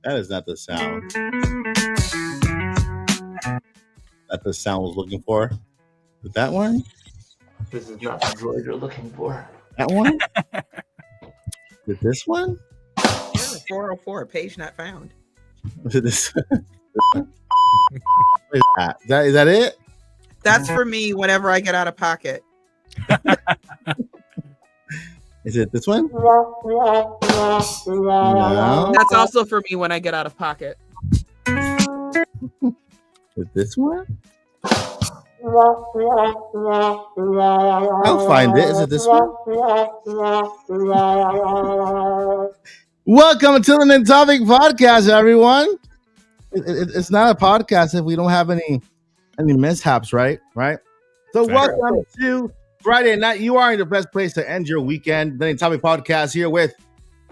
That is not the sound. That's the sound I was looking for. Is that one? This is not the droid you're looking for. That one? Is this one? Yeah, 404, page not found. Is it this? What is that? Is that it? That's for me whenever I get out of pocket. Is it this one? No. No. That's also for me when I get out of pocket. Is it this one? I'll find it. Is it this one? Welcome to the Nintopics Podcast, everyone. It's not a podcast if we don't have any mishaps, right? So welcome to Friday night. You are in the best place to end your weekend. The Nintopics Podcast here with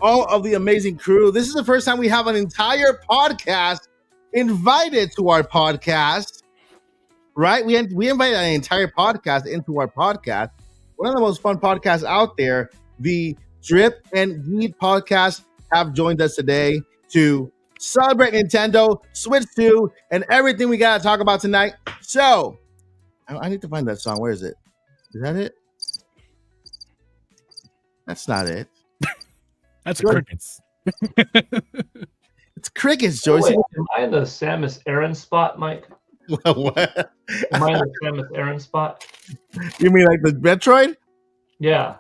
all of the amazing crew. This is the first time we have an entire podcast invited to our podcast, right? We invited an entire podcast into our podcast. One of the most fun podcasts out there, the Drip and Geek podcast, have joined us today to celebrate Nintendo, Switch 2, and everything we got to talk about tonight. So, I need to find that song. Where is it? Is that it? That's not it. That's crickets. It's crickets, Joyce. Wait, am I in the Samus Aran spot, Mike? What? Am I in the Samus Aran spot? You mean like the Metroid? Yeah.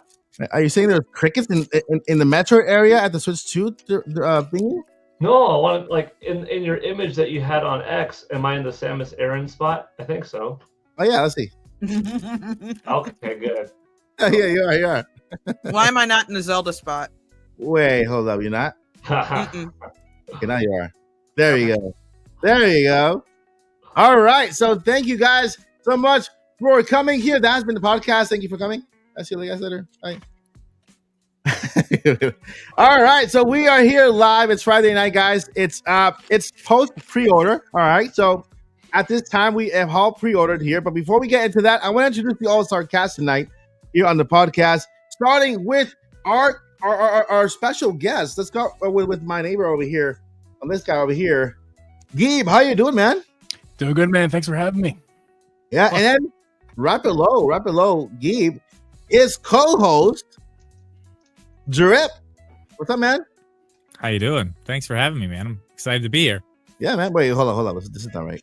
Are you saying there's crickets in the Metroid area at the Switch 2 thingy? No, I want to, like, in your image that you had on X, am I in the Samus Aran spot? I think so. Oh, yeah, let's see. Okay, good. Yeah, you are. Why am I not in the Zelda spot? Wait, hold up. You're not? Mm-mm. Okay, now you are. There you go. All right. So thank you guys so much for coming here. That has been the podcast. Thank you for coming. I'll see you guys later. Bye. All right. So we are here live. It's Friday night, guys. It's post pre-order. All right. So at this time, we have all pre-ordered here. But before we get into that, I want to introduce the All-Star cast tonight here on the podcast, starting with our special guest. Let's go with my neighbor over here, and this guy over here. Gabe, how you doing, man? Doing good, man. Thanks for having me. Yeah, and then right below Gabe is co-host Drip. What's up, man? How you doing? Thanks for having me, man. I'm excited to be here. Yeah, man. Wait, hold on. This is not right.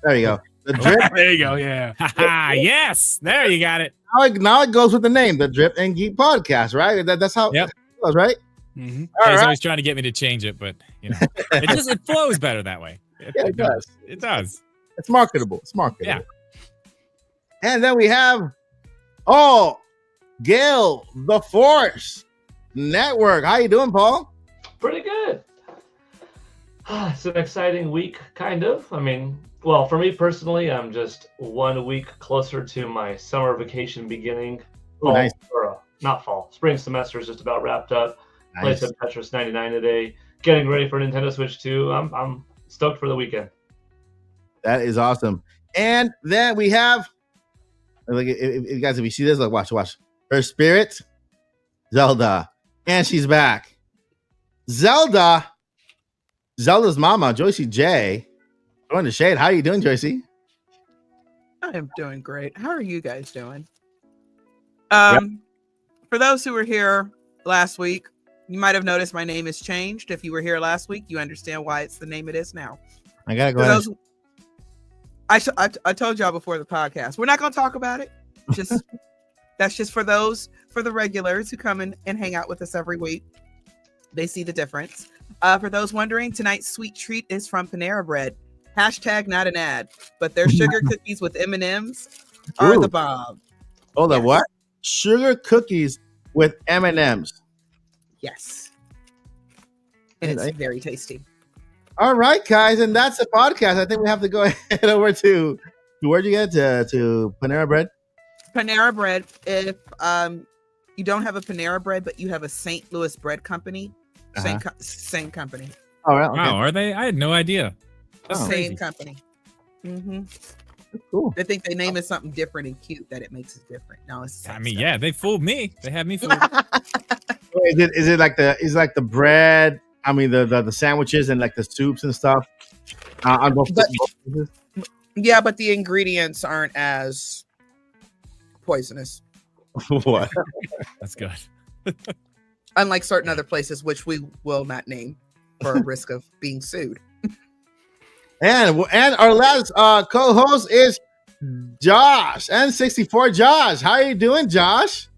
There you go. The Drip. There you go. Yeah. Yes, there you got it. Now it goes with the name, the Drip and Geek Podcast, right? That's how it goes, right? Mm-hmm. All He's right. always trying to get me to change it, but it flows better that way. It does. It does. It's marketable. Yeah. And then we have Gail, the Force Network. How you doing, Paul? Pretty good. It's an exciting week, kind of. I mean, well, for me personally, I'm just 1 week closer to my summer vacation beginning. Oh, nice. Not fall. Spring semester is just about wrapped up. Nice. Played some Tetris 99 today. Getting ready for Nintendo Switch 2. I'm stoked for the weekend. That is awesome. And then we have, like, if you guys, if you see this, like, watch. Her spirit, Zelda, and she's back. Zelda's mama, Joycey J. Going to shade. How you doing, Joycey? I am doing great. How are you guys doing? For those who were here last week, you might have noticed my name has changed. If you were here last week, you understand why it's the name it is now. I gotta go ahead. I told y'all before the podcast, we're not going to talk about it. That's just for the regulars who come in and hang out with us every week. They see the difference. For those wondering, tonight's sweet treat is from Panera Bread. Hashtag not an ad, but their sugar cookies with M&Ms are the bomb. Hold on, what? Sugar cookies with M&Ms. Yes. And it's very tasty. All right, guys, and that's the podcast. I think we have to go head over to where'd you get to Panera Bread? Panera Bread. If you don't have a Panera Bread, but you have a St. Louis bread company, same company. All right. Okay. Wow, are they? I had no idea. That's Same crazy. company. Mm-hmm. That's cool. They think they name it something different and cute that it makes it different. No, it's the same I mean, stuff. yeah, they fooled me. They had me fooled. Is it like the bread I mean the sandwiches and like the soups and stuff. On both places. Yeah, but the ingredients aren't as poisonous. What? That's good. Unlike certain other places, which we will not name for a risk of being sued. And our last co-host is Josh, N64 Josh. How are you doing, Josh?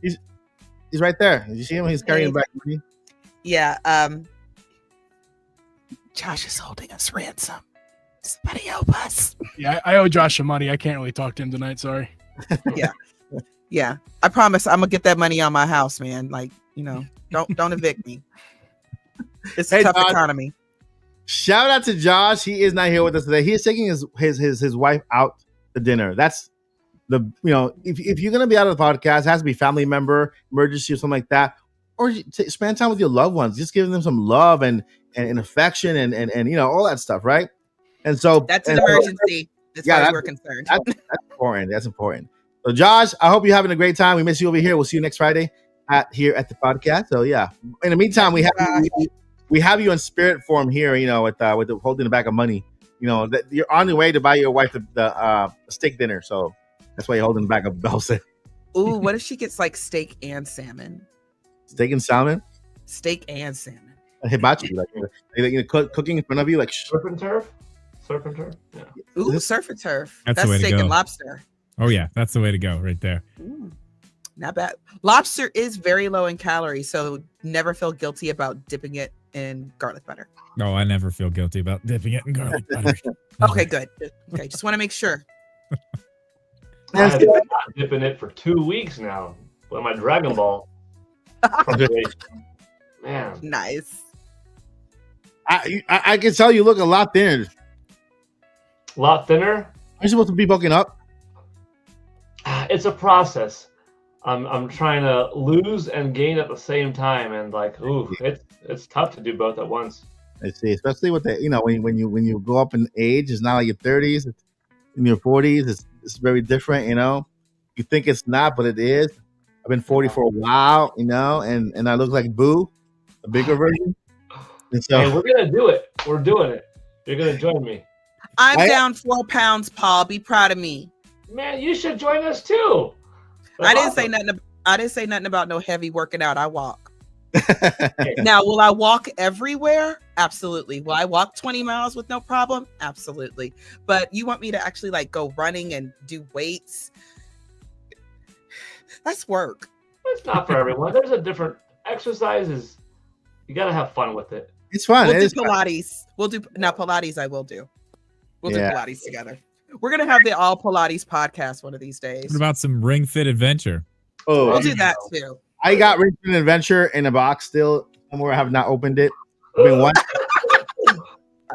He's right there. Did you see him? He's carrying back money. Yeah. Josh is holding us ransom. Somebody help us. Yeah, I owe Josh some money. I can't really talk to him tonight. Sorry. Yeah. I promise I'm gonna get that money on my house, man. Like, don't evict me. It's a tough economy. Shout out to Josh. He is not here with us today. He is taking his wife out to dinner. That's if you're gonna be out of the podcast, it has to be family member, emergency, or something like that, or spend time with your loved ones. Just giving them some love and affection and all that stuff, right? And so that's an emergency. As far as we're concerned. That's important. That's important. So, Josh, I hope you're having a great time. We miss you over here. We'll see you next Friday here at the podcast. So, yeah. In the meantime, we have you in spirit form here. With the holding the bag of money. That you're on your way to buy your wife the steak dinner. So that's why you're holding the bag of bells. Ooh, what if she gets like steak and salmon? Steak and salmon. Steak and salmon. Hibachi, cooking in front of you, like surf and turf. Surf and turf. Yeah. Ooh, surf and turf. That's the way to steak go. And lobster. Oh yeah, that's the way to go right there. Ooh, not bad. Lobster is very low in calories, so never feel guilty about dipping it in garlic butter. No, I never feel guilty about dipping it in garlic butter. Okay, good. Okay, just want to make sure. I've been not dipping it for 2 weeks now with my Dragon Ball. Man, nice. I can tell you look a lot thinner. A lot thinner. Are you supposed to be bulking up? It's a process. I'm trying to lose and gain at the same time, and it's tough to do both at once. I see, especially with the when you go up in age, it's not like your 30s, it's in your 40s. It's very different. You think it's not, but it is. I've been 40 for a while, and I look like Boo, a bigger version. And so we're gonna do it. We're doing it. You're gonna join me. I'm down 4 pounds, Paul. Be proud of me. Man, you should join us too. I didn't say nothing about no heavy working out. I walk. Now, will I walk everywhere? Absolutely. Will I walk 20 miles with no problem? Absolutely. But you want me to actually go running and do weights? That's work. It's not for everyone. There's a different exercises. You gotta have fun with it. It's fun. We'll do Pilates. Pilates I will do. We'll do Pilates together. We're going to have the All Pilates podcast one of these days. What about some Ring Fit Adventure? Oh, we'll do that too. I got Ring Fit Adventure in a box still somewhere. I have not opened it.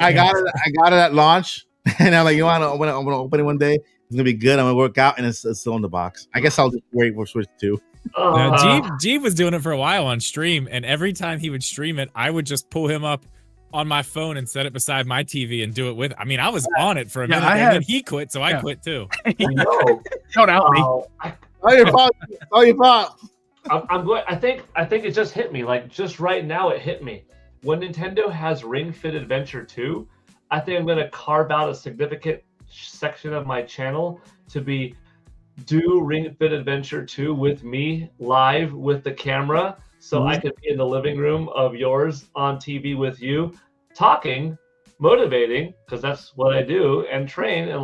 I got it at launch, and I'm like, I'm gonna open it one day. It's gonna be good. I'm gonna work out, and it's still in the box. I guess I'll just wait for Switch 2. Now, Jeeve was doing it for a while on stream, and every time he would stream it, I would just pull him up on my phone and set it beside my TV and do it with. I mean, I was on it for a minute, and then he quit, so I quit too. Don't out me. Your fault. I'm going. I think it just hit me. Like just right now, it hit me. When Nintendo has Ring Fit Adventure 2, I think I'm going to carve out a significant section of my channel to do Ring Fit Adventure 2 with me live with the camera. So I could be in the living room of yours on TV with you, talking, motivating, because that's what I do, and train, and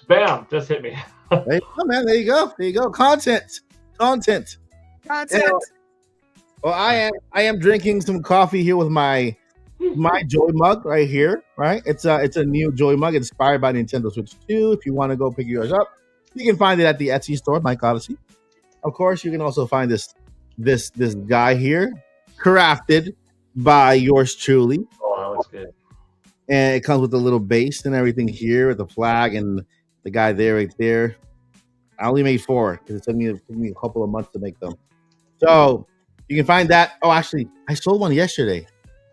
bam, just hit me. There you go, man. There you go. Content. Well, I am drinking some coffee here with my Joy mug right here. Right, it's a new Joy mug inspired by Nintendo Switch 2. If you want to go pick yours up, you can find it at the Etsy store, Mike Odyssey. Of course, you can also find this guy here, crafted by yours truly. Oh, that looks good. And it comes with a little base and everything here with the flag and the guy there right there. I only made 4 because it took me a couple of months to make them. So you can find that. Oh, actually, I sold one yesterday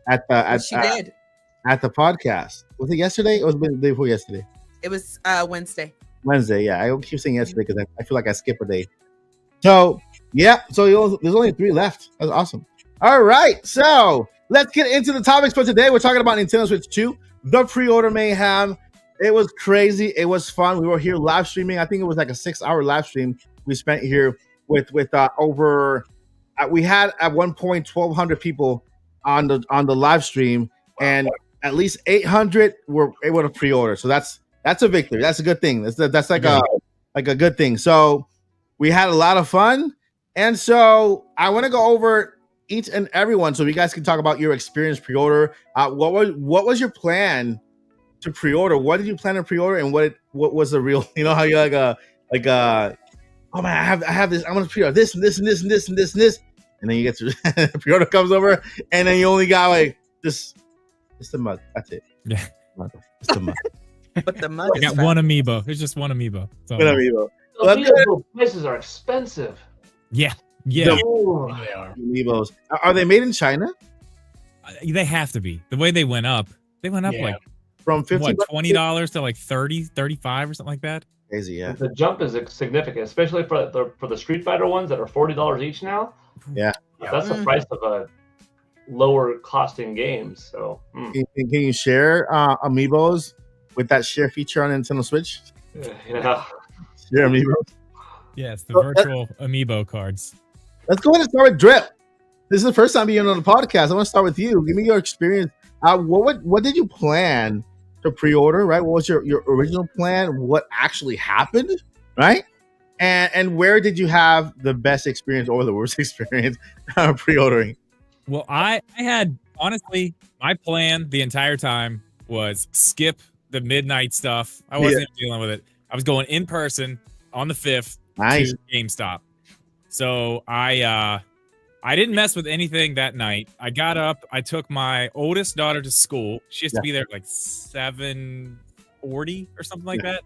at the podcast. Was it yesterday? Or was it the day before yesterday? It was Wednesday. Wednesday, yeah. I keep saying yesterday because I feel like I skip a day. So yeah, so there's only 3 left. That's awesome. All right, so let's get into the topics for today. We're talking about Nintendo Switch 2, the pre-order mayhem. It was crazy. It was fun. We were here live streaming. I think it was like a 6-hour live stream we spent here with over. We had at one point 1,200 people on the live stream, and at least 800 were able to pre-order. So that's a victory. That's a good thing. That's like a good thing. So we had a lot of fun, and so I want to go over each and every one so you guys can talk about your experience pre-order. What was your plan to pre-order? What did you plan to pre-order, and what was the real? You know how you're oh man, I have this. I'm gonna pre-order this and this and this and this and this and this, and then you get to the pre-order comes over, and then you only got like this. It's the mug. That's it. Yeah, it's the mug. But the mug. I got one amiibo. There's just one amiibo. One amiibo. Amiibo prices are expensive. Yeah. They are. Amiibos. Are they made in China? They have to be. The way they went up like From $20 to like 30, 35 or something like that. Crazy, yeah. The jump is significant, especially for the Street Fighter ones that are $40 each now. Yeah. That's the price of a lower costing game. So can you share amiibos with that share feature on Nintendo Switch? Yeah. Share amiibos. Yes, the virtual amiibo cards. Let's go ahead and start with Drip. This is the first time being on the podcast. I want to start with you. Give me your experience. What did you plan to pre-order? Right? What was your original plan? What actually happened? Right? And where did you have the best experience or the worst experience pre-ordering? Well, I had honestly my plan the entire time was skip the midnight stuff. I wasn't dealing with it. I was going in person on the 5th to GameStop. So I didn't mess with anything that night. I got up. I took my oldest daughter to school. She has to be there at like 7:40 or something like that.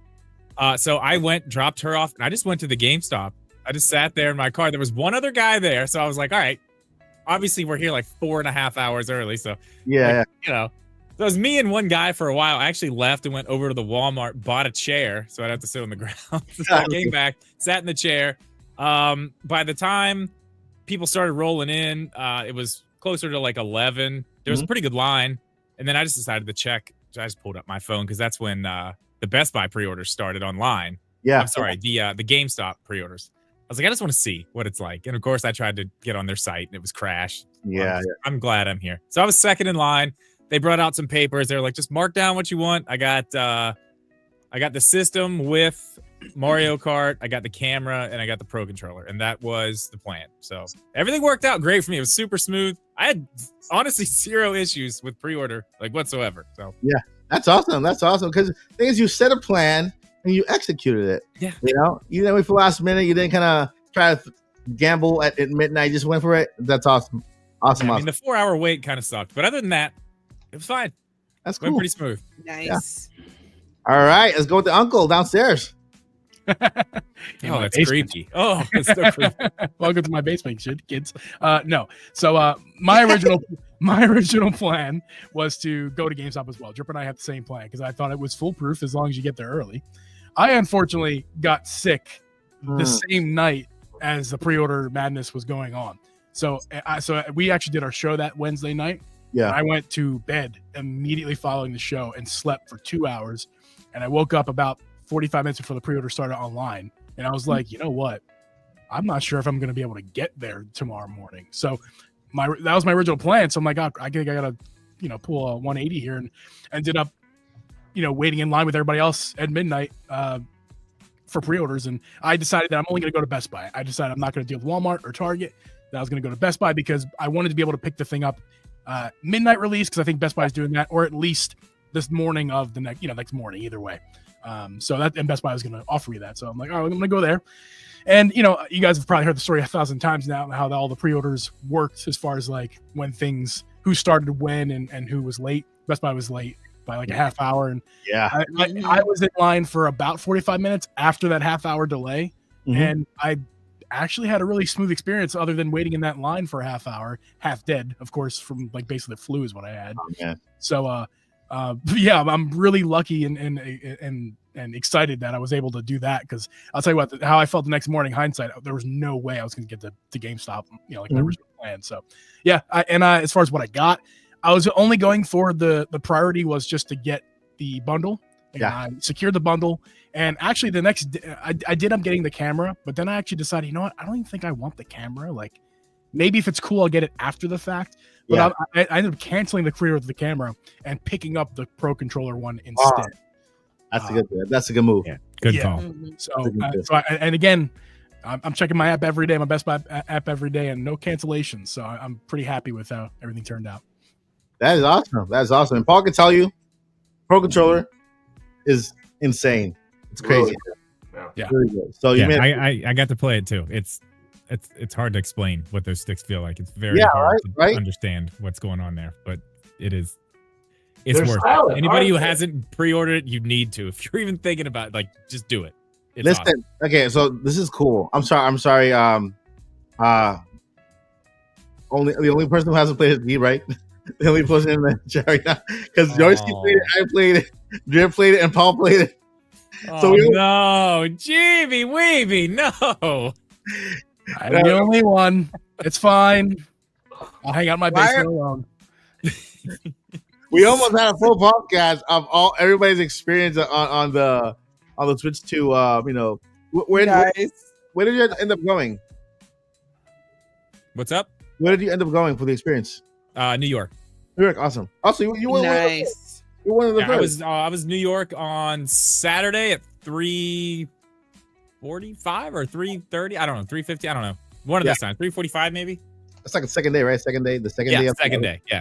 So I dropped her off, and I just went to the GameStop. I just sat there in my car. There was one other guy there, so I was like, all right. Obviously, we're here like 4.5 hours early, so you know. So it was me and one guy for a while. I actually left and went over to the Walmart, bought a chair, so I'd have to sit on the ground. So I came back, sat in the chair. By the time people started rolling in, it was closer to like 11. There was a pretty good line, and then I just decided to check. I just pulled up my phone because that's when the Best Buy pre-orders started online. Yeah, I'm sorry, the GameStop pre-orders. I was like, I just want to see what it's like, and of course, I tried to get on their site, and it was crashed. I'm glad I'm here. So I was second in line. They brought out some papers. They were like, just mark down what you want. I got the system with Mario Kart, I got the camera, and I got the Pro Controller, and that was the plan. So everything worked out great for me. It was super smooth. I had honestly 0 issues with pre-order, like whatsoever. So yeah, that's awesome. That's awesome because the thing is, you set a plan and you executed it. Yeah, you didn't wait for the last minute. You didn't kind of try to gamble at midnight. You just went for it. That's awesome. Awesome. Yeah, I mean, the 4-hour wait kind of sucked, but other than that, it was fine. That's cool. Went pretty smooth. Nice. Yeah. All right, let's go with the uncle downstairs. Oh, that's creepy. Oh, that's so creepy. Welcome to my basement, kids. No. So my original plan was to go to GameStop as well. Drip and I had the same plan because I thought it was foolproof as long as you get there early. I unfortunately got sick the same night as the pre-order madness was going on. So we actually did our show that Wednesday night. Yeah. I went to bed immediately following the show and slept for 2 hours. And I woke up about 45 minutes before the pre-order started online. And I was like, you know what? I'm not sure if I'm going to be able to get there tomorrow morning. So that was my original plan. So I'm like, I think I got to, pull a 180 here, and ended up, waiting in line with everybody else at midnight for pre-orders. And I decided that I'm only going to go to Best Buy. I decided I'm not going to deal with Walmart or Target. That I was going to go to Best Buy because I wanted to be able to pick the thing up midnight release, because I think Best Buy is doing that, or at least this morning of the next morning, either way. So that, and Best Buy was going to offer me that. So I'm like, all right, I'm going to go there. And, you guys have probably heard the story 1,000 times now, how all the pre-orders worked as far as like who started when and who was late. Best Buy was late by like a half hour. And yeah, I was in line for about 45 minutes after that half-hour delay. Mm-hmm. And I actually had a really smooth experience other than waiting in that line for a half hour, half dead, of course, from like basically the flu is what I had. Oh, yeah. So, yeah, I'm really lucky and and excited that I was able to do that, because I'll tell you what, how I felt the next morning, hindsight, there was no way I was going to get to GameStop, like my original plan. So yeah, as far as what I got, I was only going for the priority was just to get the bundle. And I secured the bundle, and actually the next day, I did end up getting the camera, but then I actually decided, you know what, I don't even think I want the camera. Like, maybe if it's cool, I'll get it after the fact. But I ended up canceling the pre-order of the camera and picking up the Pro Controller one instead. That's a good move. Yeah, good call. So again, I'm checking my app every day, my Best Buy app every day, and no cancellations. So I'm pretty happy with how everything turned out. That is awesome. And Paul can tell you, Pro Controller is insane. It's crazy. Yeah. Really good. So I got to play it too. It's hard to explain what those sticks feel like. It's very hard to understand what's going on there, but it's worth it. Anybody who hasn't pre-ordered it, you need to. If you're even thinking about it, like, just do it. It's awesome. Okay, so this is cool. I'm sorry. The only person who hasn't played it is me, right? The only person in the chat right now, because Joyce played it, I played it, Drip played it, and Paul played it. No, Jeeby Weeby, no. I'm the only one. It's fine. I'll hang out my basement alone. We almost had a full podcast of everybody's experience on the Switch 2. Where did you end up going? What's up? Where did you end up going for the experience? New York. New York, awesome. Also, you were nice. You're one of the first. I was New York on Saturday at 3:45 or 3:30. I don't know, 3:50. I don't know. One of those times, 3:45 maybe. That's like a second day, right? Second day. Second day. Yeah.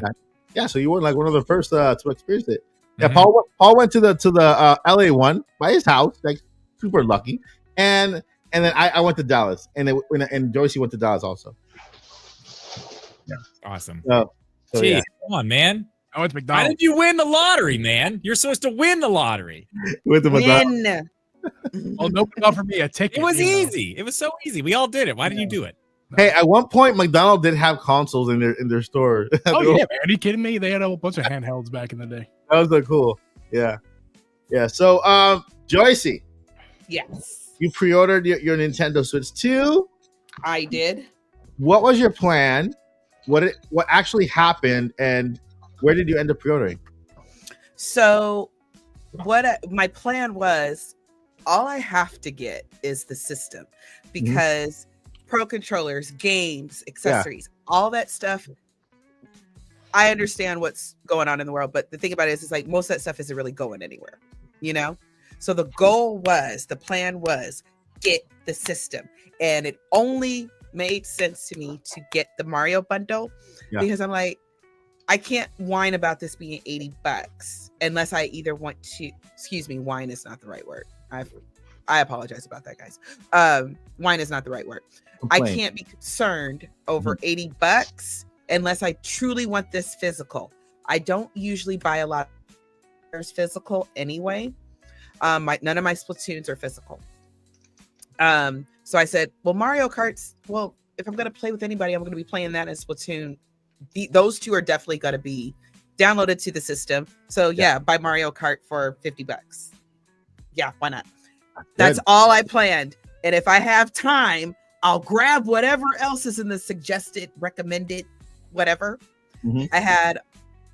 Yeah. So you were like one of the first to experience it. Yeah. Paul went to the LA one by his house, like super lucky, and then I went to Dallas, and Joyce went to Dallas also. Yeah. Awesome. So Jeez, come on, man. I went to McDonald's. How did you win the lottery, man? You're supposed to win the lottery. With the Win. Well, nobody offered me a ticket. It was easy. It was so easy. We all did it. Why didn't you do it? Hey, at one point, McDonald's did have consoles in their store. Oh yeah, man. Are you kidding me? They had a whole bunch of handhelds back in the day. That was so cool. Yeah. So, Joyce. Yes. You pre-ordered your Nintendo Switch 2. I did. What was your plan? What actually happened, and where did you end up pre-ordering? So, my plan was, all I have to get is the system, because Pro Controllers, games, accessories, all that stuff. I understand what's going on in the world, but the thing about it is, it's like most of that stuff isn't really going anywhere, So the plan was get the system, and it only made sense to me to get the Mario bundle because I'm like, I can't whine about this being $80 unless I either want to. Excuse me, whine is not the right word. I apologize about that, guys. Whine is not the right word. Complain. I can't be concerned over $80 unless I truly want this physical. I don't usually buy a lot of physical anyway. None of my Splatoons are physical. So I said, well, Mario Kart's, if I'm going to play with anybody, I'm going to be playing that in Splatoon. Those two are definitely going to be downloaded to the system. So buy Mario Kart for $50. Yeah, why not? That's all I planned. And if I have time, I'll grab whatever else is in the suggested, recommended, whatever. I had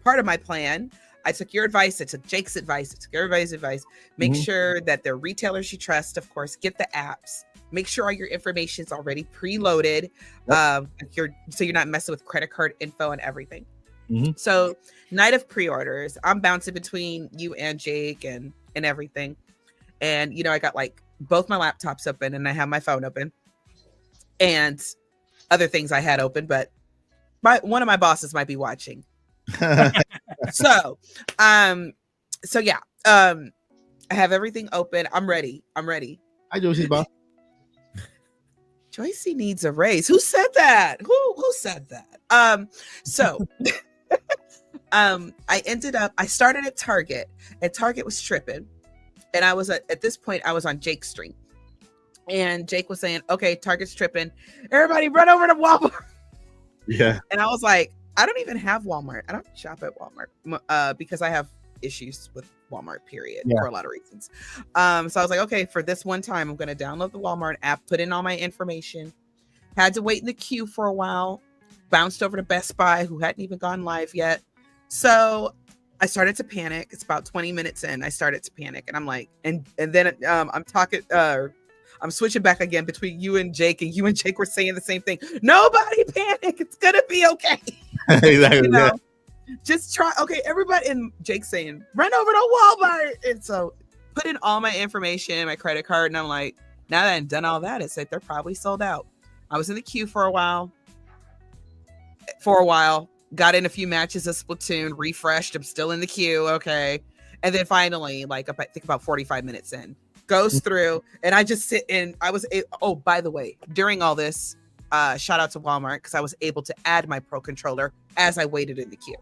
part of my plan. I took your advice. I took Jake's advice. I took everybody's advice. Make sure that they're retailers you trust. Of course, get the apps. Make sure all your information is already preloaded. So you're not messing with credit card info and everything. So night of pre-orders, I'm bouncing between you and Jake and everything. And, I got like both my laptops open and I have my phone open and other things I had open, but one of my bosses might be watching. So I have everything open. I'm ready. Hi, Joyce, boss. Joyce needs a raise. Who said that? Who said that? I started at Target, and Target was tripping. And I was at this point, I was on Jake's stream. And Jake was saying, okay, Target's tripping. Everybody run over to Walmart. Yeah. And I was like, I don't even have Walmart. I don't shop at Walmart because I have issues with Walmart, period, Yeah. for a lot of reasons. So I was like, okay, for this one time, I'm going to download the Walmart app, put in all my information. Had to wait in the queue for a while. Bounced over to Best Buy, who hadn't even gone live yet. So I started to panic. It's about 20 minutes in. I started to panic, and I'm like, and then I'm talking. I'm switching back again between you and Jake, and you and Jake were saying the same thing. Nobody panic. It's gonna be okay. Exactly. You know, just try. Okay, everybody. And Jake saying, run over to Walmart. And so put in all my information, my credit card, and I'm like, now that I've done all that, it's like they're probably sold out. I was in the queue for a while. Got in a few matches of Splatoon, refreshed. I'm still in the queue. Okay. And then finally, like, I think about 45 minutes in, goes through, and I just sit in. Oh, by the way, during all this, shout out to Walmart, because I was able to add my Pro controller as I waited in the queue.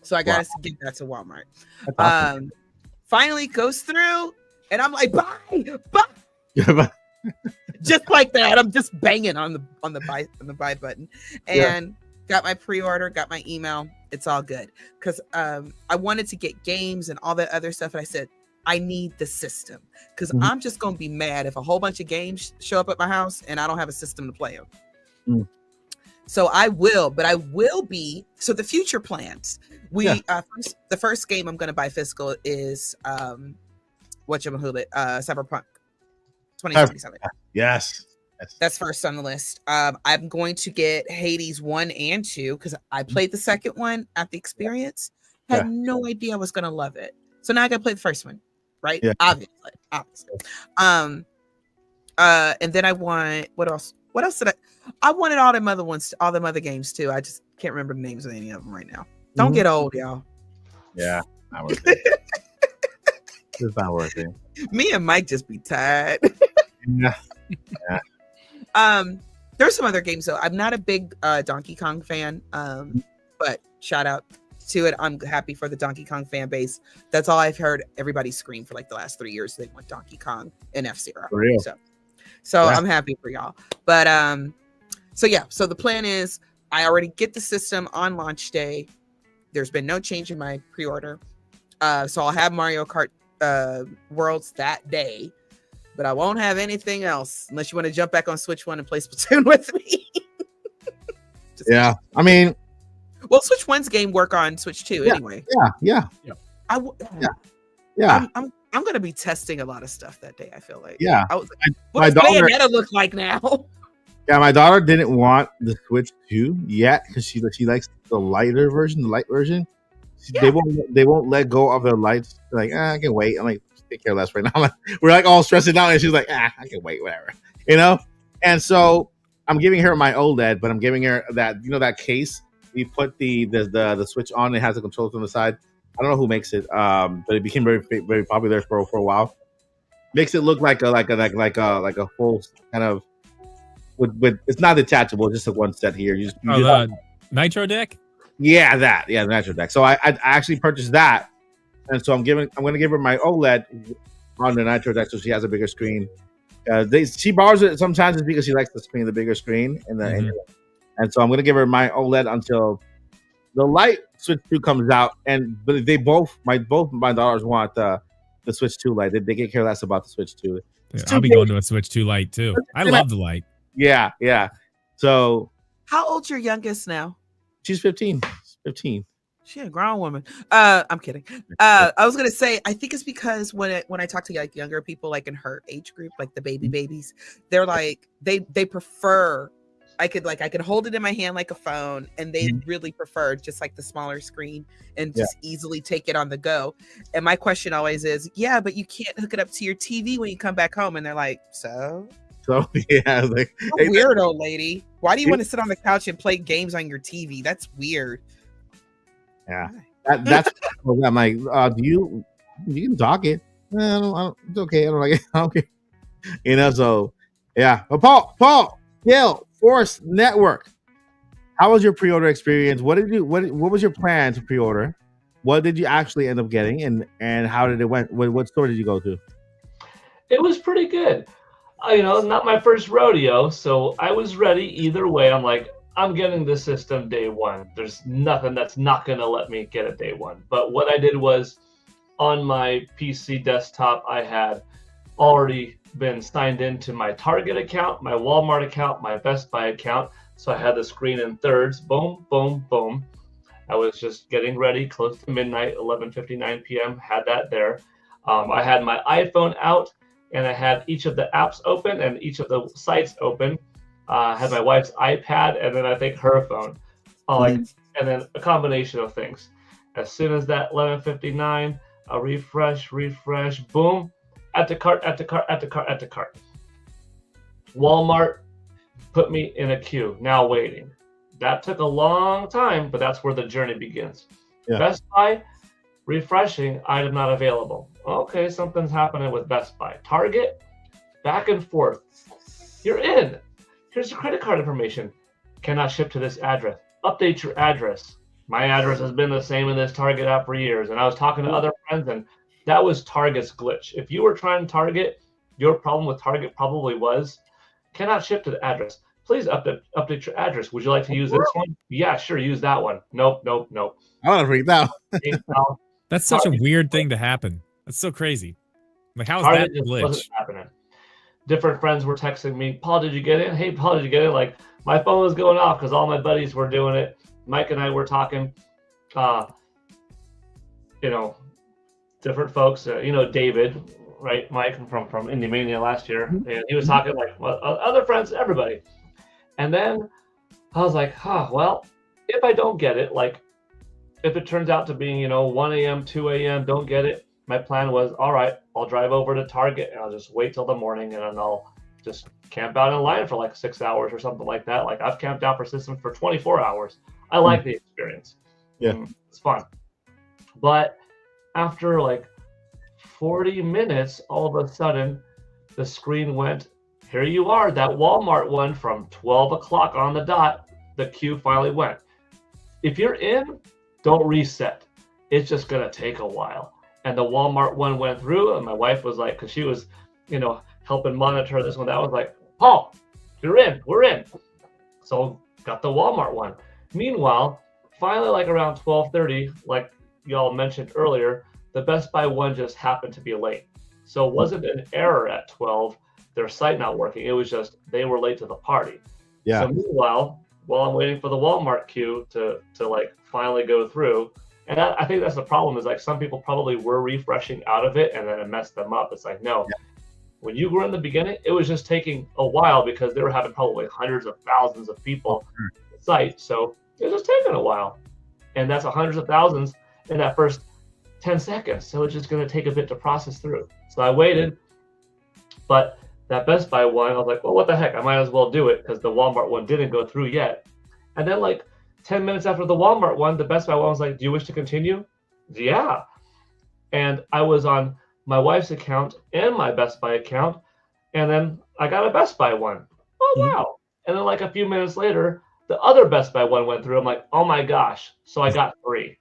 So I got to give that to Walmart. Awesome. Finally goes through, and I'm like, bye. Just like that. I'm just banging on the buy button. And got my pre-order, got my email. It's all good. Because I wanted to get games and all that other stuff. And I said, I need the system. Because I'm just going to be mad if a whole bunch of games show up at my house and I don't have a system to play them. So I will be. So the future plans. The first game I'm going to buy physical is Cyberpunk 2077. Yes. That's first on the list. I'm going to get Hades 1 and 2 because I played the second one at the experience. Had no idea I was going to love it. So now I got to play the first one, right? Yeah. Obviously. And then I want, what else? What else did I wanted all them other ones, all them other games too. I just can't remember the names of any of them right now. Don't get old, y'all. Yeah. Not worth it. It's not worth it. Me and Mike just be tired. Yeah. There's some other games though. I'm not a big Donkey Kong fan, but shout out to it. I'm happy for the Donkey Kong fan base. That's all I've heard everybody scream for like the last 3 years. They want Donkey Kong and F-Zero. So I'm happy for y'all. But so the plan is I already get the system on launch day. There's been no change in my pre-order. So I'll have Mario Kart Worlds that day. But I won't have anything else unless you want to jump back on Switch 1 and play Splatoon with me. Yeah. I mean, well, Switch 1's game work on Switch 2 anyway. Yeah. I'm going to be testing a lot of stuff that day, I feel like. Yeah. I was like, what does Bayonetta look like now? Yeah, my daughter didn't want the Switch 2 yet because she likes the light version. They won't let go of their lights. They're like, I can wait. I'm like, take care less right now. We're like all stressing out, and she's like, I can wait, whatever, And so I'm giving her my OLED, but I'm giving her that that case. We put the Switch on. It has a controller on the side. I don't know who makes it, but it became very very popular for a while. Makes it look like a full kind of with it's not detachable, just a one set here. The Nitro deck. Yeah, the Nitro deck. So I actually purchased that. And so I'm going to give her my OLED on the Nitro deck so she has a bigger screen. She borrows it sometimes it's because she likes the bigger screen. And so I'm going to give her my OLED until the light Switch 2 comes out. But they both my daughters want the Switch 2 light. They get care less about the Switch 2. Yeah, I'll be going to a Switch 2 light too. I love the light. Yeah. So how old's your youngest now? She's 15. She a grown woman. I'm kidding. I was gonna say I think it's because when I talk to like younger people like in her age group, like the babies, they're like they prefer. I could hold it in my hand like a phone, and they really prefer just like the smaller screen and just easily take it on the go. And my question always is, but you can't hook it up to your TV when you come back home. And they're like, so yeah, like hey, weird old lady. Why do you want to sit on the couch and play games on your TV? That's weird. Yeah, that's I'm like, you can dock it. It's okay. I don't like it. I don't care. So yeah. But Paul, Gail, Force Network. How was your pre-order experience? What was your plan to pre-order? What did you actually end up getting, and how did it went? What store did you go to? It was pretty good. Not my first rodeo, so I was ready either way. I'm like, I'm getting the system day one. There's nothing that's not going to let me get it day one. But what I did was on my PC desktop, I had already been signed into my Target account, my Walmart account, my Best Buy account. So I had the screen in thirds, boom, boom, boom. I was just getting ready, close to midnight, 11:59 p.m., had that there. I had my iPhone out, and I had each of the apps open and each of the sites open. I had my wife's iPad, and then I think her phone. And then a combination of things. As soon as that 11:59, a refresh, boom, add to cart. Walmart put me in a queue, now waiting. That took a long time, but that's where the journey begins. Yeah. Best Buy, refreshing, item not available. Okay, something's happening with Best Buy. Target, back and forth. You're in. Here's your credit card information. Cannot ship to this address. Update your address. My address has been the same in this Target app for years. And I was talking to other friends, and that was Target's glitch. If you were trying Target, your problem with Target probably was, cannot ship to the address. Please update your address. Would you like to use this one? Yeah, sure, use that one. Nope. I want to freak out. That's such a weird thing to happen. That's so crazy. Like, how is that a glitch? Happening. Different friends were texting me, Paul, did you get in? Hey, Paul, did you get in? Like, my phone was going off because all my buddies were doing it. Mike and I were talking, different folks, David, right? Mike from Indie Mania last year. And he was talking like other friends, everybody. And then I was like, well, if I don't get it, like if it turns out to being, 1 a.m., 2 a.m., don't get it, my plan was, all right, I'll drive over to Target and I'll just wait till the morning and then I'll just camp out in line for like 6 hours or something like that. Like I've camped out for systems for 24 hours. I like the experience. Yeah. It's fun. But after like 40 minutes, all of a sudden the screen went, here you are, that Walmart one from 12 o'clock on the dot, the queue finally went. If you're in, don't reset. It's just going to take a while. And the Walmart one went through, and my wife was like, because she was, helping monitor this one, that was like, Paul, you're in, we're in. So got the Walmart one. Meanwhile, finally, like around 12:30, like y'all mentioned earlier, the Best Buy one just happened to be late. So it wasn't an error at 12, their site not working. It was just they were late to the party. Yeah. So meanwhile, while I'm waiting for the Walmart queue to like finally go through, and I think that's the problem is like some people probably were refreshing out of it and then it messed them up. It's like, no. Yeah. When you were in the beginning, it was just taking a while because they were having probably hundreds of thousands of people on the site. So it was just taking a while. And that's hundreds of thousands in that first 10 seconds. So it's just going to take a bit to process through. So I waited. But that Best Buy one, I was like, well, what the heck? I might as well do it because the Walmart one didn't go through yet. And then like 10 minutes after the Walmart one, the Best Buy one was like, do you wish to continue? Yeah. And I was on my wife's account and my Best Buy account. And then I got a Best Buy one. Oh, wow. And then like a few minutes later, the other Best Buy one went through. I'm like, oh my gosh. So I got 3.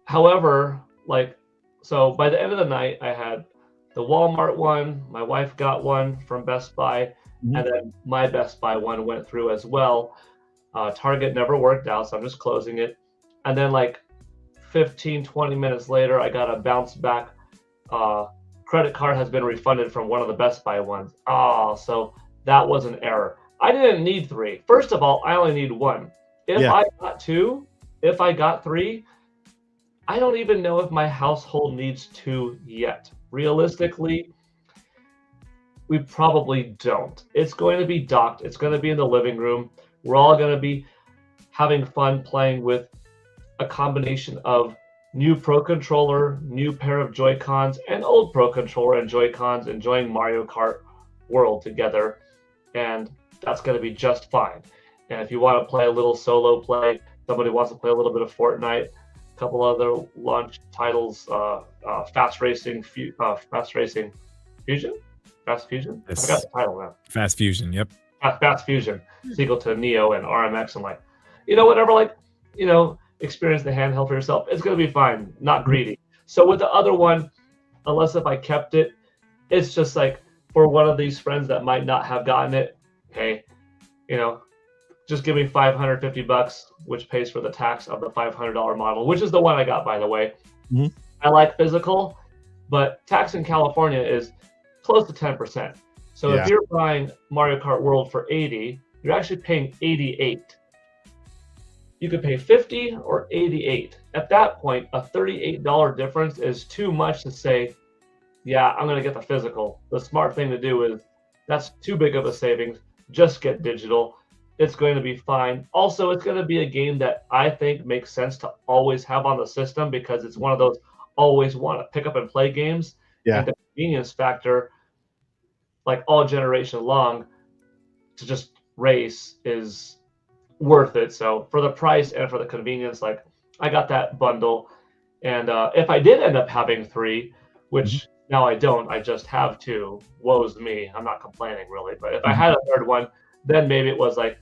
However, so by the end of the night, I had the Walmart one, my wife got one from Best Buy, and then my Best Buy one went through as well. Target never worked out, so I'm just closing it. And then like 15, 20 minutes later, I got a bounce back. Credit card has been refunded from one of the Best Buy ones. So that was an error. I didn't need 3. First of all, I only need 1. If I got 2, if I got 3, I don't even know if my household needs 2 yet. Realistically, we probably don't. It's going to be docked. It's going to be in the living room. We're all going to be having fun playing with a combination of new Pro Controller, new pair of Joy-Cons, and old Pro Controller and Joy-Cons enjoying Mario Kart World together. And that's going to be just fine. And if you want to play a little solo play, somebody wants to play a little bit of Fortnite, a couple other launch titles, Fast Fusion? Fast Fusion? Yes. I forgot the title now. Fast Fusion, yep. Fast Fusion, sequel to Neo and RMX, and whatever, experience the handheld for yourself. It's going to be fine, not greedy. So with the other one, unless if I kept it, it's just like for one of these friends that might not have gotten it, hey, just give me $550, which pays for the tax of the $500 model, which is the one I got, by the way. Mm-hmm. I like physical, but tax in California is close to 10%. So if you're buying Mario Kart World for $80, you're actually paying $88. You could pay $50 or $88. At that point, a $38 difference is too much to say, yeah, I'm going to get the physical. The smart thing to do is, that's too big of a savings. Just get digital. It's going to be fine. Also, it's going to be a game that I think makes sense to always have on the system, because it's one of those always want to pick up and play games. Yeah. And the convenience factor, like all generation long, to just race is worth it. So for the price and for the convenience, like, I got that bundle. And if I did end up having 3, which now I don't, I just have 2, woe's me. I'm not complaining really. But if I had a 3rd one, then maybe it was like,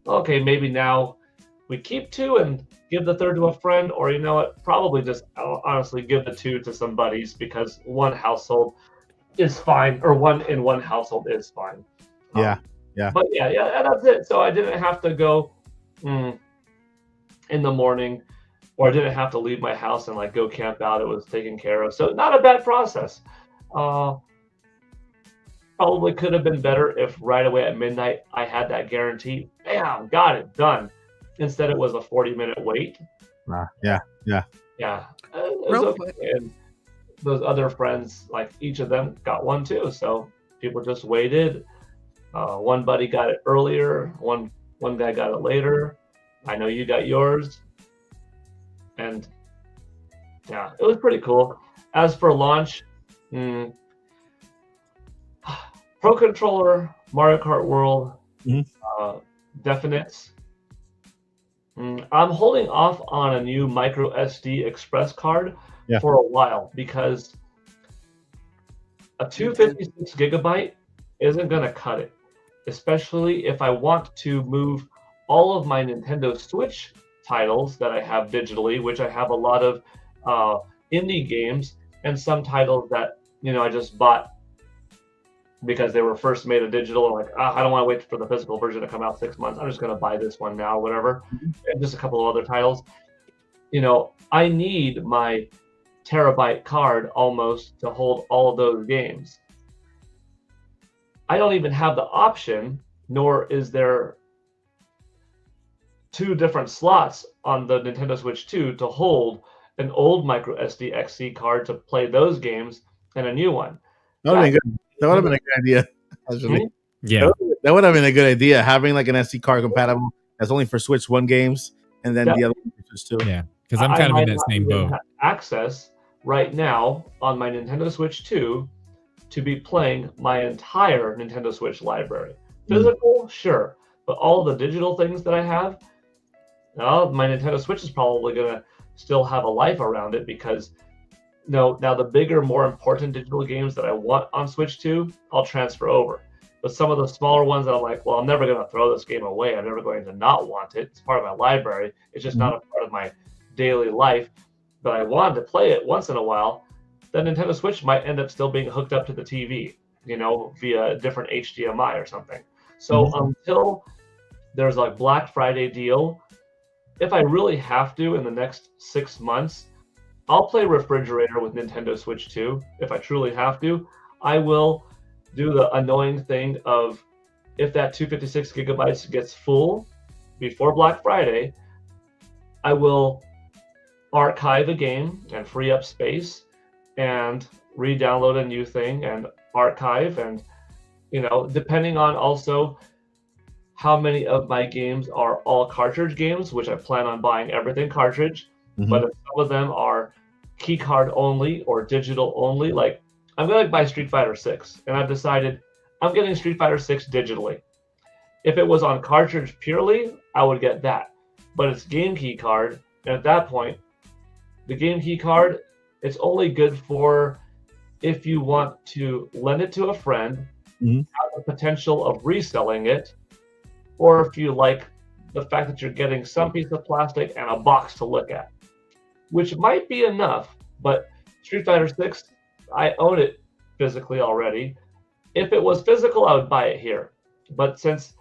okay, maybe now we keep 2 and give the 3rd to a friend, or you know what, probably just honestly give the 2 to some buddies, because one household is fine, or one in one household is fine. Yeah. But yeah, that's it. So I didn't have to go in the morning, or I didn't have to leave my house and like go camp out. It was taken care of. So not a bad process. Probably could have been better if right away at midnight I had that guarantee. Bam, got it done. Instead, it was a 40-minute wait. Yeah. It was okay. And those other friends, like each of them got one too. So people just waited. One buddy got it earlier. One guy got it later. I know you got yours. And yeah, it was pretty cool. As for launch, Pro Controller, Mario Kart World, Definites. I'm holding off on a new micro SD express card for a while, because a 256 gigabyte isn't going to cut it, especially if I want to move all of my Nintendo Switch titles that I have digitally, which I have a lot of indie games and some titles that, I just bought because they were first made a digital, and like, I don't want to wait for the physical version to come out 6 months. I'm just going to buy this one now, whatever. And just a couple of other titles. I need my terabyte card almost to hold all of those games. I don't even have the option, nor is there 2 different slots on the Nintendo Switch 2 to hold an old micro SD XC card to play those games and a new one. That would have been a good idea. Actually. Yeah. That would have been a good idea, having like an SD card compatible that's only for Switch 1 games, and then the other one for Switch 2. Yeah, because I'm kind of in that same boat. Access right now on my Nintendo Switch 2 to be playing my entire Nintendo Switch library. Physical, sure, but all the digital things that I have, my Nintendo Switch is probably going to still have a life around it, because now the bigger, more important digital games that I want on Switch 2, I'll transfer over. But some of the smaller ones that I'm like, well, I'm never going to throw this game away. I'm never going to not want it. It's part of my library. It's just not a part of my daily life. But I wanted to play it once in a while. The Nintendo Switch might end up still being hooked up to the TV, via a different HDMI or something. So until there's a Black Friday deal, if I really have to in the next 6 months, I'll play Refrigerator with Nintendo Switch 2. If I truly have to, I will do the annoying thing of, if that 256 gigabytes gets full before Black Friday, I will archive a game and free up space and re-download a new thing and archive. And, depending on also how many of my games are all cartridge games, which I plan on buying everything cartridge. But if some of them are key card only or digital only, like I'm going to buy Street Fighter 6, and I've decided I'm getting Street Fighter 6 digitally. If it was on cartridge purely, I would get that. But it's game key card, and at that point, the game key card, it's only good for if you want to lend it to a friend, have the potential of reselling it, or if you like the fact that you're getting some piece of plastic and a box to look at, which might be enough. But Street Fighter 6, I own it physically already. If it was physical, I would buy it here. But since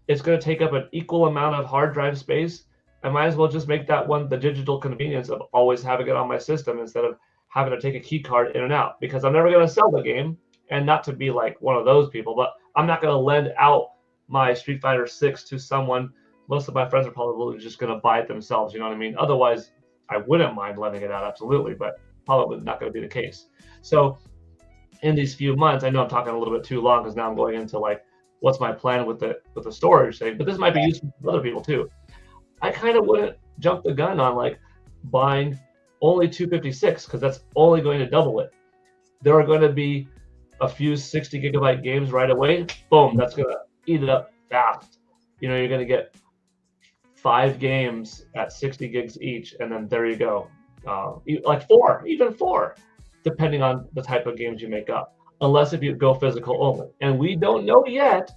it's going to take up an equal amount of hard drive space. I might as well just make that one the digital convenience of always having it on my system instead of having to take a key card in and out, because I'm never going to sell the game. And not to be like one of those people, but I'm not going to lend out my Street Fighter 6 to someone. Most of my friends are probably just going to buy it themselves. You know what I mean? Otherwise, I wouldn't mind lending it out, absolutely, but probably not going to be the case. So in these few months, I know I'm talking a little bit too long because now I'm going into like, what's my plan with the storage thing, but this might be useful for other people too. I kind of wouldn't jump the gun on like buying only 256 because that's only going to double it. There are going to be a few 60 gigabyte games right away. Boom, that's going to eat it up fast. You know, you're going to get 5 games at 60 gigs each, and then there you go. Like 4, even 4, depending on the type of games you make up, unless if you go physical only. And we don't know yet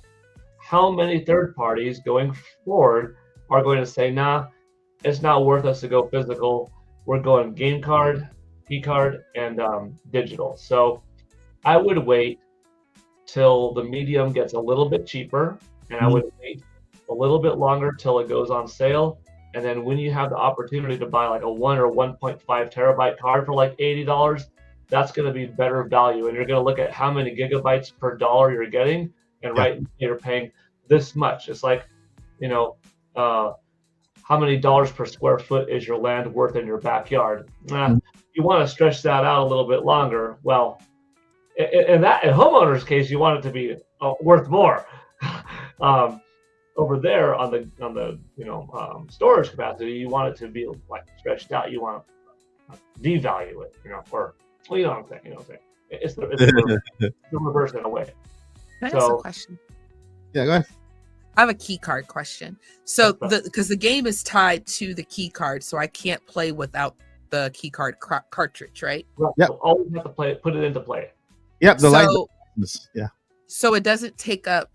how many third parties going forward are going to say, nah, it's not worth us to go physical. We're going game card, key card, and digital. So I would wait till the medium gets a little bit cheaper, and I would wait a little bit longer till it goes on sale. And then when you have the opportunity to buy like a 1 or 1.5 terabyte card for like $80, that's going to be better value. And you're going to look at how many gigabytes per dollar you're getting, and right, you're paying this much. It's like, you know, how many dollars per square foot is your land worth in your backyard? You want to stretch that out a little bit longer. Well, in homeowner's case, you want it to be worth more. Over there on the storage capacity, you want it to be like stretched out. You want to devalue it, or you know what I'm saying. You know what I'm saying? It's the reverse in a way. Can I ask a question? Yeah, go ahead. I have a key card question. So because the game is tied to the key card, so I can't play without the key card cartridge, right? Yeah. So always have to put it into play. Yep. Yeah. So it doesn't take up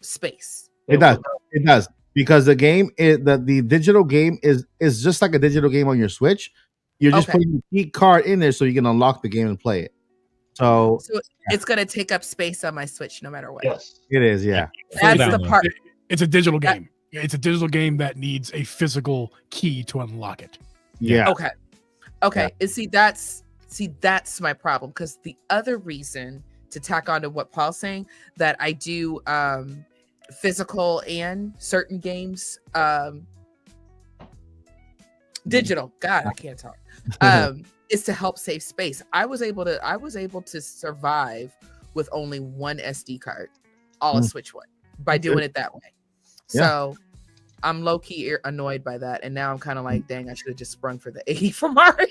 space. It does because the game the digital game is just like a digital game on your Switch. You're just putting the key card in there so you can unlock the game and play it. So it's going to take up space on my Switch no matter what. Yes, it is. Yeah, that's the part. It's a digital game. It's a digital game that needs a physical key to unlock it. Yeah. Okay. Yeah. And see that's my problem, because the other reason, to tack on to what Paul's saying, that I do physical and certain games digital. God, I can't talk. Is to help save space. I was able to survive with only one SD card, all a Switch one, by doing it that way. So I'm low key annoyed by that, and now I'm kind of like, dang, I should have just sprung for the 80 for Mario.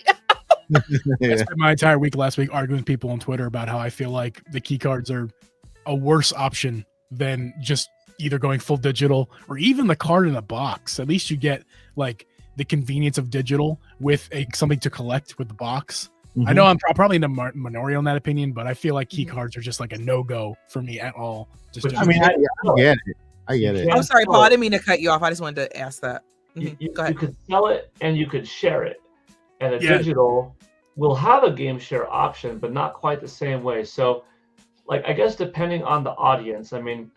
I spent my entire week last week arguing with people on Twitter about how I feel like the key cards are a worse option than just either going full digital or even the card in a box. At least you get like the convenience of digital with something to collect with the box. I know I'm probably in the minority on that opinion, but I feel like key cards are just like a no-go for me at all. I get it. I'm sorry, Paul. I didn't mean to cut you off. I just wanted to ask that. Go ahead. You could sell it and you could share it. And a digital will have a game share option, but not quite the same way. So, like, I guess depending on the audience, I mean,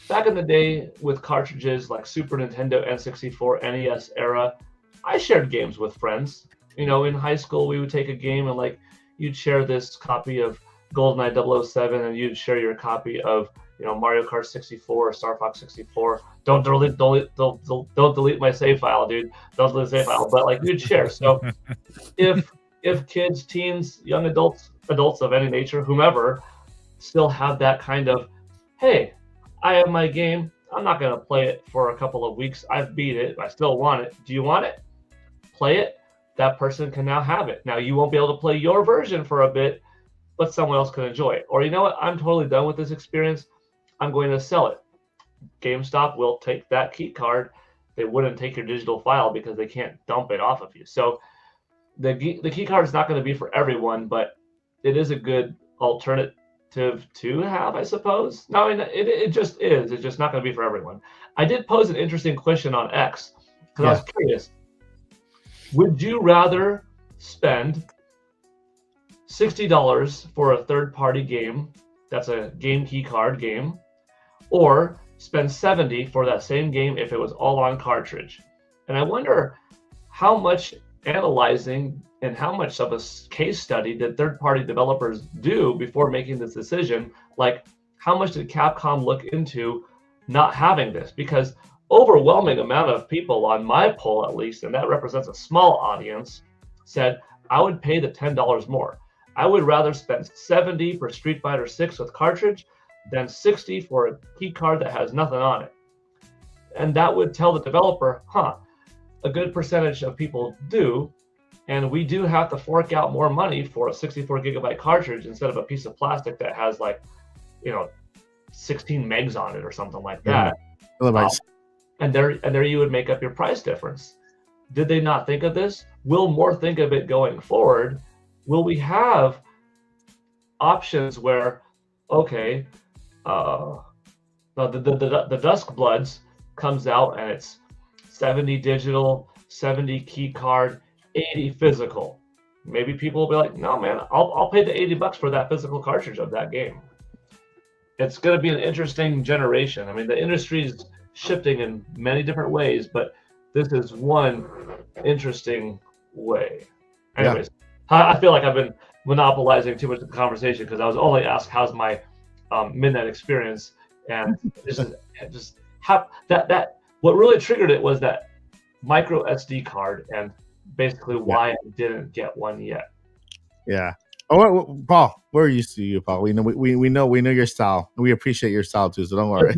back in the day with cartridges like Super Nintendo, N64, NES era, I shared games with friends. You know, in high school, we would take a game and like you'd share this copy of GoldenEye 007 and you'd share your copy of, Mario Kart 64 or Star Fox 64. Don't delete my save file, dude. Don't delete the save file. But like you'd share. So if kids, teens, young adults of any nature, whomever, still have that kind of, hey, I have my game. I'm not going to play it for a couple of weeks. I've beat it. I still want it. Do you want it? Play it. That person can now have it. Now, you won't be able to play your version for a bit, but someone else can enjoy it. Or you know what? I'm totally done with this experience. I'm going to sell it. GameStop will take that key card. They wouldn't take your digital file because they can't dump it off of you. So the key card is not going to be for everyone, but it is a good alternative to have, I suppose. No, I mean, it just is. It's just not going to be for everyone. I did pose an interesting question on X because I was curious. Would you rather spend $60 for a third-party game that's a game key card game, or spend $70 for that same game if it was all on cartridge. And I wonder how much analyzing and how much of a case study did third-party developers do before making this decision? Like, how much did Capcom look into not having this? Because overwhelming amount of people on my poll, at least, and that represents a small audience, said, I would pay the $10 more. I would rather spend $70 for Street Fighter 6 with cartridge than $60 for a key card that has nothing on it. And that would tell the developer, a good percentage of people do, and we do have to fork out more money for a 64 gigabyte cartridge instead of a piece of plastic that has 16 megs on it or something like that. And there you would make up your price difference. Did they not think of this? Will more think of it going forward? Will we have options where, okay, the Dusk Bloods comes out and it's 70 digital, 70 key card, 80 physical. Maybe people will be like, no, man, I'll pay the $80 for that physical cartridge of that game. It's going to be an interesting generation. I mean, the industry is shifting in many different ways, but this is one interesting way. Anyways, I feel like I've been monopolizing too much of the conversation because I was only asked how's my midnight experience, and just how that what really triggered it was that micro SD card, and basically why I didn't get one yet. Yeah. Oh, Paul, we're used to you, Paul. We know your style. We appreciate your style too, so don't worry.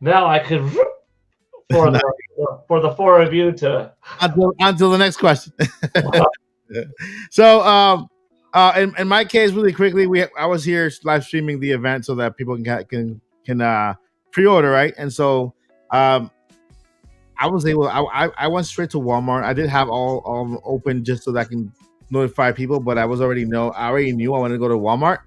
Now I could for the four of you to until the next question. So in my case, really quickly, I was here live streaming the event so that people can pre-order, right? And so I was able. I went straight to Walmart. I did have all open just so that I can notify people, but I already knew I wanted to go to Walmart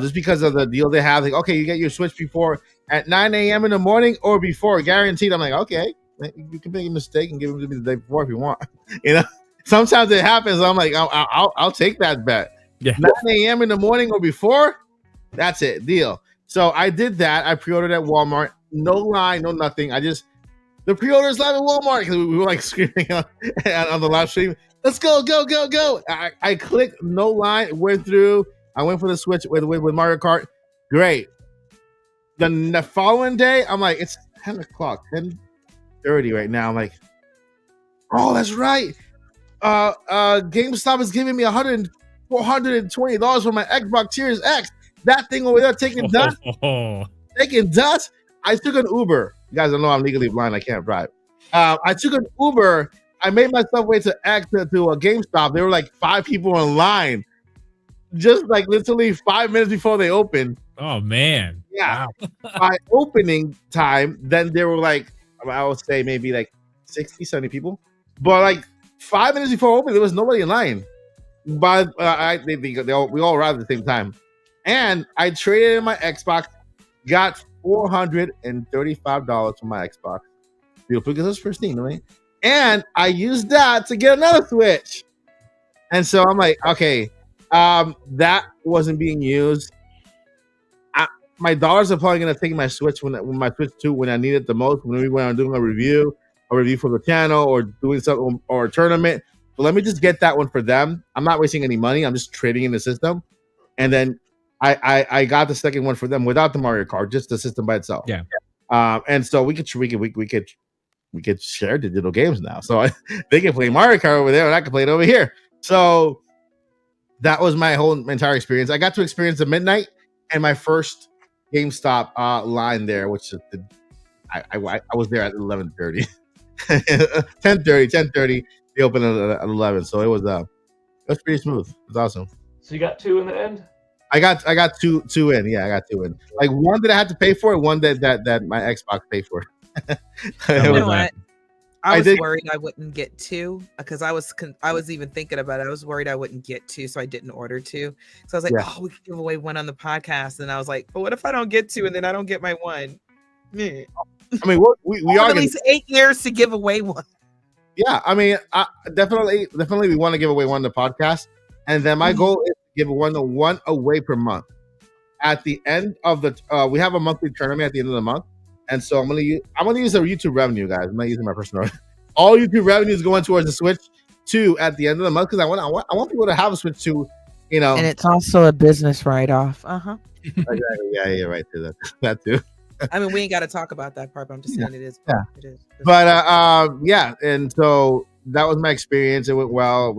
just because of the deal they have. Like, okay, you get your Switch before at 9 a.m. in the morning or before, guaranteed. I'm like, okay, you can make a mistake and give it to me the day before if you want. Sometimes it happens. I'm like, I'll take that bet. Yeah. 9 a.m. in the morning or before, that's it, deal. So I did that. I pre-ordered at Walmart. No line, no nothing. The pre-orders live at Walmart because we were like screaming on the live stream. Let's go. I clicked, no line, went through. I went for the Switch with Mario Kart. Great. The following day, I'm like, it's 10 o'clock, 10:30 right now. I'm like, oh, that's right. GameStop is giving me $420 for my Xbox Series X. That thing over there taking dust. Taking dust. I took an Uber. You guys don't know I'm legally blind. I can't drive. I took an Uber. I made myself way to a GameStop. There were like 5 people in line, just like literally 5 minutes before they opened. Oh man! Yeah. Wow. By opening time, then there were like, I would say maybe like 60, 70 people. But like 5 minutes before opening, there was nobody in line. But we all arrived at the same time, and I traded in my Xbox, got $435 for my Xbox. Because it was pristine, right? And I used that to get another Switch. And so I'm like, okay, that wasn't being used. My dollars are probably gonna take my Switch when my Switch 2 when I need it the most. When I'm doing a review for the channel or doing something or a tournament. But let me just get that one for them. I'm not wasting any money. I'm just trading in the system. And then I got the second one for them without the Mario Kart, just the system by itself. Yeah. And so we could share digital games now. So they can play Mario Kart over there and I can play it over here. So that was my whole entire experience. I got to experience the midnight and my first GameStop line there, which is I was there at 11:30. 10:30. They opened at 11. So it was pretty smooth. It was awesome. So you got 2 in the end? I got two in. Yeah, I got 2 in. Like one that I had to pay for, one that my Xbox paid for. You know what? I was worried I wouldn't get 2 because I was even thinking about it. I was worried I wouldn't get 2, so I didn't order 2. So I was like, oh, we could give away 1 on the podcast, and I was like, but what if I don't get 2 and then I don't get my 1? Yeah. I mean, we are at least 8 years to give away 1. Yeah, I mean, definitely, we want to give away 1 on the podcast, and then my goal is to give one away per month. At the end of we have a monthly tournament at the end of the month. And so I'm gonna use the YouTube revenue, guys. I'm not using my personal. All YouTube revenue is going towards the Switch 2 at the end of the month because I want people to have a Switch 2, you know. And it's also a business write-off. Exactly. Yeah, right. That too. I mean, we ain't got to talk about that part, but I'm just saying it is. Yeah. It is. But yeah, and so that was my experience. It went well.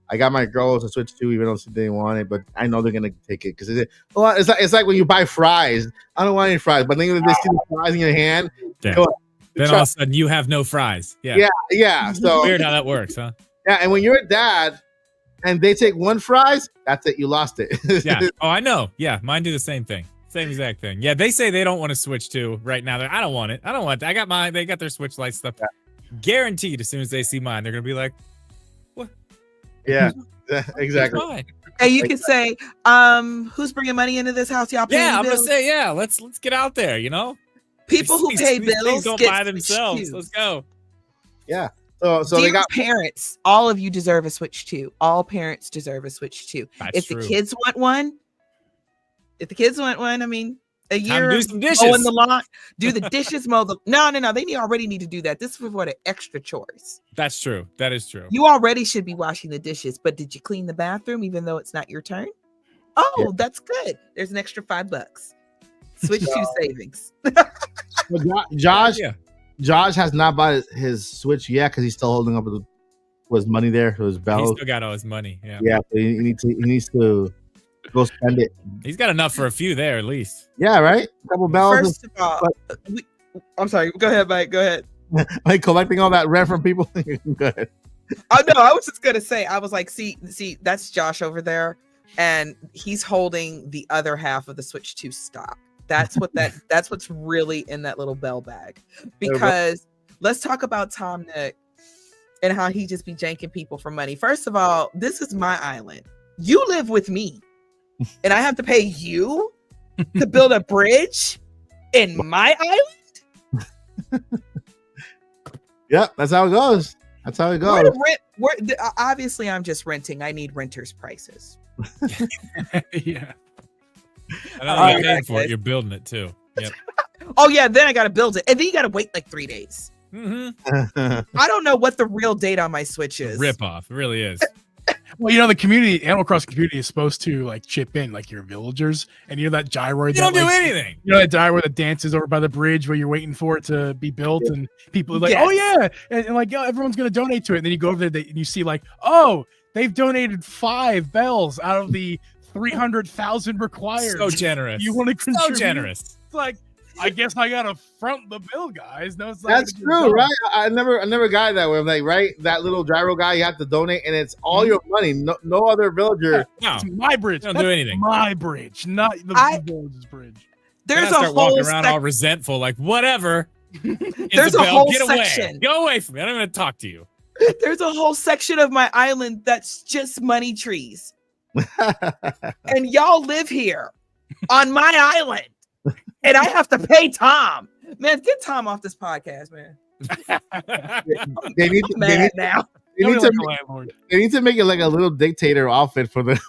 I got my girls a Switch 2, even though she didn't want it, but I know they're gonna take it because it's like when you buy fries. I don't want any fries, but then they see the fries in your hand. Yeah. Then all of a sudden you have no fries. Yeah. So weird how that works, huh? Yeah, and when you're a dad and they take one fries, that's it. You lost it. Yeah. Oh, I know. Yeah, mine do the same thing. Same exact thing. Yeah, they say they don't want to Switch 2 right now. I don't want it. I don't want that. I got mine. They got their Switch Lite stuff. Yeah. Guaranteed as soon as they see mine, they're gonna be like, what? Yeah, exactly. Hey, you can say, who's bringing money into this house? Y'all paying I'm bills? gonna say, yeah, let's get out there, you know? People who pay these bills don't get buy themselves. Let's go. Yeah. So Dear they got parents. All of you deserve a Switch 2. All parents deserve a Switch 2. That's The true. kids want one, I mean, a year do some dishes. mowing the lawn, do the dishes, mow the. No. They already need to do that. This is for the extra chores. That's true. That is true. You already should be washing the dishes, but did you clean the bathroom even though it's not your turn? Oh, Yeah. That's good. There's an extra $5. Switch 2 savings. Josh has not bought his Switch yet because he's still holding up with his money there, his He bells. still got all his money. Yeah. Yeah, so he needs to go spend it. He's got enough for a few there at least. Yeah, right. A couple bells. First of all, I'm sorry. Go ahead, Mike. Go ahead. Like collecting all that rent from people. Go ahead. Oh no, I was just gonna say. I was like, see, that's Josh over there, and he's holding the other half of the Switch 2 stock. That's what's really in that little bell bag. Because let's talk about Tom Nook and how he just be janking people for money. First of all, this is my island. You live with me, and I have to pay you to build a bridge in my island. Yeah, that's how it goes. Obviously, I'm just renting. I need renters' prices. Yeah. I know you're paying for it. You're building it too. Yep. Oh yeah, then I gotta build it, and then you gotta wait like 3 days. Mm-hmm. I don't know what the real date on my Switch is. Rip off. It really is. Well, you know, the community, Animal Crossing community, is supposed to like chip in, like your villagers, and you know that gyroid. You don't do anything. You know that gyroid that dances over by the bridge where you're waiting for it to be built, and people are like, "Oh yeah," and like, "Yo, everyone's gonna donate to it." And then you go over there and you see like, "Oh, they've donated 5 bells out of the 300,000 required." So generous. You want to contribute? So generous. It's like, I guess I gotta front the bill, guys. No, it's not That's gonna true, be right? I never got it that way. I'm like, right, that little gyro guy, you have to donate, and it's all your money. No other villager. No, It's my bridge. don't That's do anything. My bridge, not the village's bridge. There's Then I a start whole walking around all resentful, like whatever. There's a Isabel, whole get away. section. Go away from me. I don't want to talk to you. There's a whole section of my island that's just money trees, and y'all live here on my island, and I have to pay Tom. Man, get Tom off this podcast, man. They need I'm mad now. They need to make it like a little dictator outfit for the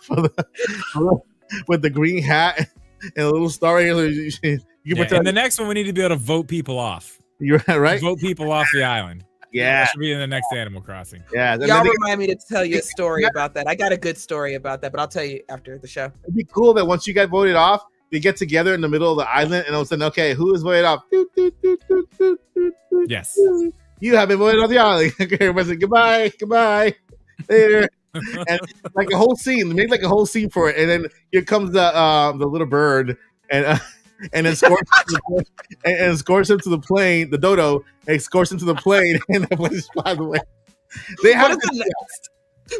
with the green hat and a little star. You And the next one, we need to be able to vote people off. You're right. Vote people off the island. Yeah, That should be in the next Animal Crossing. yeah. Y'all remind me to tell you a story about that. I got a good story about that, but I'll tell you after the show. It'd be cool that once you get voted off, they get together in the middle of the island and all of a sudden, okay, who is voted off? Yes. You have been voted off the island. Okay, everybody's like, goodbye, later. And like a whole scene, make like a whole scene for it, and then here comes the little bird and escorts him to the plane, the dodo escorts him to the plane, and the plane flies away.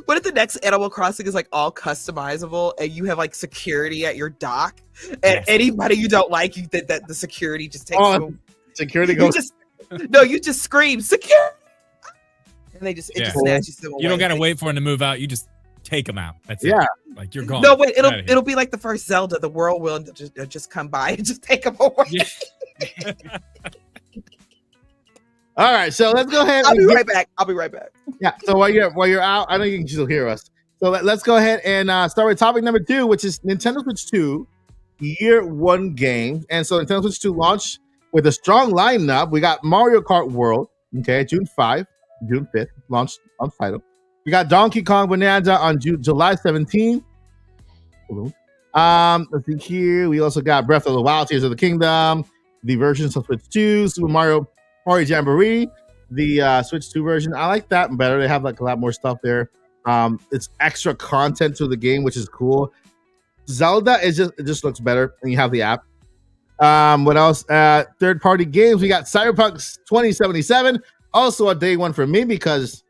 What if the next Animal Crossing is like all customizable and you have like security at your dock, and anybody you don't like, that the security just takes them. Security goes. You just scream security, and they just snatches them away. You don't gotta wait for them to move out. You just take them out. That's it. Like you're gone. No, wait. It'll be like the first Zelda. The whirlwind just come by and just take them away. Yeah. All right, so let's go ahead. I'll be right back. Yeah. So while you're out, I know you can still hear us. So let's go ahead and start with topic number 2, which is Nintendo Switch 2 Year 1 game. And so Nintendo Switch 2 launched with a strong lineup. We got Mario Kart World, okay, June 5th, June 5th, launch title. We got Donkey Kong Bonanza on July 17th. Let's see here. We also got Breath of the Wild, Tears of the Kingdom, the versions of Switch 2, Super Mario Party Jamboree, the Switch 2 version. I like that better. They have like a lot more stuff there. It's extra content to the game, which is cool. Zelda it just looks better, and you have the app. What else? Third-party games. We got Cyberpunk 2077. Also a day one for me because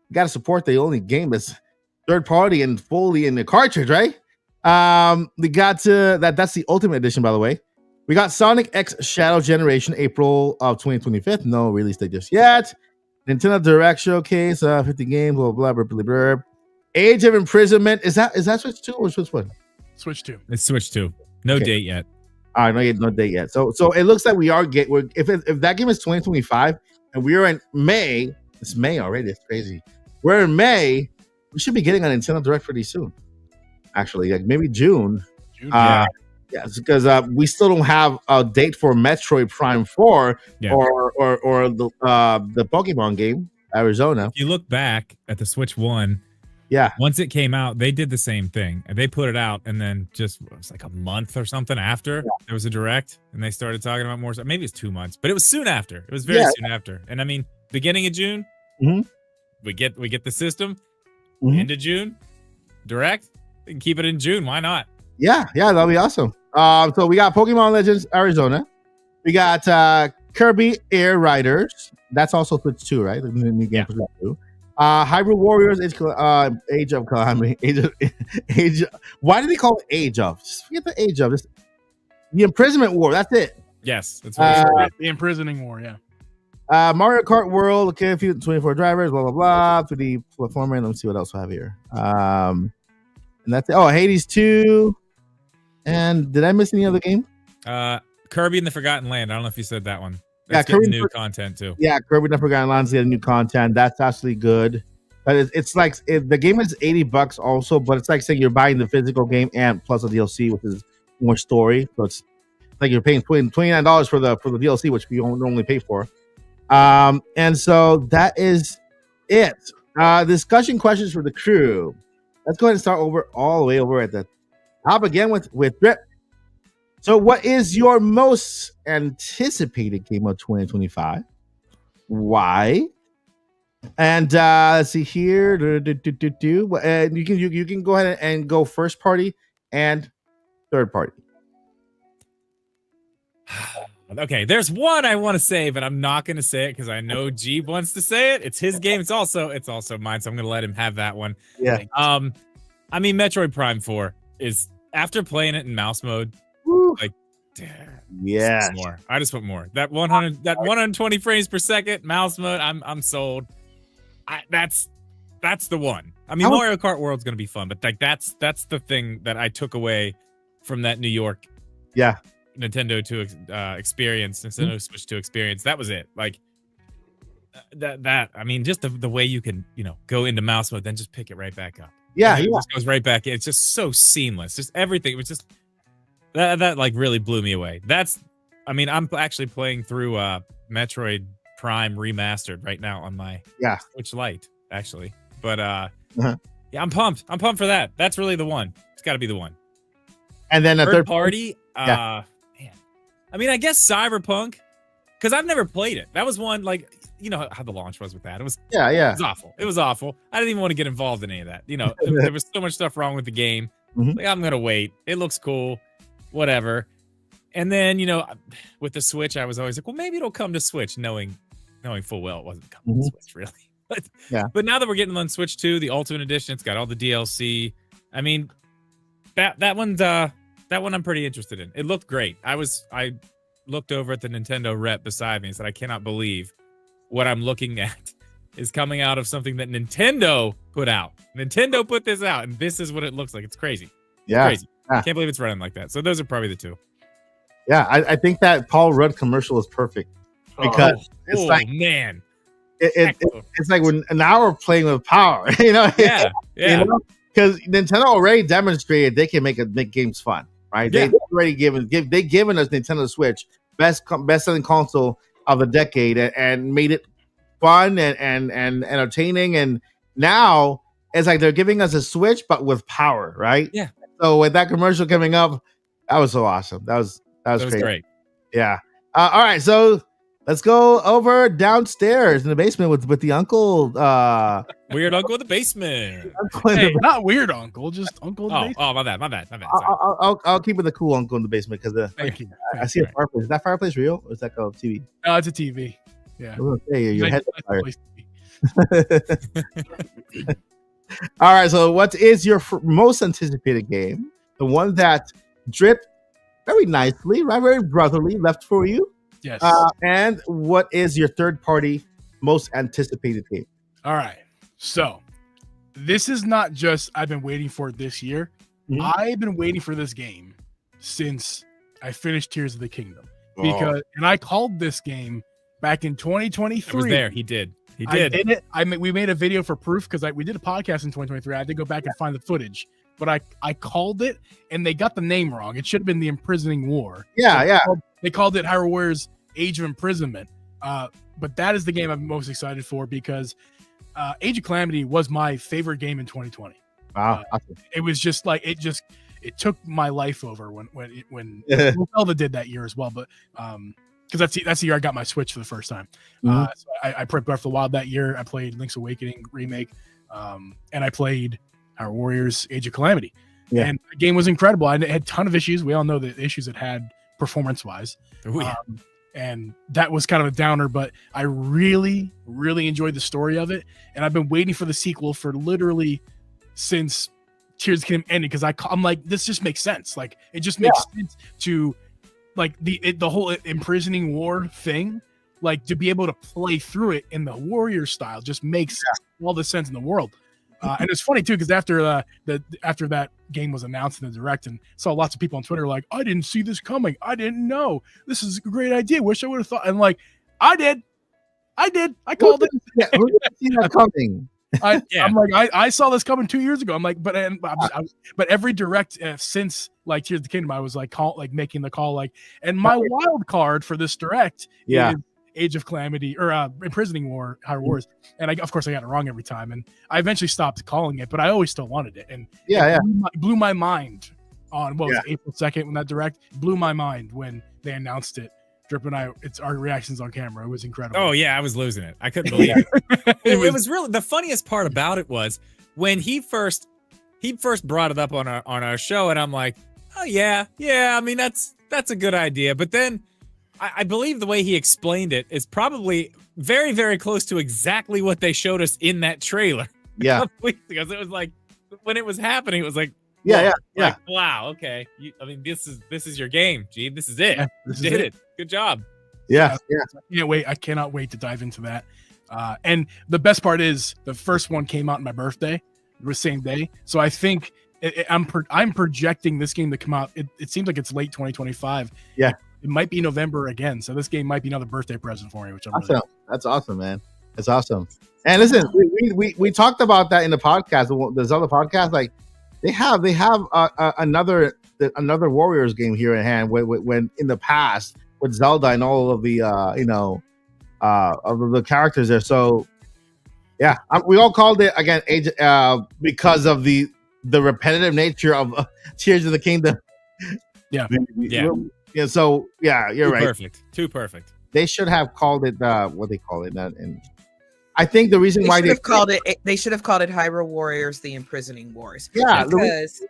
you got to support the only game that's third-party and fully in the cartridge, right? We got that's the Ultimate Edition, by the way. We got Sonic X Shadow Generation, April of 2025. No release date just yet. Nintendo Direct Showcase, 50 games, blah, blah, blah, blah, blah. Age of Imprisonment. Is that Switch 2 or Switch 1? Switch 2. It's Switch 2. No date yet. All right, no date yet. So it looks like we are if that game is 2025 and we are in May, it's May already. It's crazy. We're in May. We should be getting a Nintendo Direct pretty soon. Actually, like maybe June. Yeah, it's because we still don't have a date for Metroid Prime 4 or the Pokemon game, Arizona. If you look back at the Switch 1, once it came out, they did the same thing. And they put it out, and then it was like a month or something after there was a Direct, and they started talking about more stuff. Maybe it's 2 months, but it was soon after. It was very soon after. And I mean, beginning of June, we get the system into June, Direct. We can keep it in June. Why not? Yeah, that'll be awesome. So we got Pokemon Legends Arizona. We got Kirby Air Riders. That's also Switch 2, right? The new game for Switch 2. Hyrule Warriors, Age of Calamity. Why do they call it Age of? Just forget the Age of. Just the Imprisonment War. That's it. Yes, that's what the Imprisoning War. Yeah. Mario Kart World. Okay, 24 drivers. Blah blah blah. 3D platformer. Let me see what else I have here. And that's it. Oh, Hades 2. And did I miss any other game? Kirby and the Forgotten Land. I don't know if you said that one. That's Kirby new content too. Yeah, Kirby and the Forgotten Lands getting new content. That's actually good. But it's like the game is $80 also, but it's like saying you're buying the physical game and plus a DLC, which is more story. So it's like you're paying $29 for the DLC, which we don't normally pay for. And so that is it. Discussion questions for the crew. Let's go ahead and start all the way over at the top again with Drip. So what is your most anticipated game of 2025? Why? And let's see here. And you can go ahead and go first party and third party. Okay, there's one I want to say, but I'm not going to say it because I know Jeeb wants to say it. It's his game. It's also mine, so I'm going to let him have that one. Yeah. I mean, Metroid Prime 4 is, after playing it in mouse mode, like, yeah, I just want more. That 120 frames per second mouse mode. I'm sold. That's the one. I mean, Mario Kart World's gonna be fun, but like that's the thing that I took away from that New York, Nintendo 2 experience, Nintendo Switch 2 experience. That was it. Like that. I mean, just the way you can go into mouse mode, then just pick it right back up. Yeah, it just goes right back in. It's just so seamless. Just everything. It was just that like really blew me away. I'm actually playing through Metroid Prime Remastered right now on my Switch Lite, actually. But I'm pumped. I'm pumped for that. That's really the one. It's got to be the one. And then a third party. Man. I mean, I guess Cyberpunk, because I've never played it. That was one, like, you know how the launch was with that. It was It was awful. It was awful. I didn't even want to get involved in any of that. There was so much stuff wrong with the game. Like, I'm gonna wait. It looks cool. Whatever. And then, with the Switch, I was always like, well, maybe it'll come to Switch, knowing full well it wasn't coming to Switch, really. But now that we're getting on Switch 2, the Ultimate Edition, it's got all the DLC. I mean, that one I'm pretty interested in. It looked great. I looked over at the Nintendo rep beside me and said, I cannot believe what I'm looking at is coming out of something that Nintendo put out. Nintendo put this out, and this is what it looks like. It's crazy. Yeah. Crazy. I can't believe it's running like that. So those are probably the two. Yeah, I think that Paul Rudd commercial is perfect because it's like, man, it's like when an hour playing with power, Yeah. Because Nintendo already demonstrated they can make games fun, right? Yeah. They've already given us Nintendo Switch best-selling console of the decade, and made it fun and entertaining. And now it's like they're giving us a Switch, but with power, right? Yeah. So with that commercial coming up, that was so awesome. That was great. Yeah. All right, so let's go over downstairs in the basement with the uncle. Weird uncle in the basement. Hey, not weird uncle, just uncle in the basement. Oh, my bad. Sorry. I'll keep it the cool uncle in the basement because Thank you. I see a fireplace. Is that fireplace real, or is that called TV? No, it's a TV. Yeah. Hey, your head. Nice place to be. All right, so what is your most anticipated game? The one that Drip very nicely, right, very brotherly left for you. Yes. And what is your third party most anticipated game? All right. So this is not just I've been waiting for it this year. Mhm. I've been waiting for this game since I finished Tears of the Kingdom. Because and I called this game back in 2023. I was there. He did. I did it. We made a video for proof because we did a podcast in 2023. I had to go back and find the footage, but I called it and they got the name wrong. It should have been the Imprisoning War. Yeah, They called it Hyrule Warriors Age of Imprisonment. But that is the game I'm most excited for because Age of Calamity was my favorite game in 2020. Wow. It was just like it took my life over when Zelda did that year as well. But because that's the year I got my Switch for the first time. So I played Breath of the Wild that year. I played Link's Awakening remake, and I played Hyrule Warriors Age of Calamity. Yeah. And the game was incredible. I had a ton of issues. We all know the issues it had performance wise. And that was kind of a downer, but I really, really enjoyed the story of it. And I've been waiting for the sequel for literally since Tears of the Kingdom ended because I'm like, this just makes sense. Like, it just makes sense to like the whole imprisoning war thing, like to be able to play through it in the warrior style just makes all the sense in the world. And it's funny too because after that game was announced in the direct, and saw lots of people on Twitter like, I didn't see this coming. I didn't know. This is a great idea. Wish I would have thought. And like, I did. I called it. Who didn't see that coming? I'm like, I saw this coming 2 years ago. I'm like, but every direct since like Tears of the Kingdom, I was like making the call like, and my wild card for this direct is Age of Calamity or Imprisoning War, Hyrule Wars, and of course I got it wrong every time, and I eventually stopped calling it, but I always still wanted it, and it blew my mind on what was it, April 2nd when that direct blew my mind when they announced it. Drip and I, it's our reactions on camera. It was incredible. Oh yeah, I was losing it. I couldn't believe it. It was really the funniest part about it was when he first brought it up on our show, and I'm like, oh yeah. I mean that's a good idea, but then. I believe the way he explained it is probably very, very close to exactly what they showed us in that trailer. Yeah. Because it was like, when it was happening, it was like, yeah. Like, wow, okay. I mean, this is your game, G. This is it. Yeah, you did it. Good job. Yeah. I cannot wait to dive into that. And the best part is the first one came out on my birthday, the same day. So I think I'm projecting this game to come out. It seems like it's late 2025. Yeah. It might be November again, so this game might be another birthday present for me, which I'm awesome. Really That's awesome, man. That's awesome. And listen, we talked about that in the podcast, the Zelda podcast. Like they have another Warriors game here in hand. When in the past with Zelda and all of the of the characters there. So yeah, we all called it again Age because of the repetitive nature of Tears of the Kingdom. Yeah. Yeah, so yeah, you're right. Too perfect. They should have called it what they call it, and I think the reason why they should have called it Hyrule Warriors: The Imprisoning Wars. Yeah, because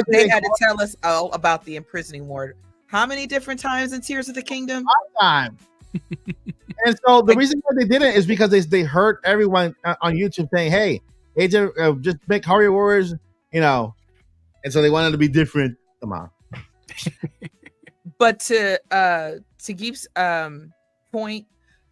they had to tell us all about the Imprisoning War. How many different times in Tears of the Kingdom? 5 times. And so the reason why they did it is because they heard everyone on YouTube saying, "Hey, just make Hyrule Warriors," and so they wanted to be different. Come on. But to Geep's point,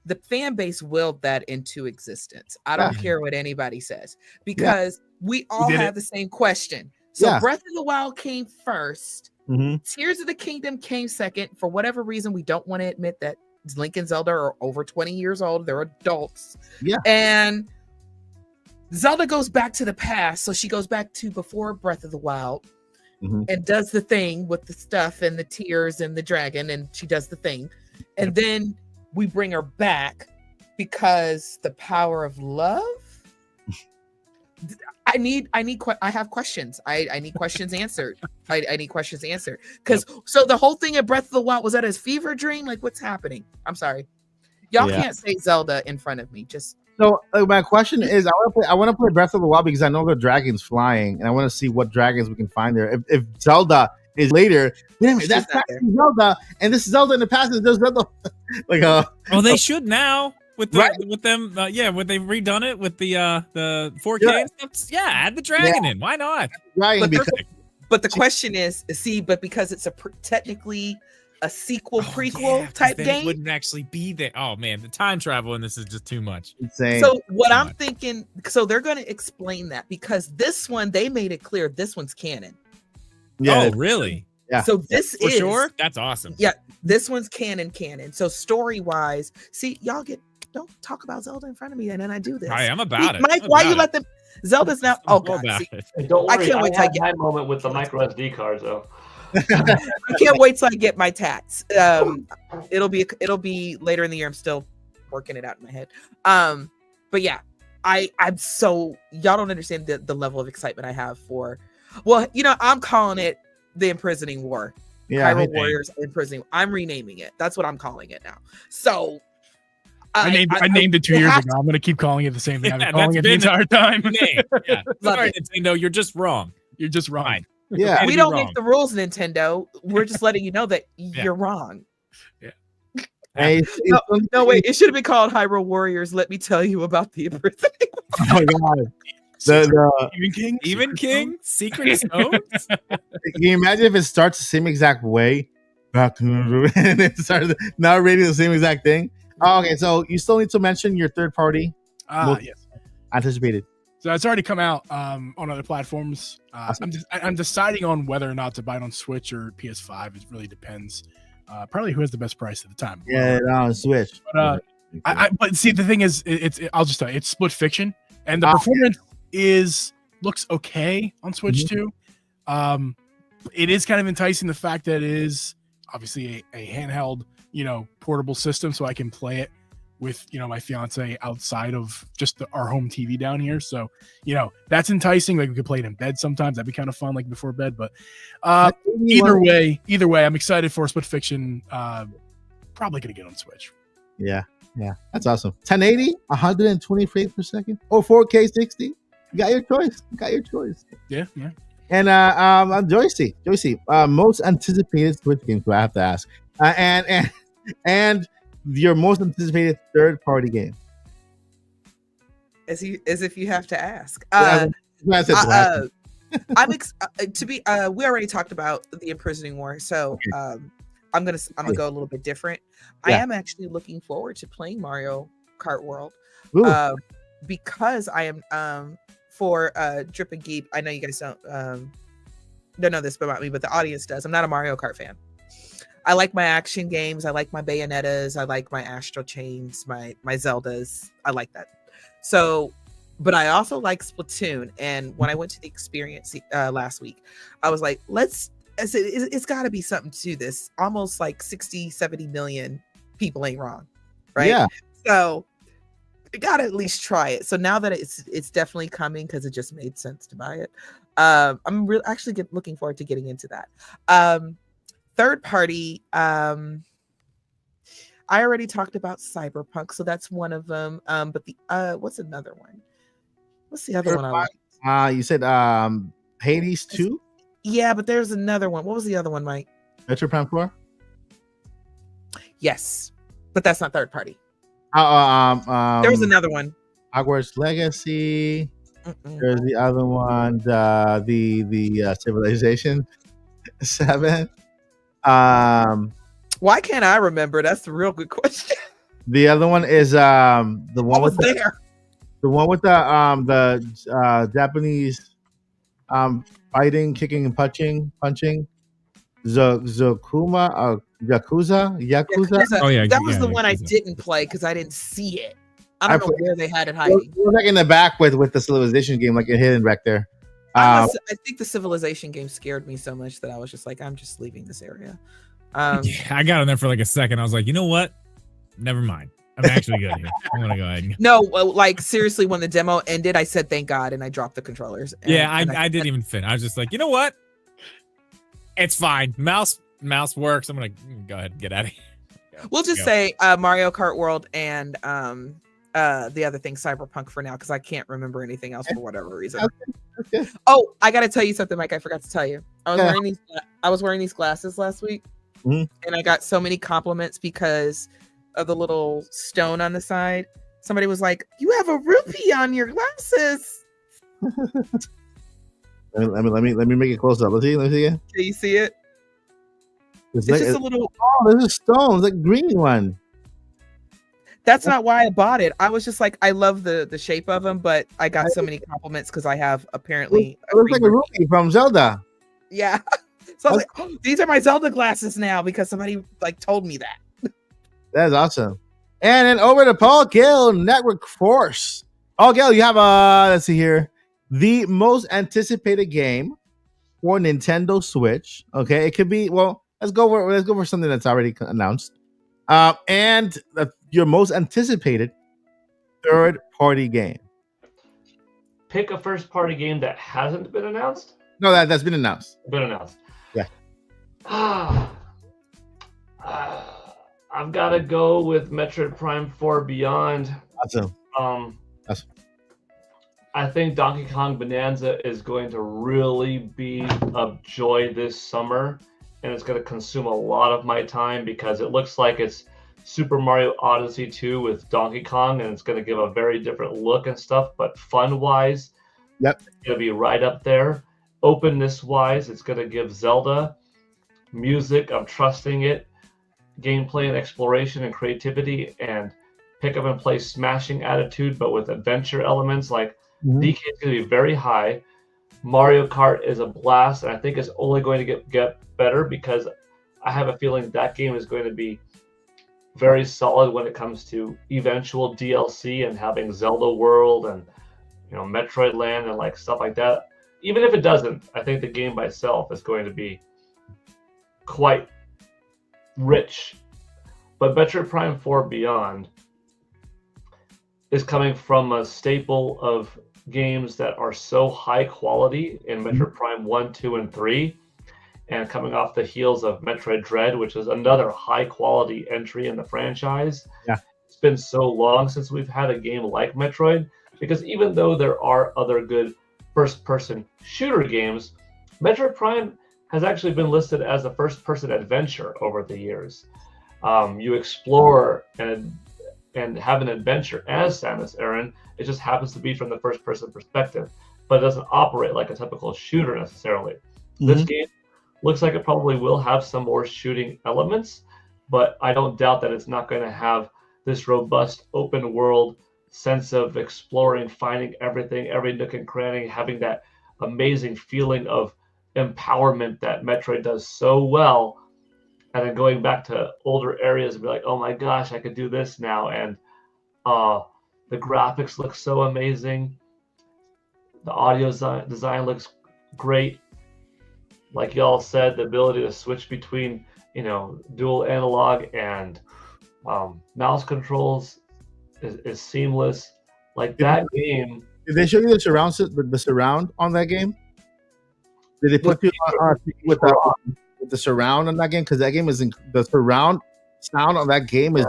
the fan base willed that into existence. I don't care what anybody says because we all have the same question. So Breath of the Wild came first. Mm-hmm. Tears of the Kingdom came second. For whatever reason, we don't want to admit that Link and Zelda are over 20 years old. They're adults. Yeah. And Zelda goes back to the past. So she goes back to before Breath of the Wild. Mm-hmm. And does the thing with the stuff and the tears and the dragon, and she does the thing. and then we bring her back because the power of love. I have questions. I need questions answered. I need questions answered. Because so the whole thing in Breath of the Wild, was that his fever dream? Like, what's happening? I'm sorry. Y'all can't say Zelda in front of me. Just so my question is, I want to play Breath of the Wild because I know the dragon's flying, and I want to see what dragons we can find there. If Zelda is later, wait a minute, that's not Zelda, and this is Zelda in the past. And there's Zelda, like well, they should now. With them, when they've redone it with the 4K and stuff, add the dragon in. Why not? Right, but the question is, but because it's technically a sequel prequel type game, it wouldn't actually be there. Oh man, the time travel in this is just too much. Insane. So what I'm thinking, so they're going to explain that because this one they made it clear this one's canon. Yeah. Oh really? Yeah. So this for is sure. That's awesome. Yeah, this one's canon. So story wise, see y'all don't talk about Zelda in front of me, and then I do this. I am about it. Mike, why you let them? Zelda's now. Oh god, don't worry. I can't wait till I get my moment with the micro SD cards though. I can't wait till I get my tats. It'll be later in the year. I'm still working it out in my head. But yeah, I'm so y'all don't understand the level of excitement I have for. Well, I'm calling it the Imprisoning War. Yeah, Hyrule Warriors Imprisoning. I'm renaming it. That's what I'm calling it now. So. I named it 2 years ago. I'm going to keep calling it the same thing. I've been calling it the entire time. Yeah. Sorry, Nintendo, you're just wrong. You're just wrong. Fine. Yeah, we don't make the rules, Nintendo. We're just letting you know that you're wrong. Yeah. Hey, no, wait. It should have been called Hyrule Warriors. Let me tell you about the Imprisoning. Oh my god. The Even King, Secret Stones. Can you imagine if it starts the same exact way? Back to the and it starts narrating the same exact thing. Oh, okay, so you still need to mention your third party. Yes, anticipated. So it's already come out on other platforms. I'm deciding on whether or not to buy it on Switch or PS5. It really depends. Probably who has the best price at the time. Yeah, on Switch. But but see, the thing is, I'll just tell you, it's split fiction, and the performance looks okay on Switch too. It is kind of enticing the fact that it is obviously a handheld, portable system, so I can play it with my fiance outside of just our home TV down here. So that's enticing. Like we could play it in bed sometimes. That'd be kind of fun, like before bed. But either way, I'm excited for Split Fiction. Probably gonna get on Switch. Yeah, that's awesome. 1080, 120 frames per second, or 4K 60. You got your choice. Yeah. And Joycey, most anticipated Switch game. So I have to ask, and your most anticipated third party game. As if you have to ask. I'm we already talked about the Imprisoning War, so I'm gonna go a little bit different. Yeah. I am actually looking forward to playing Mario Kart World because I am for Drip and Geep. I know you guys don't know this about me, but the audience does. I'm not a Mario Kart fan. I like my action games. I like my Bayonettas. I like my Astral Chains, my Zeldas. I like that. So, but I also like Splatoon. And when I went to the experience last week, I was like, it's got to be something to this. Almost like 60, 70 million people ain't wrong. Right? Yeah. So I got to at least try it. So now that it's definitely coming because it just made sense to buy it. I'm actually looking forward to getting into that. Third party, I already talked about Cyberpunk, so that's one of them. But what's another one? What's the other one I like? You said Hades 2? Yeah, but there's another one. What was the other one, Mike? Metro Prime 4? Yes, but that's not third party. There's another one. Hogwarts Legacy. There's the other one, the Civilization 7. Why can't I remember? That's the real good question. The other one is the one with the Japanese fighting, kicking, and punching. Yakuza. Oh yeah, that was the one I didn't play because I didn't see it. I don't know where they had it hiding. It was like in the back with the Civilization game, like hidden back there. I think the Civilization game scared me so much that I was just like, I'm just leaving this area. Yeah, I got on there for like a second. I was like, you know what? Never mind. I'm actually good here. I'm gonna go ahead. No, like seriously, when the demo ended, I said thank God, and I dropped the controllers. I didn't even finish. I was just like, you know what? It's fine. Mouse works. I'm gonna go ahead and get out of here. We'll just say Mario Kart World and the other thing, Cyberpunk, for now, because I can't remember anything else for whatever reason. Okay. Oh, I gotta tell you something, Mike. I forgot to tell you. I was wearing these glasses last week, and I got so many compliments because of the little stone on the side. Somebody was like, "You have a rupee on your glasses." Let me make it close up. Let me see again. Can you see it? It's just a little. Oh, there's a stone. It's like green one. That's not why I bought it. I was just like, I love the shape of them, but I got so many compliments because I have apparently. It looks like a rupee from Zelda. Yeah. So I was like, oh, these are my Zelda glasses now because somebody like told me that. That's awesome. And then over to Paul Gill, Network Force. Oh, Gill, you have let's see here, the most anticipated game for Nintendo Switch. Okay, it could be. Well, let's go for something that's already announced. And your most anticipated third-party game. Pick a first-party game that hasn't been announced. No, that's been announced. Been announced. Yeah. I've got to go with Metroid Prime 4 Beyond. Awesome. Awesome. I think Donkey Kong Bonanza is going to really be a joy this summer, and it's going to consume a lot of my time because it looks like it's Super Mario Odyssey 2 with Donkey Kong, and it's going to give a very different look and stuff, but fun-wise, yep, it's going to be right up there. Openness-wise, it's going to give Zelda. Music, I'm trusting it. Gameplay and exploration and creativity and pick up and play smashing attitude, but with adventure elements like DK is going to be very high. Mario Kart is a blast, and I think it's only going to get better because I have a feeling that game is going to be very solid when it comes to eventual DLC and having Zelda World and Metroid Land and like stuff like that. Even if it doesn't, I think the game by itself is going to be quite rich. But Metroid Prime 4 Beyond is coming from a staple of games that are so high quality in Metroid Prime 1, 2, and 3, and coming off the heels of Metroid Dread, which is another high quality entry in the franchise. Yeah. It's been so long since we've had a game like Metroid, because even though there are other good first-person shooter games, Metroid Prime has actually been listed as a first-person adventure over the years. You explore and have an adventure as Samus Aran. It just happens to be from the first-person perspective, but it doesn't operate like a typical shooter necessarily. This game looks like it probably will have some more shooting elements, but I don't doubt that it's not going to have this robust open-world sense of exploring, finding everything, every nook and cranny, having that amazing feeling of empowerment that Metroid does so well, and then going back to older areas and be like, oh my gosh, I could do this now, and the graphics look so amazing, the audio design looks great, like y'all said, the ability to switch between dual analog and mouse controls is seamless. Like that game. Did they show you the surround on that game? Did they put you with the surround on that game? Because that game is the surround sound on that game is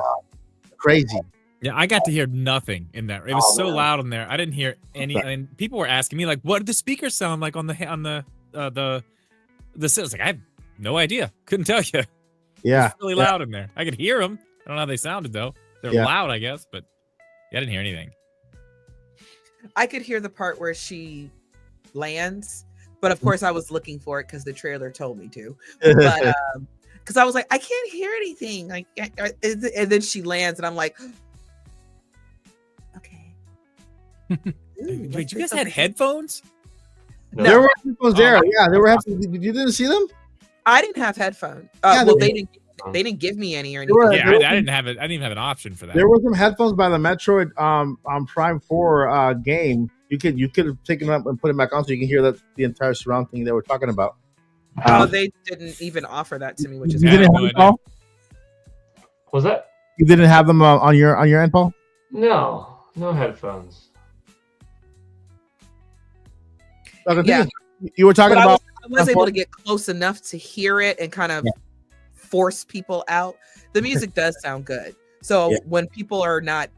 crazy. Yeah, I got to hear nothing in that. It was so loud in there. I didn't hear any. And people were asking me like, "What did the speakers sound like on the?" I was like, I have no idea. Couldn't tell you. Yeah, it's really loud in there. I could hear them. I don't know how they sounded though. They're loud, I guess, but I didn't hear anything. I could hear the part where she lands, but of course I was looking for it because the trailer told me to. But because I was like, I can't hear anything. Like, and then she lands, and I'm like, okay. Wait, you guys had headphones? No. There were headphones there. Yeah, there were headphones. You didn't see them? I didn't have headphones. They didn't give me any or anything. I didn't have it. I didn't even have an option for that. There were some headphones by the Metroid Prime 4 game. You could have taken them up and put it back on so you can hear the entire surround thing they were talking about. They didn't even offer that to me, which is You didn't have them, Paul? Was that? You didn't have them on your end, Paul? No headphones. Yeah. You were talking about. I was able to get close enough to hear it and kind of force people out. The music does sound good. So when people are not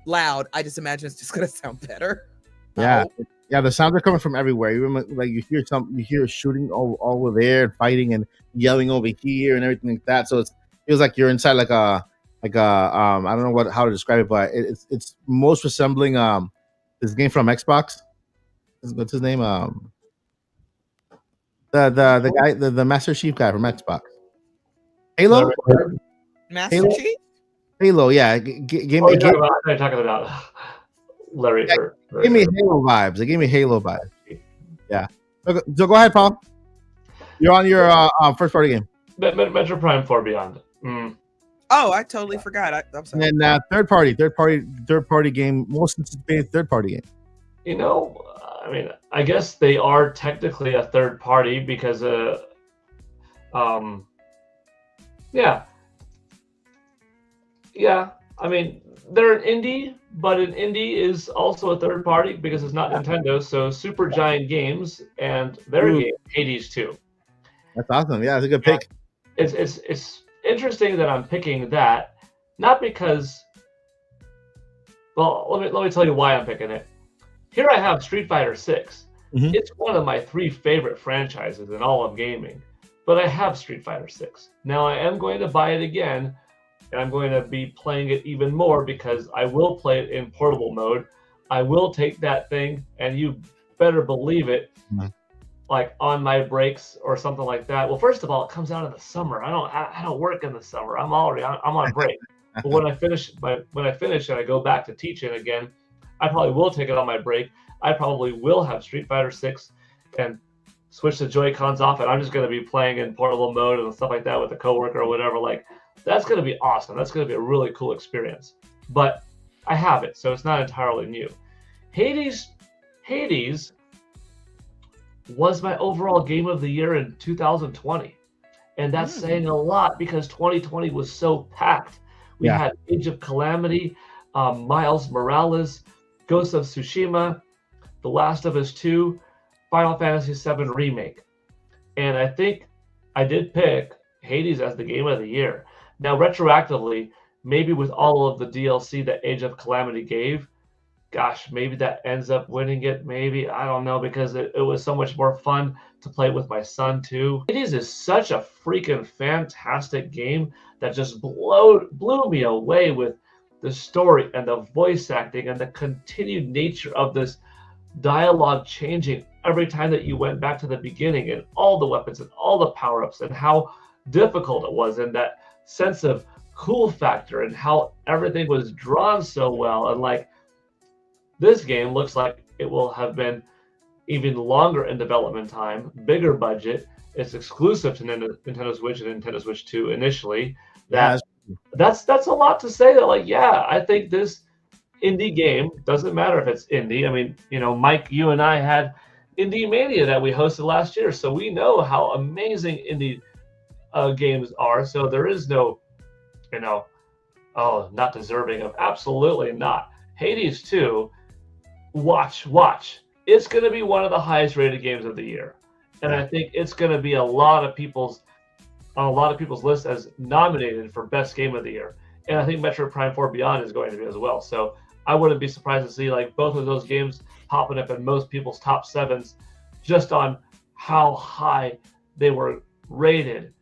loud, I just imagine it's just going to sound better. Yeah. Yeah, the sounds are coming from everywhere. You hear shooting all over there and fighting and yelling over here and everything like that. So it feels like you're inside like a I don't know how to describe it, but it's most resembling this game from Xbox. What's his name? The guy, the Master Chief guy from Xbox. Halo? Master Chief? Halo, yeah. You're talking about Larry. Yeah, give me Halo vibes. It gave me Halo vibes. Yeah. So go ahead, Paul. You're on your first party game. Metro Prime 4 Beyond. Oh, I totally forgot. I'm sorry. And then third party game, most anticipated third party game. You know, I mean, I guess they are technically a third party because yeah. I mean, they're an indie, but an indie is also a third party because it's not Nintendo. So Super Giant Games and their game Hades 2. That's awesome. Yeah, it's a good pick. It's interesting that I'm picking that, not because. Well, let me tell you why I'm picking it. Here I have Street Fighter 6. Mm-hmm. It's one of my 3 favorite franchises in all of gaming, but I have Street Fighter 6. Now I am going to buy it again, and I'm going to be playing it even more because I will play it in portable mode. I will take that thing, and you better believe it, like on my breaks or something like that. Well, first of all, it comes out in the summer. I don't work in the summer. I'm on break. But when I finish and I go back to teaching again, I probably will take it on my break. I probably will have Street Fighter 6 and switch the Joy-Cons off, and I'm just going to be playing in portable mode and stuff like that with a coworker or whatever. Like, that's going to be awesome. That's going to be a really cool experience. But I have it, so it's not entirely new. Hades was my overall game of the year in 2020. And that's saying a lot because 2020 was so packed. We had Age of Calamity, Miles Morales, Ghost of Tsushima, The Last of Us 2, Final Fantasy VII Remake. And I think I did pick Hades as the game of the year. Now, retroactively, maybe with all of the DLC that Age of Calamity gave, gosh, maybe that ends up winning it. Maybe, I don't know, because it was so much more fun to play with my son too. Hades is such a freaking fantastic game that just blew me away with the story and the voice acting and the continued nature of this dialogue changing every time that you went back to the beginning, and all the weapons and all the power-ups and how difficult it was, and that sense of cool factor and how everything was drawn so well. And like, this game looks like it will have been even longer in development time, bigger budget. It's exclusive to Nintendo Switch and Nintendo Switch 2 initially. That's a lot to say. That like, yeah, I think this indie game, doesn't matter if it's indie. I mean, you know, Mike, you and I had Indie Mania that we hosted last year, so we know how amazing indie games are. So there is no, you know, not deserving of. Absolutely not. Hades 2, watch. It's going to be one of the highest rated games of the year, and I think it's going to be on a lot of people's list as nominated for best game of the year. And I think Metro Prime 4 Beyond is going to be as well. So I wouldn't be surprised to see like both of those games popping up in most people's top 7s just on how high they were rated.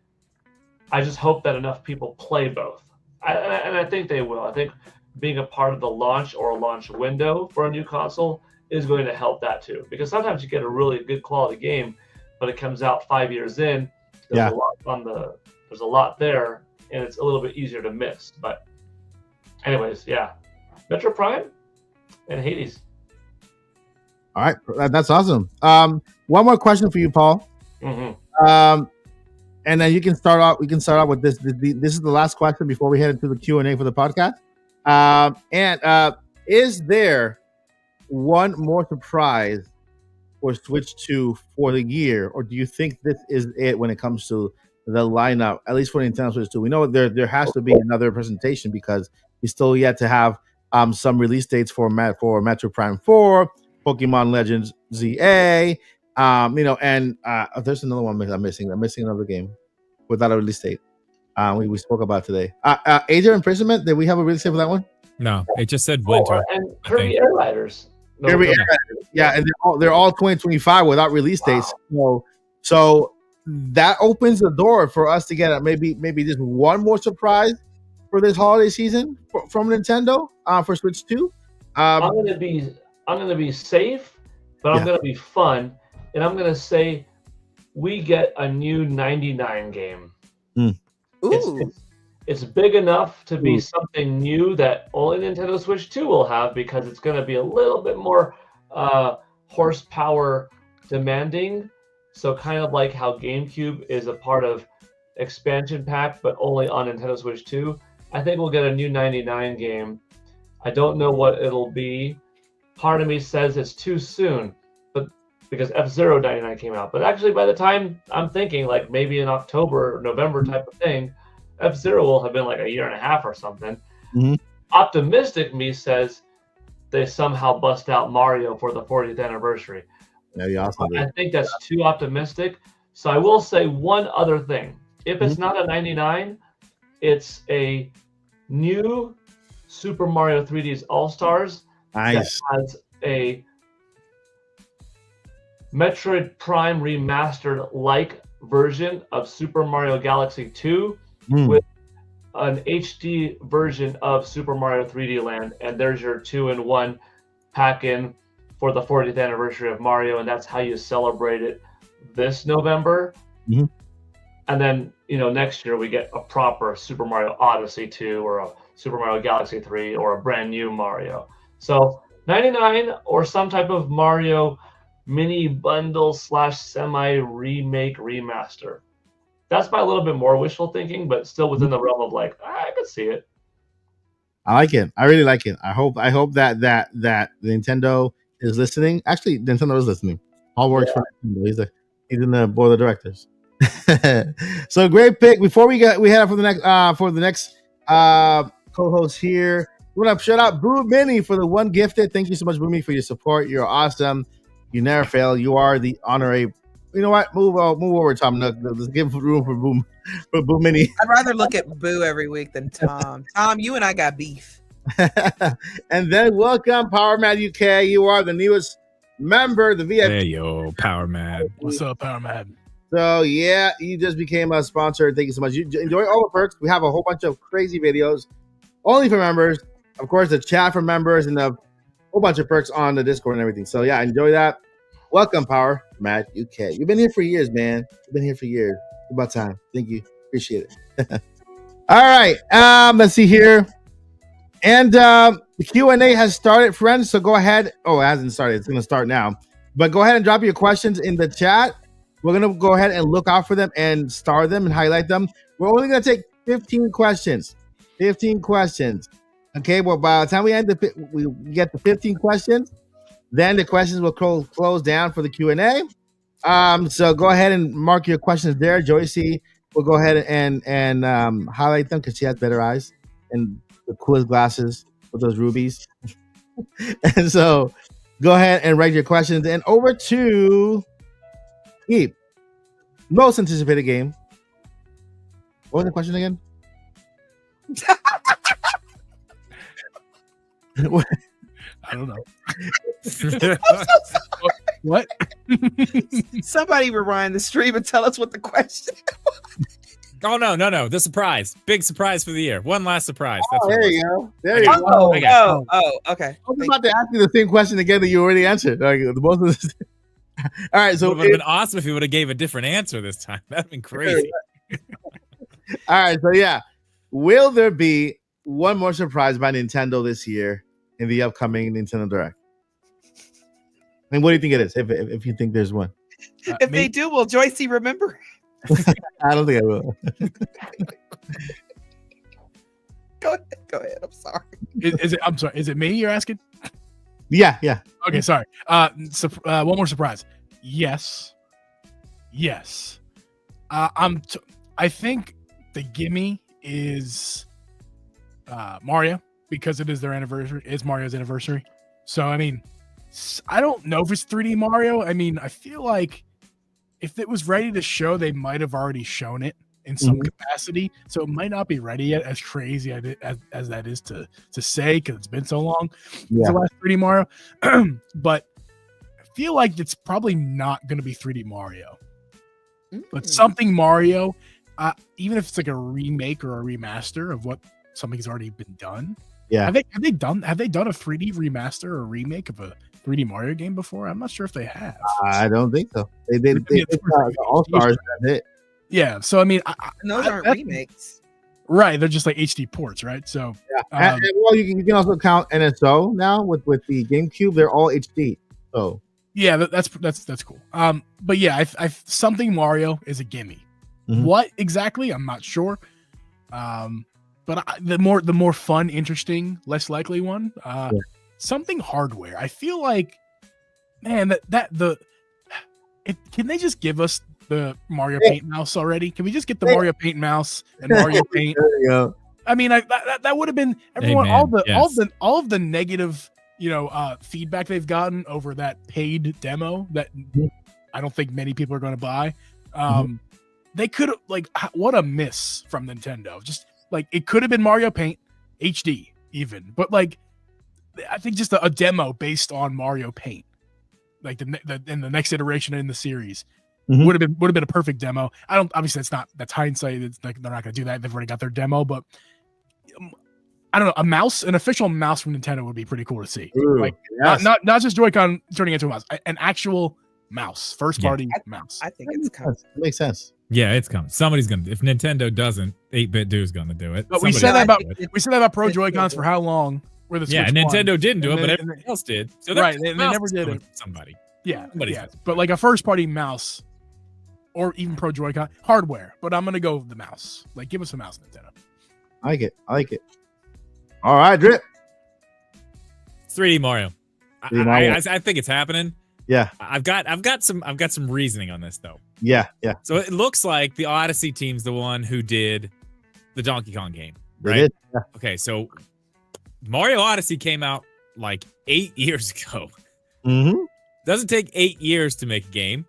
I just hope that enough people play both. And I think they will. I think being a part of the launch or a launch window for a new console is going to help that too. Because sometimes you get a really good quality game, but it comes out 5 years in. There's a lot there, and it's a little bit easier to miss. But anyways, yeah. Metro Prime and Hades. All right, that's awesome. One more question for you, Paul. Mm-hmm. And then you can start out. We can start out with this. This is the last question before we head into the Q&A for the podcast. Is there one more surprise for Switch 2 for the year, or do you think this is it when it comes to the lineup, at least for Nintendo Switch 2? We know there has to be another presentation because we still yet to have some release dates for Metroid Prime 4, Pokemon Legends ZA, and there's another one I'm missing. I'm missing another game without a release date. We spoke about today. Age of Imprisonment, did we have a release date for that one? No, it just said winter. And Kirby Air Riders. Yeah, and they're all 2025 without release dates. So that opens the door for us to get maybe just one more surprise for this holiday season from Nintendo for Switch 2. I'm gonna be safe, but I'm gonna be fun, and I'm gonna say we get a new 99 game. It's big enough to be something new that only Nintendo Switch 2 will have, because it's going to be a little bit more horsepower demanding. So kind of like how GameCube is a part of expansion pack, but only on Nintendo Switch 2. I think we'll get a new 99 game. I don't know what it'll be. Part of me says it's too soon, but because F-Zero 99 came out. But actually, by the time I'm thinking, like maybe in October or November type of thing, F-Zero will have been like a year and a half or something. Mm-hmm. Optimistic me says they somehow bust out Mario for the 40th anniversary. Yeah, I think that's too optimistic. So I will say one other thing. If it's not a 99, it's a new Super Mario 3D's All-Stars that has a Metroid Prime remastered-like version of Super Mario Galaxy 2 with an HD version of Super Mario 3D Land, and there's your 2-in-1 pack-in for the 40th anniversary of Mario, and that's how you celebrate it this November. And then, next year we get a proper Super Mario Odyssey 2 or a Super Mario Galaxy 3 or a brand new Mario. So 99 or some type of Mario mini bundle / semi remake remaster. That's my little bit more wishful thinking, but still within the realm of like, I could see it. I like it. I really like it. I hope that Nintendo is listening. Actually, Nintendo is listening. All works for Nintendo. He's in the board of directors. So great pick. Before we head up for the next co-host here, we want to shout out Boo Mini for the one gifted. Thank you so much, Boo Mini, for your support. You're awesome. You never fail. You are the honorary. You know what? Move over, Tom Nook. Let's give room for Boo Mini. I'd rather look at Boo every week than Tom. Tom, you and I got beef. And then welcome, Power Mad UK. You are the newest member, the VIP. Hey, yo, Power Mad. What's up, Power Mad? So yeah, you just became a sponsor. Thank you so much. You enjoy all the perks. We have a whole bunch of crazy videos only for members. Of course, the chat for members and a whole bunch of perks on the Discord and everything. So yeah, enjoy that. Welcome, Power Mad UK. You've been here for years, man. You've been here for years. It's about time. Thank you. Appreciate it. All right. Let's see here. And the Q&A has started, friends. So go ahead. Oh, it hasn't started. It's going to start now. But go ahead and drop your questions in the chat. We're going to go ahead and look out for them and star them and highlight them. We're only going to take 15 questions. 15 questions. Okay. Well, by the time we get to 15 questions, then the questions will close down for the Q&A. So go ahead and mark your questions there. Joycey will go ahead and highlight them because she has better eyes and the coolest glasses with those rubies. And so go ahead and write your questions. And over to Keep. Most anticipated game. What was the question again? I don't know. What? Somebody rewind the stream and tell us what the question. Oh no! The surprise, big surprise for the year. One last surprise. That's there you go. There you go. Oh, okay. I was about to ask you the same question again that you already answered. Like, both of this. All right, so it would have been awesome if you would have gave a different answer this time. That'd been crazy. All right, so yeah, will there be one more surprise by Nintendo this year in the upcoming Nintendo Direct? And what do you think it is? If you think there's one, if they do, will Joycey remember? I don't think I will. Go ahead. I'm sorry. Is it? I'm sorry. Is it me you're asking? Yeah, yeah. Okay, sorry. One more surprise. Yes. I think the gimme is Mario because it is their anniversary. It's Mario's anniversary. So I mean, I don't know if it's 3D Mario. I mean, I feel like if it was ready to show, they might have already shown it in some capacity. So it might not be ready yet. As crazy as that is to say, because it's been so long. Yeah. The last 3D Mario, but I feel like it's probably not going to be 3D Mario, but something Mario. Even if it's like a remake or a remaster of what something's already been done. Yeah. Have they done a 3D remaster or remake of a 3D Mario game before? I'm not sure if they have. I don't think so. They did All-Stars. That's it. Yeah. So I mean, those aren't remakes. Right. They're just like HD ports, right? So yeah. And well, you can also count NSO now with the GameCube. They're all HD. So yeah, that's cool. But yeah, I something Mario is a gimme. What exactly? I'm not sure. But the more fun, interesting, less likely one. Something hardware. I feel like, man, can they just give us the Mario Paint mouse already? Can we just get the Mario Paint mouse and Mario Paint? There you go. I mean, that would have been everyone. All of the negative, feedback they've gotten over that paid demo that I don't think many people are going to buy. They could have what a miss from Nintendo. Just like it could have been Mario Paint HD even, but I think just a demo based on Mario Paint, like in the next iteration in the series would have been a perfect demo. Obviously that's hindsight. It's like they're not going to do that. They've already got their demo, but I don't know. An official mouse from Nintendo would be pretty cool to see. Ooh, not just Joy-Con turning into a mouse, an actual mouse, first party mouse. I think it's coming. That makes sense. Yeah, it's coming. Somebody's gonna. If Nintendo doesn't, 8-Bit Dude's gonna do it. But we said that about Pro Joy-Cons for how long? Nintendo didn't do it, but everybody else did. So right, they never did it. Somebody. Yeah, but like a first party mouse, or even Pro Joy-Con hardware. But I'm gonna go with the mouse. Like, give us a mouse, Nintendo. I like it. All right, Drip. 3D Mario. I think it's happening. Yeah, I've got some reasoning on this though. Yeah. So it looks like the Odyssey team's the one who did the Donkey Kong game, right? They did. Yeah. Okay, so Mario Odyssey came out like 8 years ago. Doesn't take 8 years to make a game.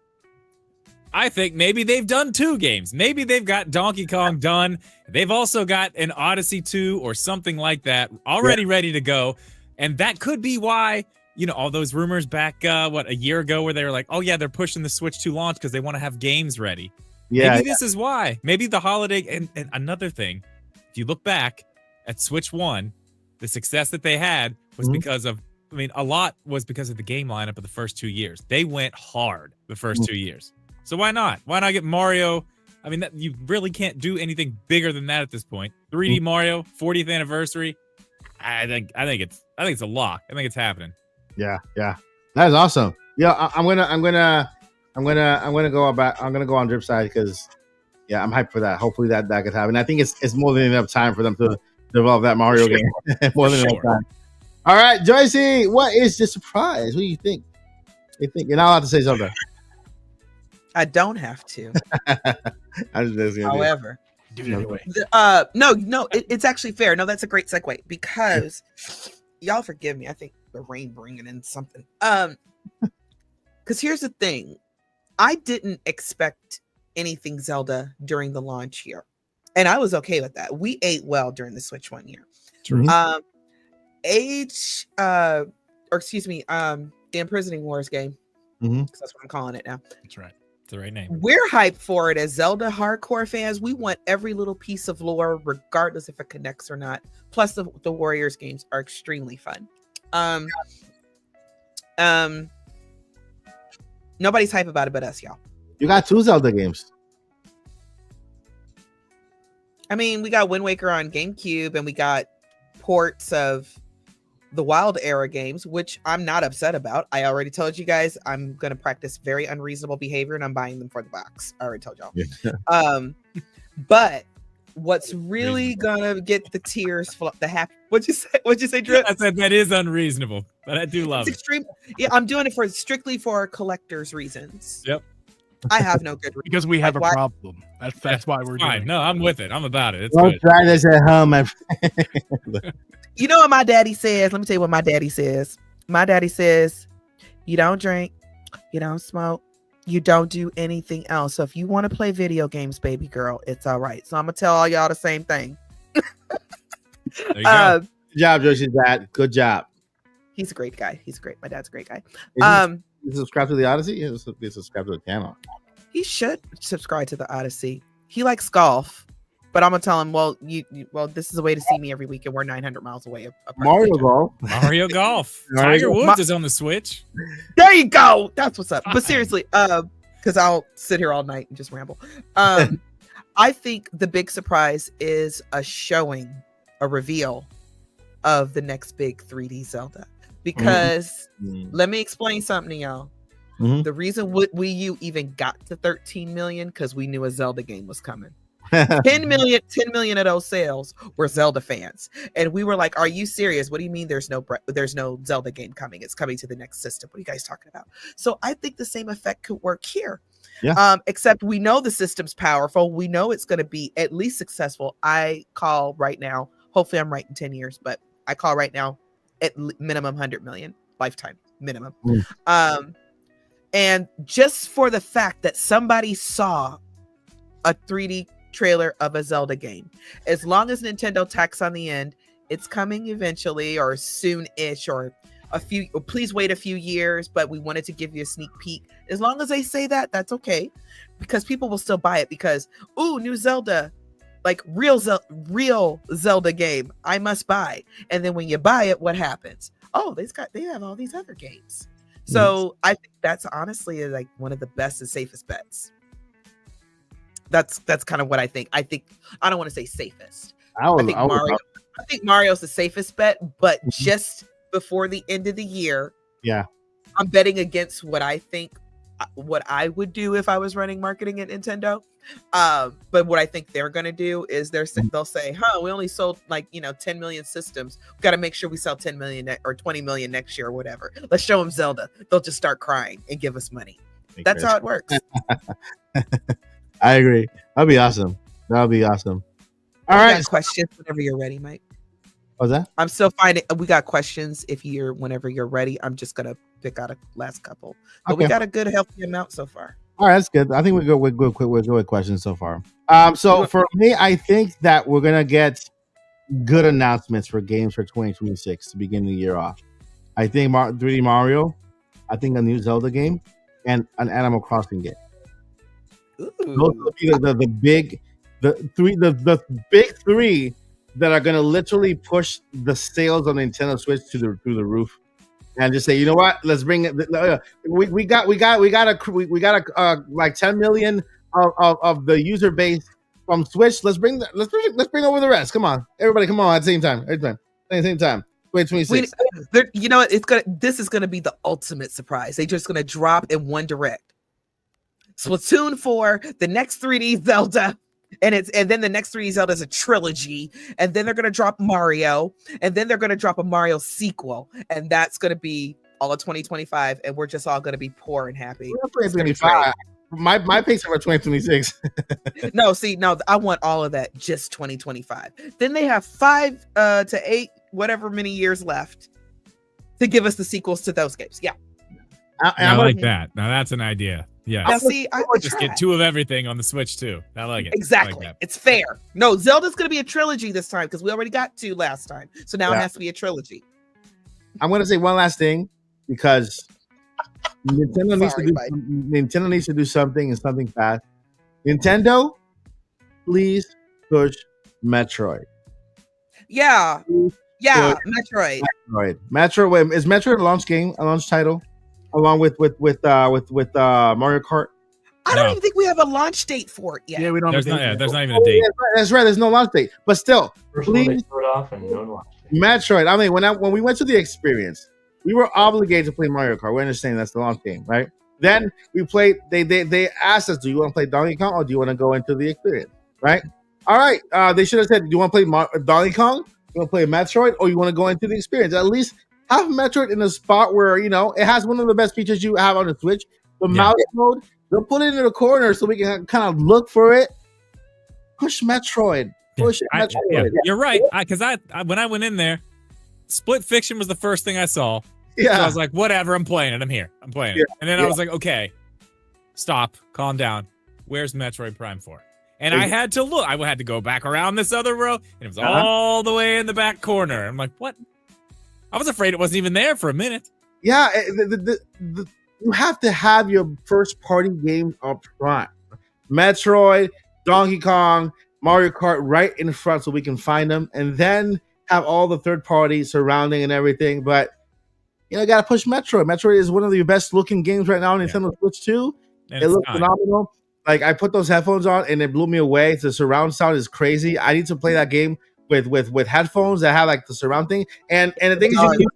I think maybe they've done 2 games. Maybe they've got Donkey Kong done. They've also got an Odyssey 2 or something like that already ready to go, and that could be why. All those rumors back, a year ago where they were like, oh, yeah, they're pushing the Switch to launch because they want to have games ready. Yeah, maybe this is why. Maybe the holiday. And another thing, if you look back at Switch 1, the success that they had was because of, a lot was because of the game lineup of the first 2 years. They went hard the first 2 years. So why not? Why not get Mario? You really can't do anything bigger than that at this point. 3D Mario, 40th anniversary. I think it's a lock. I think it's happening. Yeah, that is awesome. Yeah, I'm gonna go back. I'm gonna go on Drip side because, I'm hyped for that. Hopefully that could happen. I think it's more than enough time for them to develop that Mario game. More than enough time. All right, Joycey, what is the surprise? What do you think? You're not allowed to say something. I don't have to. However, do it anyway. No, it's actually fair. No, that's a great segue because y'all forgive me. I think the rain bringing in something. Because here's the thing, I didn't expect anything Zelda during the launch year, and I was okay with that. We ate well during the Switch 1 year. True. The Imprisoning Wars game. That's what I'm calling it now. That's right. It's the right name. We're hyped for it as Zelda hardcore fans. We want every little piece of lore, regardless if it connects or not. Plus, the Warriors games are extremely fun. Nobody's hype about it but us, y'all. You got 2 Zelda games. We got Wind Waker on GameCube, and we got ports of the Wild Era games, which I'm not upset about. I already told you guys I'm going to practice very unreasonable behavior, and I'm buying them for the box. I already told y'all. Yeah. But what's really gonna get the tears the happy. What'd you say, Drip? I said that is unreasonable, but I do love it. Extreme. Yeah, I'm doing it strictly for collectors' reasons. Yep. I have no good reason. Because we have a problem. That's why we're fine. doing No, I'm with it. I'm about it. It's Don't good. try this at home, my friend. You know what my daddy says? Let me tell you what my daddy says. My daddy says, you don't drink, you don't smoke, you don't do anything else. So if you want to play video games, baby girl, it's all right. So I'm going to tell all y'all the same thing. There you go. Good job, Josie's dad. Good job. He's a great guy. My dad's a great guy. You subscribe to the Odyssey? You subscribe to the channel. He should subscribe to the Odyssey. He likes golf, but I'm gonna tell him, well, this is a way to see me every week, and we're 900 miles away. Mario Golf. Mario Golf. Tiger Woods is on the Switch. There you go. That's what's up. But seriously, because I'll sit here all night and just ramble. I think the big surprise is a reveal of the next big 3D Zelda. Because let me explain something to y'all. The reason Wii U even got to 13 million because we knew a Zelda game was coming. 10 million of those sales were Zelda fans, and we were like, "Are you serious? What do you mean there's no Zelda game coming? It's coming to the next system. What are you guys talking about?" So I think the same effect could work here. Yeah. Except we know the system's powerful. We know it's going to be at least successful. I call right now. Hopefully, I'm right in 10 years, but I call right now at minimum 100 million lifetime minimum. And just for the fact that somebody saw a 3D trailer of a Zelda game, as long as Nintendo tacks on the end, it's coming eventually or soon-ish or please wait a few years, but we wanted to give you a sneak peek. As long as they say that, that's okay, because people will still buy it because, ooh, new Zelda, like real Zelda game, I must buy. And then when you buy it, what happens? Oh, they have all these other games. So I think that's honestly like one of the best and safest bets. That's kind of what I think. I don't want to say safest. I think Mario's the safest bet, but just before the end of the year, I'm betting against what I think, what I would do if I was running marketing at Nintendo. But what I think they're going to do is they'll say, we only sold 10 million systems. We got to make sure we sell 10 million or 20 million next year or whatever. Let's show them Zelda. They'll just start crying and give us money. That's how it works. I agree. That'll be awesome. All right. Questions whenever you're ready, Mike. What's that? I'm still finding. We got questions. Whenever you're ready, I'm just gonna pick out a last couple. But we got a good healthy amount so far. All right, that's good. I think we're good with questions so far. So for me, I think that we're gonna get good announcements for games for 2026 to begin the year off. I think 3D Mario. I think a new Zelda game and an Animal Crossing game. Ooh. Those will be the big three that are going to literally push the sales on Nintendo Switch through the roof, and just say, you know what? Let's bring it. We got like 10 million of the user base from Switch. Let's bring over the rest. Come on, everybody, come on at the same time. At the same time. 2026. You know, this is gonna be the ultimate surprise. They're just gonna drop in one direct. Splatoon 4, the next 3D Zelda, and then the next 3D Zelda is a trilogy, and then they're gonna drop Mario, and then they're gonna drop a Mario sequel, and that's gonna be all of 2025, and we're just all gonna be poor and happy. 2025. My picks are for 2026. No, I want all of that just 2025. Then they have 5 to 8, whatever many years left to give us the sequels to those games. Yeah. I like that. Now that's an idea. Yeah. Now, see, I would just get 2 of everything on the Switch too. I like it. Exactly. Like it's fair. No, Zelda's going to be a trilogy this time because we already got 2 last time. So now it has to be a trilogy. I'm going to say one last thing because Nintendo needs to do something and something fast. Nintendo, please push Metroid. Yeah. Yeah, Metroid. Metroid is Metroid a launch game, a launch title, along with Mario Kart. I don't even think we have a launch date for it yet. Yeah, we don't. There's not even a date. That's right. There's no launch date, but still, please, Metroid. I mean, when we went to the experience, we were obligated to play Mario Kart. We understand that's the launch game, right? Then we played. They asked us, "Do you want to play Donkey Kong or do you want to go into the experience?" Right? All right. They should have said, do you want to play Donkey Kong? You want to play Metroid? Or you want to go into the experience? At least have Metroid in a spot where, it has one of the best features you have on the Switch. The mouse mode, they'll put it in the corner so we can kind of look for it. Push Metroid. Metroid. You're right. Because when I went in there, Split Fiction was the first thing I saw. Yeah. So I was like, whatever, I'm playing it. I'm here. I'm playing it. And then I was like, okay, stop, calm down. Where's Metroid Prime 4? And I had to look. I had to go back around this other row, and it was all the way in the back corner. I'm like, what? I was afraid it wasn't even there for a minute. Yeah, you have to have your first-party games up front. Metroid, Donkey Kong, Mario Kart right in front so we can find them, and then have all the third parties surrounding and everything. But got to push Metroid. Metroid is one of the best looking games right now on Nintendo Switch 2. It looks phenomenal. Like, I put those headphones on and it blew me away. The surround sound is crazy. I need to play that game with headphones that have like the surround thing. And the thing is,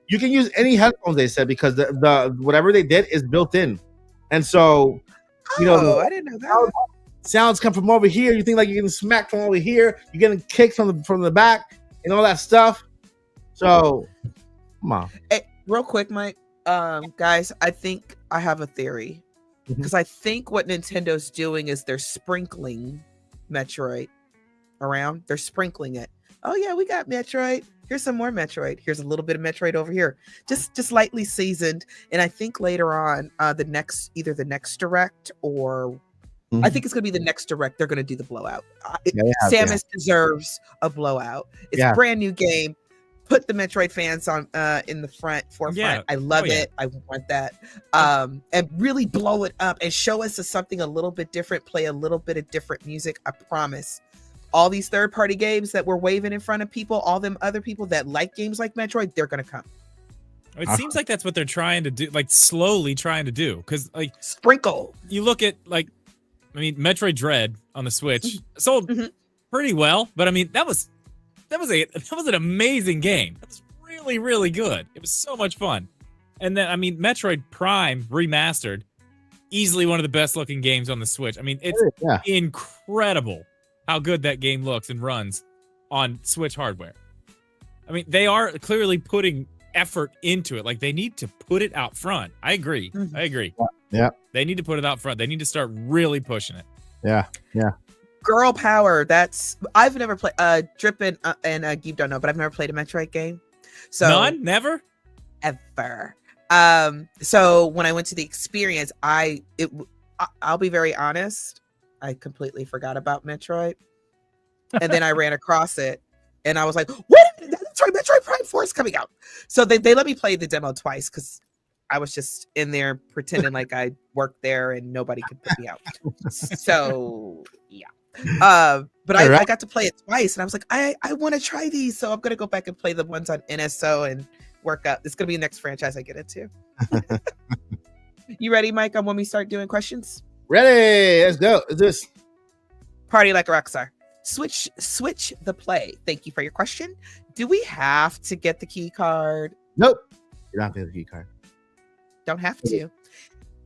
you can use any headphones, they said, because the whatever they did is built in. And so, I didn't know that. Sounds come from over here. You think like you're getting smacked from over here. You're getting kicked from the back and all that stuff. So, come on. Hey, real quick, Mike. Guys, I think I have a theory. Because I think what Nintendo's doing is they're sprinkling Metroid around. They're sprinkling it. Oh yeah, we got Metroid. Here's some more Metroid. Here's a little bit of Metroid over here. Just lightly seasoned. And I think later on, either the next direct or I think it's gonna be the next direct. They're gonna do the blowout. Samus deserves a blowout. It's a brand new game. Put the Metroid fans on in the forefront. Yeah. I love it. I want that. And really blow it up and show us something a little bit different. Play a little bit of different music. I promise. All these third-party games that we're waving in front of people, all them other people that like games like Metroid, they're gonna come. It seems like that's what they're trying to do, like slowly trying to do. Because like sprinkle. You look at Metroid Dread on the Switch sold pretty well, but I mean that was an amazing game. That was really, really good. It was so much fun. And then, Metroid Prime Remastered, easily one of the best looking games on the Switch. I mean, it's incredible how good that game looks and runs on Switch hardware. I mean, they are clearly putting effort into it. Like, they need to put it out front. I agree. Yeah. They need to put it out front. They need to start really pushing it. Yeah. Girl power. I've never played Drip and Geeb don't know, but I've never played a Metroid game. So none, never, ever. So when I went to the experience, I'll be very honest, I completely forgot about Metroid, and then I ran across it, and I was like, "What? Metroid Prime 4 is coming out!" So they let me play the demo twice because I was just in there pretending like I worked there and nobody could put me out. So yeah. But I got to play it twice and I was like, I want to try these. So I'm going to go back and play the ones on NSO and work out. It's going to be the next franchise I get into. You ready, Mike? When we start doing questions? Ready. Let's go. Is this Party Like a Rockstar? Switch the play. Thank you for your question. Do we have to get the key card? Nope. You don't have to get the key card. Don't have to.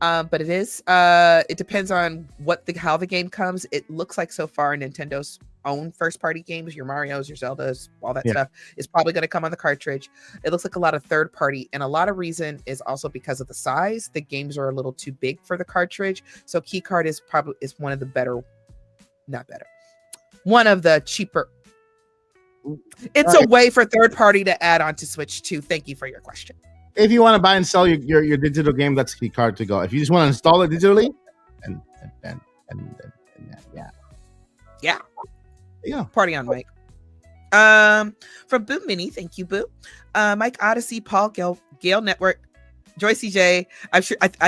But it is. It depends on how the game comes. It looks like so far Nintendo's own first-party games, your Marios, your Zeldas, all that stuff, is probably going to come on the cartridge. It looks like a lot of third-party, and a lot of reason is also because of the size. The games are a little too big for the cartridge, so keycard is one of the better, not better, one of the cheaper. It's a way for third-party to add on to Switch 2. Thank you for your question. If you want to buy and sell your digital game, that's key card to go. If you just want to install it digitally, and yeah. Party on, Mike. From Boo Mini, thank you, Boo. Mike Odyssey, Paul, Gale Network, Joy CJ. I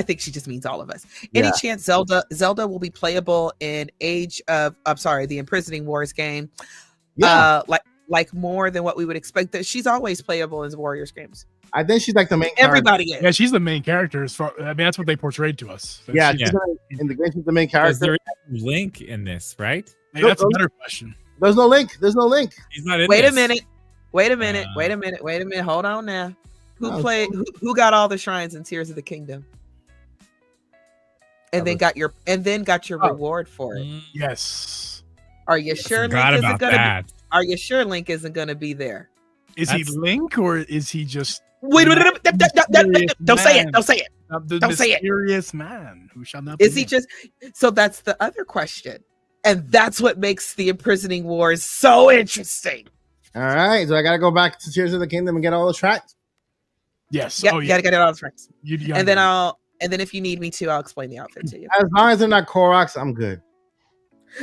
think she just means all of us. Any chance Zelda will be playable in the Imprisoning Wars game? Yeah. Like more than what we would expect. That she's always playable in Warriors games. I think she's like the main Everybody character. is. Yeah, she's the main character. That's what they portrayed to us. In the game, she's the main character. Is there a Link in this, right? Hey, that's a better question. There's no Link. He's not in Wait this. a minute. Hold on now. Who got all the shrines in Tears of the Kingdom? And then got your reward for it. Yes. Are you sure Forgot Link isn't about gonna that. be? Are you sure Link isn't gonna be there? Is he Link or is he just Wait, don't say it. Don't say it. the Don't say it. mysterious man who shall not be Is he named? just? So that's the other question, and that's what makes the imprisoning wars so interesting. All right, so I gotta go back to Tears of the Kingdom and get all the tracks. Yes. Yeah, you gotta get it all the tricks. You And then if you need me to, I'll explain the outfit to you. As long as they're not Koroks, I'm good.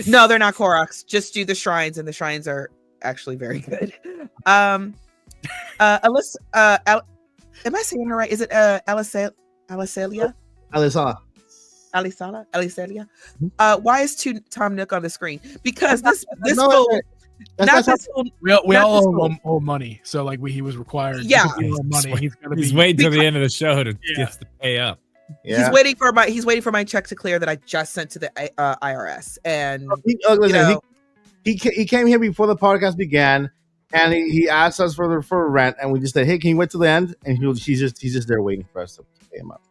No, they're not Koroks. Just do the shrines, and the shrines are actually very good. Alyssa, am I saying it right? Is it Alicelia? Alisala. Alicelia? Why is Tom Nook on the screen? Because this No, fool, that's not this fool. we Not all this owe money, so like he was required. Yeah. because we owe money. He's waiting till the end of the show to get to pay up. Yeah. He's waiting for my check to clear that I just sent to the IRS, and Listen, he came here before the podcast began, and he asked us for rent, and we just said, "Hey, can you wait till the end?" And he's just there waiting for us to pay him up.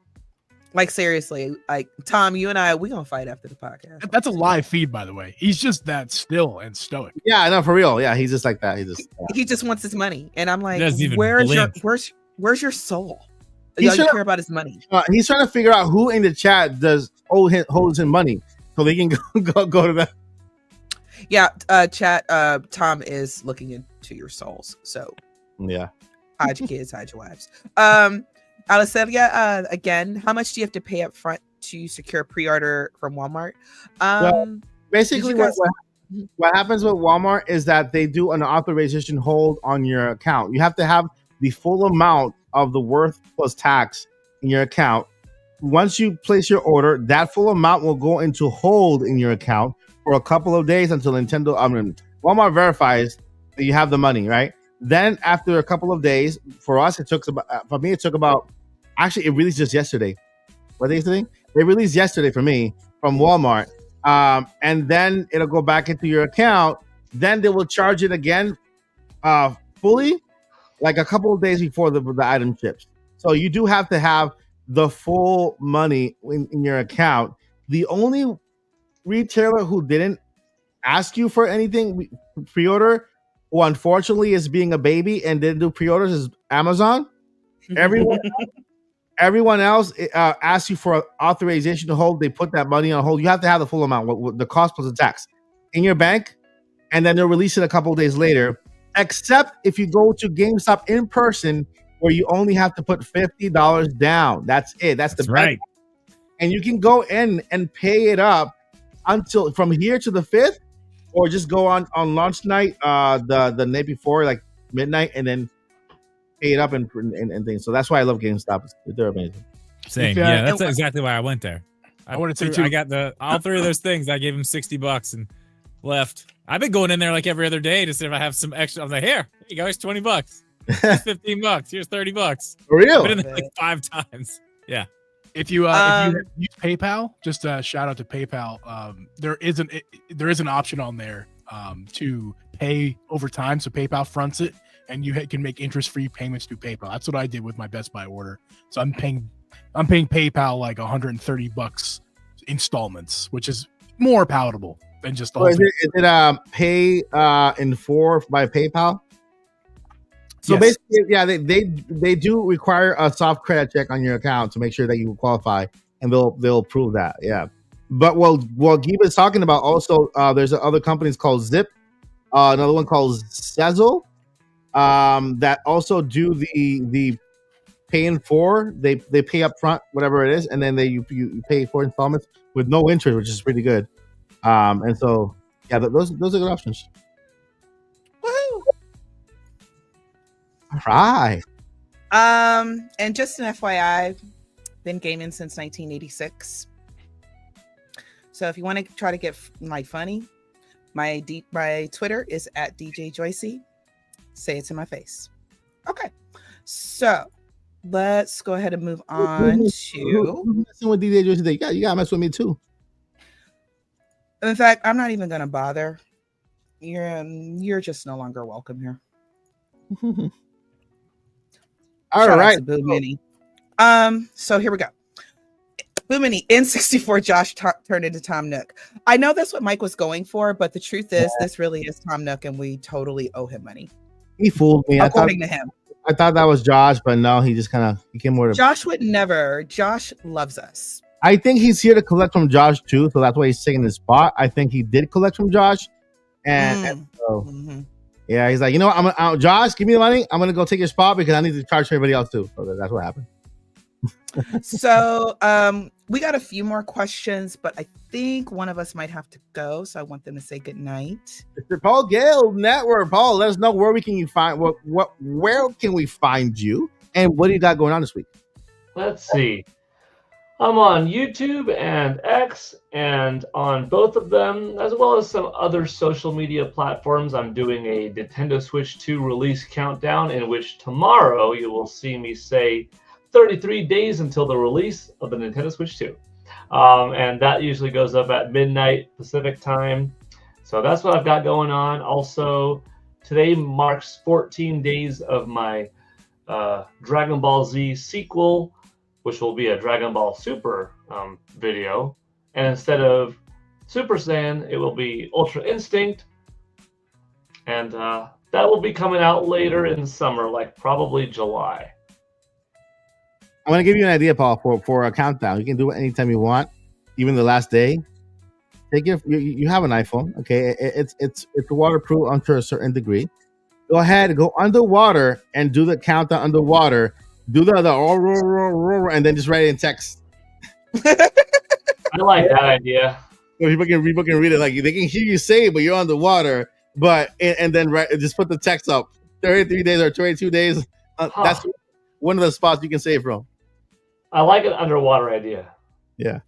like seriously, like Tom, you and we gonna fight after the podcast. That's a live feed, by the way. He's just that still and stoic. Yeah, no, for real. Yeah, he's just like that. He just wants his money, and I'm like, doesn't even where's blink. your soul? He's You trying- care about his money. He's trying to figure out who in the chat holds him money, so they can go to that. Yeah, chat. Tom is looking into your souls. So Yeah. hide your kids, hide your wives. Alicelia, again, how much do you have to pay up front to secure pre-order from Walmart? Basically, Did you guys- what happens with Walmart is that they do an authorization hold on your account. You have to have the full amount of the worth plus tax in your account. Once you place your order, that full amount will go into hold in your account for a couple of days until Walmart verifies that you have the money, right? Then after a couple of days, for us, it took about actually, it released just yesterday. What day is today? It released yesterday for me from Walmart. And then it'll go back into your account. Then they will charge it again fully, like a couple of days before the item ships. So you do have to have the full money in your account. The only retailer who didn't ask you for anything pre-order, who unfortunately is being a baby and didn't do pre-orders, is Amazon. Everyone else asks you for authorization to hold. They put that money on hold. You have to have the full amount, the cost plus the tax, in your bank, and then they'll release it a couple of days later. Except if you go to GameStop in person, where you only have to put $50 down. That's it. That's right. And you can go in and pay it up until from here to the 5th, or just go on launch night, the night before, like midnight, and then pay it up and things. So that's why I love GameStop. They're amazing. Same. Yeah, that's exactly why I went there. I want to say too. I got all three of those things. I gave him $60 and left. I've been going in there like every other day to see if I have some extra. I was like, here you go, here's $20. Here's $15. Here's $30. For real? I've been in there like 5 times. Yeah. If you use PayPal, just a shout out to PayPal. There is an option on there to pay over time, so PayPal fronts it, and you can make interest-free payments through PayPal. That's what I did with my Best Buy order. So I'm paying PayPal like $130 installments, which is more palatable than just the whole thing. Is it pay in 4 by PayPal? So Yes. basically, yeah, they do require a soft credit check on your account to make sure that you qualify, and they'll prove that. Yeah. But what Giba is talking about also, there's other companies called Zip, another one called Sezzle, that also do the pay in 4. They pay up front, whatever it is, and then you pay 4 installments with no interest, which is pretty good. And so yeah, those are good options. Woohoo! All right. And just an FYI, been gaming since 1986. So if you want to try to get like funny, my Twitter is at DJ Joycey. Say it to my face. Okay, so let's go ahead and move on to. Who's messing with DJ Joyce today? You gotta mess with me too. In fact, I'm not even gonna bother. You're just no longer welcome here. All Shout out right. to Boo Mini. So here we go. Boomini, N64 Josh turned into Tom Nook. I know that's what Mike was going for, but the truth is, this really is Tom Nook, and we totally owe him money. He fooled me. According to him. I thought that was Josh, but no, he just kind of became more. Josh would never. Josh loves us. I think he's here to collect from Josh too, so that's why he's taking his spot. I think he did collect from Josh, and so yeah, he's like, you know what, I'm Josh, give me the money. I'm gonna go take your spot because I need to charge for everybody else too. So that's what happened. So we got a few more questions, but I think one of us might have to go. So I want them to say good night. Mr. Paul Gale Network. Paul, let us know where we can find where can we find you, and what do you got going on this week? Let's see. I'm on YouTube and X, and on both of them, as well as some other social media platforms, I'm doing a Nintendo Switch 2 release countdown, in which tomorrow you will see me say 33 days until the release of the Nintendo Switch 2. And that usually goes up at midnight Pacific time. So that's what I've got going on. Also, today marks 14 days of my Dragon Ball Z sequel, which will be a Dragon Ball Super video. And instead of Super Saiyan, it will be Ultra Instinct. And that will be coming out later in summer, like probably July. I'm gonna give you an idea, Paul, for a countdown. You can do it anytime you want, even the last day. Take you have an iPhone, okay? It's waterproof unto a certain degree. Go ahead, go underwater and do the countdown underwater. Do the and then just write it in text. I like that idea. So people can read it, like they can hear you say it, but you're underwater. But and then just put the text up. 33 days or 22 days. That's one of the spots you can say it from. I like an underwater idea. Yeah.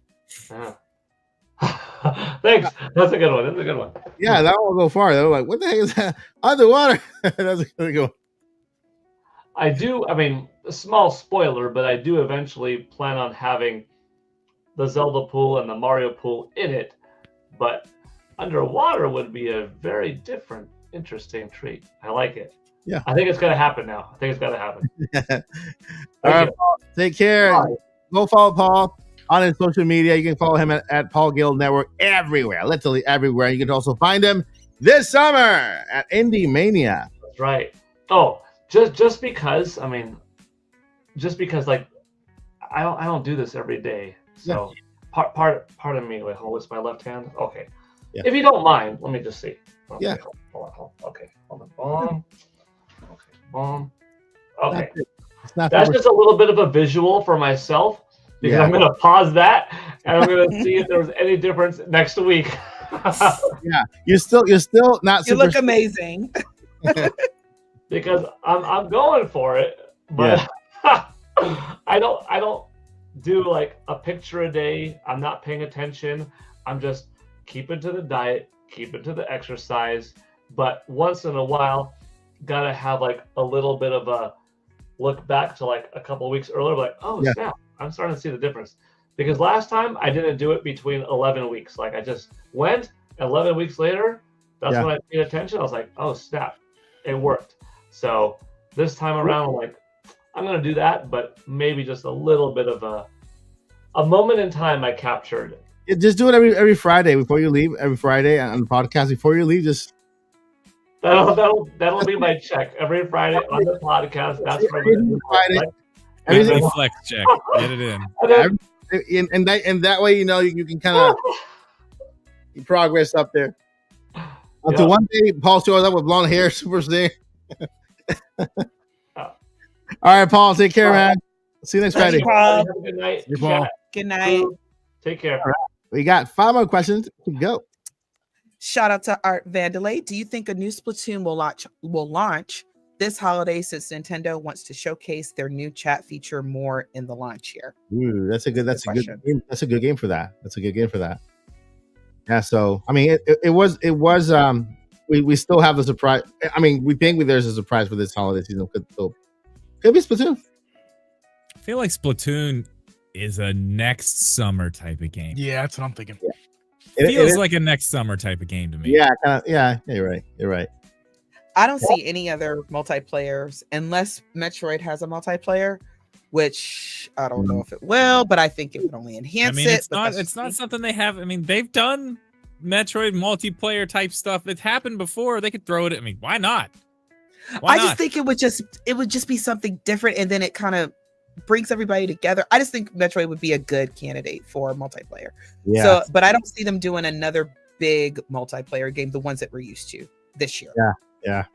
Thanks. That's a good one. Yeah, that one will go far. They're like, what the heck is that? Underwater. That's a good one. I mean, a small spoiler, but I do eventually plan on having the Zelda pool and the Mario pool in it. But underwater would be a very different, interesting treat. I like it. Yeah. I think it's going to happen now. I think it's going to happen. All right, Paul, take care. Bye. Go follow Paul on his social media. You can follow him at Paul Gill Network everywhere, literally everywhere. You can also find him this summer at Indie Mania. That's right. Oh, just because like I don't do this every day. So pardon me. Wait, hold, it's my left hand. Okay. Yeah. If you don't mind, let me just see. Okay, yeah. Hold on. Okay. Hold on. Boom. Okay. Boom. Okay. That's just a little bit of a visual for myself, because I'm going to pause that and I'm going to see if there's any difference next week. Yeah, you're still not. You look amazing. Because I'm going for it, but I don't do like a picture a day. I'm not paying attention. I'm just keeping to the diet, keeping to the exercise. But once in a while, gotta have like a little bit of a look back to like a couple of weeks earlier, like, oh snap, I'm starting to see the difference. Because last time I didn't do it between 11 weeks. Like I just went, 11 weeks later, that's when I paid attention. I was like, oh snap, it worked. So this time around, I'm like, I'm gonna do that, but maybe just a little bit of a moment in time I captured. Just do it every Friday before you leave. Every Friday on the podcast before you leave, just that'll be my check every Friday on the podcast. That's Friday. Every flex check, get it in. And that way, you know, you can kind of progress up there. Until one day, Paul shows up with blonde hair, super saiyan. All right, Paul, take care, man. See you next Friday. Have a good night. Paul. Good night. Take care. Right. We got 5 more questions to go. Shout out to Art Vandelay. Do you think a new Splatoon will launch this holiday, since Nintendo wants to showcase their new chat feature more in the launch year? Ooh, that's a good game. That's a good game for that. Yeah, so I mean it was we still have the surprise. I mean, we think there's a surprise for this holiday season. Could be Splatoon. I feel like Splatoon is a next summer type of game. Yeah, that's what I'm thinking. Yeah. It feels like a next summer type of game to me. Yeah, you're right. I don't see any other multiplayers unless Metroid has a multiplayer. which I don't know if it will, but I think it would only enhance it. It's not something they have. I mean, they've done Metroid multiplayer type stuff. It's happened before. They could throw it. I mean, why not? I just think it would just be something different, and then it kind of brings everybody together. I just think Metroid would be a good candidate for multiplayer. Yeah. So, but I don't see them doing another big multiplayer game, the ones that we're used to this year. Yeah.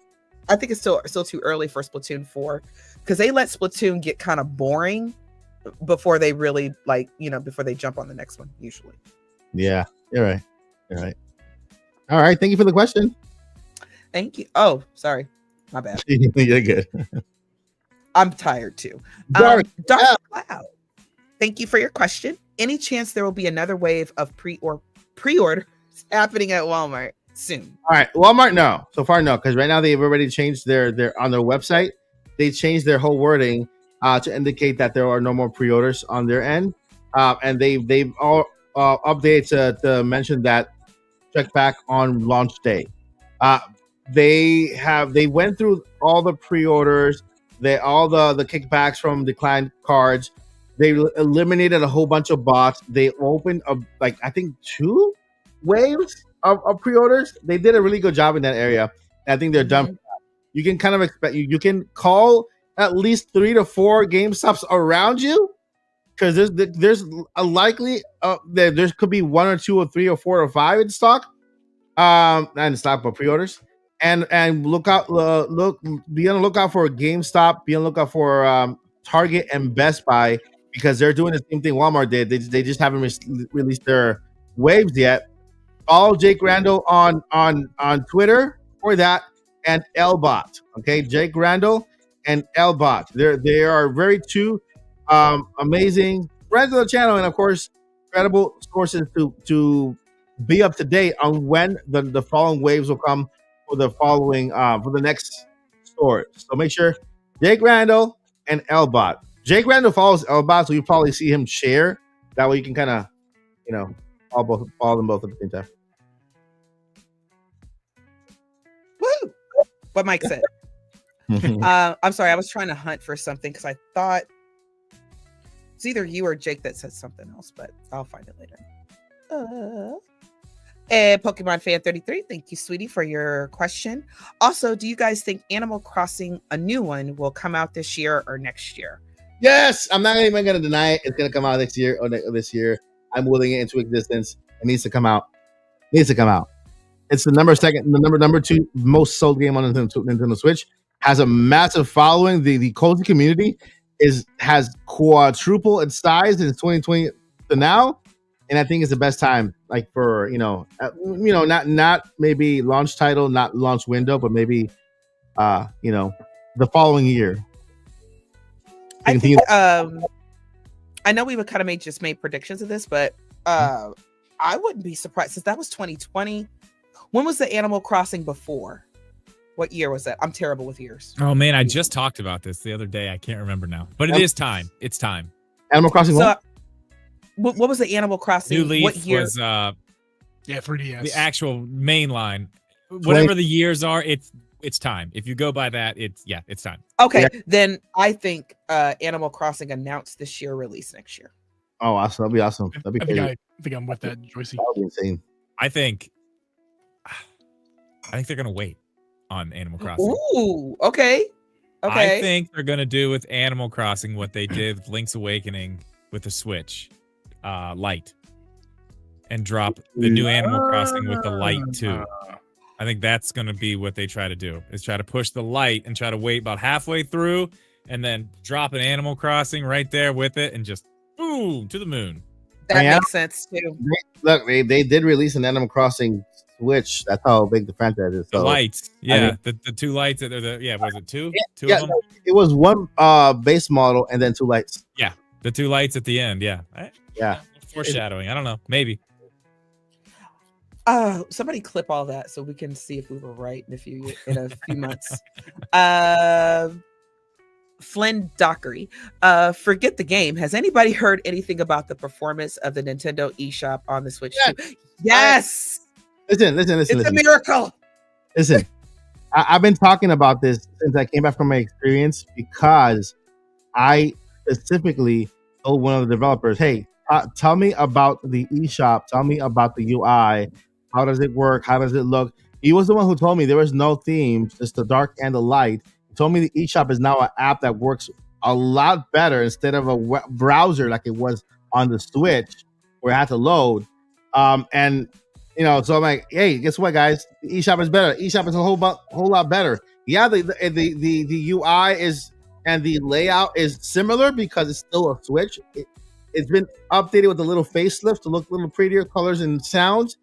I think it's still too early for Splatoon 4 because they let Splatoon get kind of boring before they really before they jump on the next one usually. Yeah, you're right. All right, thank you for the question. Thank you. Oh, sorry, my bad. You're good. I'm tired too. Dark Cloud. Thank you for your question. Any chance there will be another wave of pre-orders happening at Walmart soon? All right, Walmart, no. So far, no, because right now they've already changed their on their website. They changed their whole wording to indicate that there are no more pre-orders on their end, and they've all updated to mention that check back on launch day. They went through all the pre-orders, all the kickbacks from declined cards. They eliminated a whole bunch of bots. They opened I think 2 waves of pre-orders. They did a really good job in that area. I think they're done. You can kind of expect you can call at least 3 to 4 GameStops around you, because there's a likely there could be 1 or 2 or 3 or 4 or 5 in stock, not in stock but pre-orders. And be on the lookout for GameStop. Be on the lookout for Target and Best Buy, because they're doing the same thing Walmart did. They just haven't released their waves yet. Follow Jake Randall on Twitter for that, and Lbot. Okay, Jake Randall and Lbot. They are very two amazing friends of the channel, and of course, credible sources to be up to date on when the following waves will come for the following for the next store. So make sure Jake Randall and Lbot. Jake Randall follows Lbot, so you probably see him share. That way you can kind of, follow them both at the same time. Woo! What Mike said. I'm sorry, I was trying to hunt for something because I thought it's either you or Jake that said something else, but I'll find it later. And Pokemon Fan 33, thank you, sweetie, for your question. Also, do you guys think Animal Crossing, a new one, will come out this year or next year? Yes, I'm not even going to deny it. It's going to come out next year or this year. I'm willing it into existence. It needs to come out. It's the number 2 most sold game on Nintendo Switch. Has a massive following. The cozy community has quadrupled its size in 2020 to now, and I think it's the best time, like for not maybe launch title, not launch window, but maybe the following year. I think I know we would kind of made predictions of this, but I wouldn't be surprised since that was 2020. When was the Animal Crossing before? What year was that? I'm terrible with years. Oh man, I just talked about this the other day. I can't remember now, but it is time. It's time. Animal Crossing. So, what was the Animal Crossing? New Leaf what year? Was for DS. The actual main line. Whatever the years are, it's time. If you go by that, it's time. Okay, then I think Animal Crossing announced this year, release next year. Oh, awesome! That'd be awesome. That'd be crazy. I think I'm with that, Joycey. That would be insane. I think they're gonna wait on Animal Crossing. Ooh, okay. I think they're gonna do with Animal Crossing what they did with Link's Awakening with the Switch Lite, and drop the new Animal Crossing with the Lite too. I think that's gonna be what they try to do, is try to push the Lite and try to wait about halfway through, and then drop an Animal Crossing right there with it, and just boom to the moon. That makes sense too. They did release an Animal Crossing Switch. That's how big the franchise is. So, the lights, the 2 lights. Was it 2? Two of them? It was 1 base model and then 2 lights. Yeah, the 2 lights at the end. Yeah. Foreshadowing. I don't know. Maybe. Somebody clip all that so we can see if we were right in a few months. Flynn Dockery, forget the game. Has anybody heard anything about the performance of the Nintendo eShop on the Switch 2? Yes. Listen. It's a miracle. Listen, I've been talking about this since I came back from my experience, because I specifically told one of the developers, "Hey, tell me about the eShop. Tell me about the UI. How does it work? How does it look?" He was the one who told me there was no themes, just the dark and the light. He told me the eShop is now an app that works a lot better instead of a web browser like it was on the Switch where it had to load. And you know, so I'm like, hey, guess what, guys? The eShop is better. eShop is a whole lot better. Yeah, the UI is and the layout is similar because it's still a Switch. It's been updated with a little facelift to look a little prettier, colors and sounds,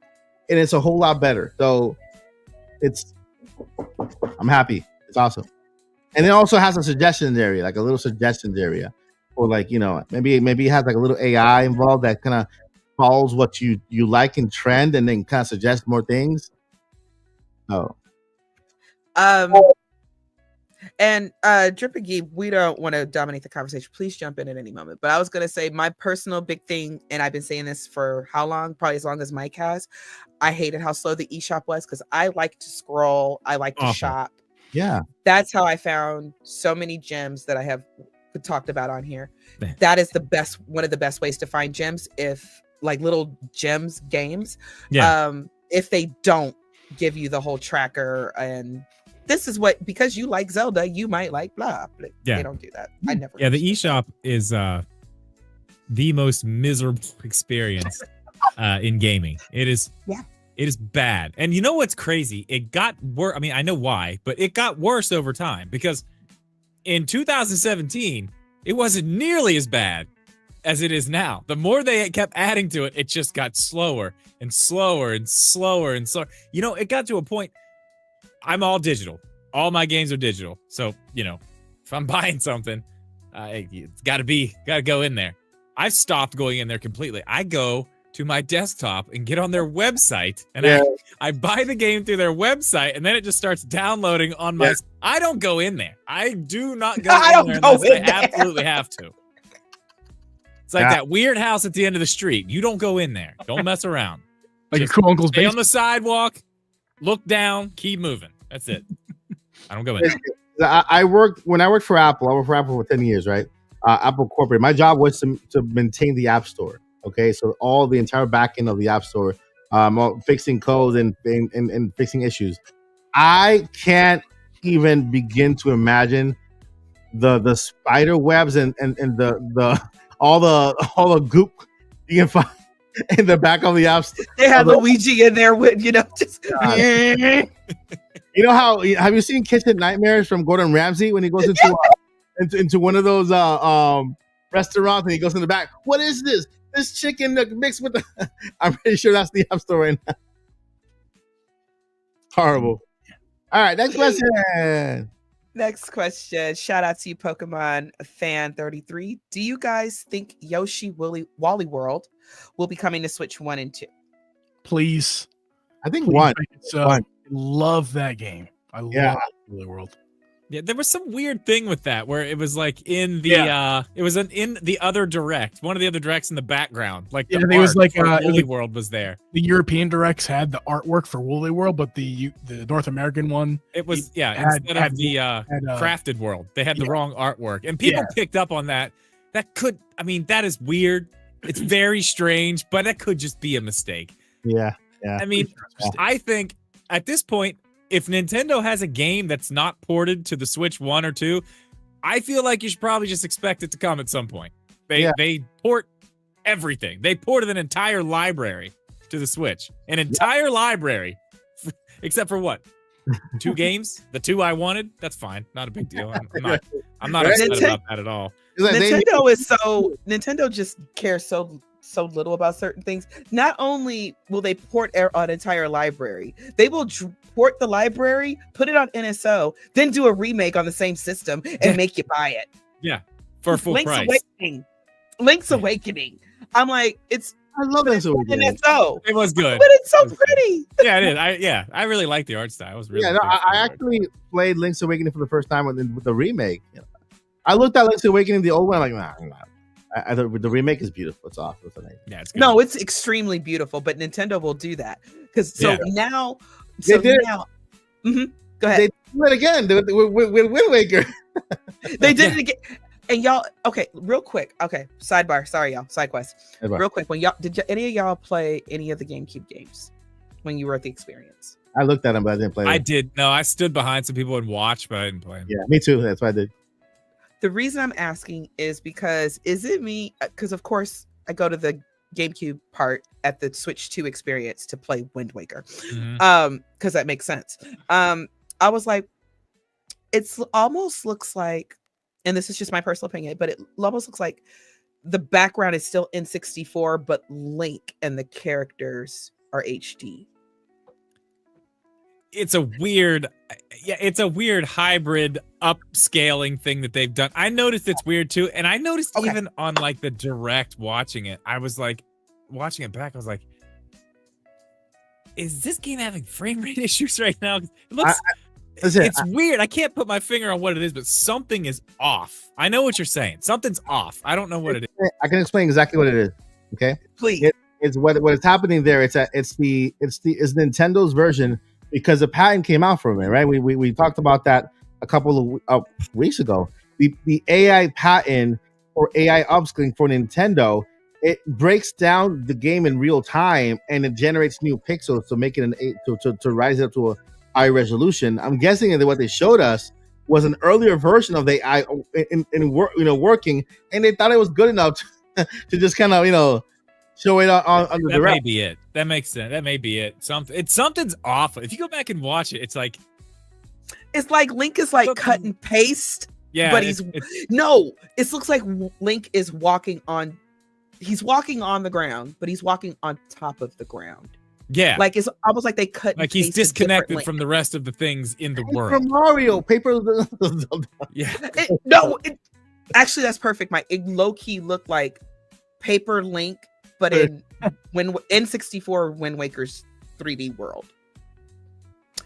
and it's a whole lot better. So I'm happy. It's awesome. And it also has a suggestions area, like a little suggestions area, or like, you know, maybe it has like a little AI involved that kind of follows what you like and trend, and then kind of suggests more things. Oh, and Dripping Geek, we don't want to dominate the conversation. Please jump in at any moment. But I was gonna say my personal big thing, and I've been saying this for how long? Probably as long as Mike has. I hated how slow the eShop was because I like to scroll, I like to shop. Yeah, that's how I found so many gems that I have talked about on here. That is one of the best ways to find gems, if like little gems games. If they don't give you the whole tracker, and this is what, because you like Zelda, you might like blah. But they don't do that. I never. Yeah, the eShop is the most miserable experience in gaming. It is. Yeah. It is bad. And you know what's crazy? It got worse. I mean, I know why, but it got worse over time, because in 2017, it wasn't nearly as bad as it is now. The more they kept adding to it, it just got slower and slower and slower and slower. You know, it got to a point, I'm all digital. All my games are digital. So, you know, if I'm buying something, it's got to go in there. I've stopped going in there completely. I go to my desktop and get on their website, and I buy the game through their website, and then it just starts downloading on my. I don't go in there. I do not go in there unless I absolutely have to. It's like that weird house at the end of the street. You don't go in there. Don't mess around. Like just a cool uncle's stay on the sidewalk, look down, keep moving. That's it. I don't go in there. I worked for Apple. I worked for Apple for 10 years, right? Apple Corporate. My job was to maintain the App Store. Okay, so all the entire back end of the App Store, fixing codes and fixing issues. I can't even begin to imagine the spider webs and the all the goop you can find in the back of the App Store. They have Luigi in there with, you know, just. You know how? Have you seen Kitchen Nightmares from Gordon Ramsay when he goes into one of those restaurants and he goes in the back? What is this? This chicken mixed with the. I'm pretty sure that's the App Store right now. Horrible. All right, next question. Next question. Shout out to you, Pokemon Fan 33. Do you guys think Yoshi Wally World will be coming to Switch 1 and 2? Please. I think one. I love that game. I love Wally World. Yeah, there was some weird thing with that where it was like in the it was in the other direct, one of the other directs in the background. Like it was like Woolly World was there. The European directs had the artwork for Woolly World, but the North American one, it was instead of the Crafted World, they had the wrong artwork, and people picked up on that. That is weird. It's very strange, but that could just be a mistake. Yeah. I mean, I think at this point, if Nintendo has a game that's not ported to the Switch 1 or 2, I feel like you should probably just expect it to come at some point. They port everything. They ported an entire library to the Switch. An entire library. Except for what? 2 games? The 2 I wanted? That's fine. Not a big deal. I'm not upset about that at all. Nintendo just cares so little about certain things. Not only will they port an entire library, they will port the library, put it on NSO, then do a remake on the same system and make you buy it. Yeah, for full price. Link's Awakening. I'm like, I love Link's Awakening. NSO. It was good, but it's so pretty. Yeah, it is. I really like the art style. It was really. I actually played Link's Awakening for the first time with the remake. I looked at Link's Awakening, the old one. I'm like, nah. I thought the remake is beautiful. It's awesome. It's amazing. Yeah, it's good. No, it's extremely beautiful, but Nintendo will do that now. They did. Go ahead. They do it again with Wind Waker. They did it again. And y'all, okay, real quick. Okay, sidebar. Sorry, y'all. Side quest. Real quick. When any of y'all play any of the GameCube games when you were at the experience? I looked at them, but I didn't play them. I did. No, I stood behind some people and watched, but I didn't play them. Yeah, me too. That's what I did. The reason I'm asking is because because of course I go to the GameCube part at the Switch 2 experience to play Wind Waker. Because that makes sense. I was like, it's almost looks like, and this is just my personal opinion, but it almost looks like the background is still N64, but Link and the characters are HD. It's a weird hybrid upscaling thing that they've done. I noticed it's weird too, and I noticed even on like the direct watching it, I was like watching it back. I was like, "Is this game having frame rate issues right now?" It looks, it's weird. I can't put my finger on what it is, but something is off. I know what you're saying. Something's off. I don't know what it is. I can explain exactly what it is. Okay, please. It's what is happening there. It's Nintendo's version. Because the patent came out from it, right? We talked about that a couple of weeks ago. The AI patent or AI upscaling for Nintendo, it breaks down the game in real time and it generates new pixels to make it to rise it up to a high resolution. I'm guessing that what they showed us was an earlier version of the AI working, and they thought it was good enough to just kind of show it on the direct. That may be it. That makes sense. That may be it. Something's off. If you go back and watch it, it's like Link is like cut and paste. Yeah, but it looks like Link is walking on. He's walking on the ground, but he's walking on top of the ground. Yeah, like it's almost like they cut. Like he's disconnected from the rest of the things in the world. From Mario, paper. Yeah. Actually, that's perfect. It low key looked like Paper Link. But in N64 Wind Waker's 3D world.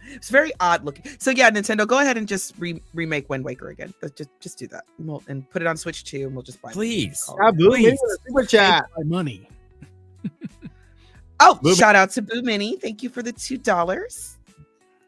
It's very odd looking. So yeah, Nintendo, go ahead and just remake Wind Waker again. Just do that. And put it on Switch 2 and we'll just buy it. Please. Please. Super chat. My money. Shout out to Boo Mini. Thank you for the $2.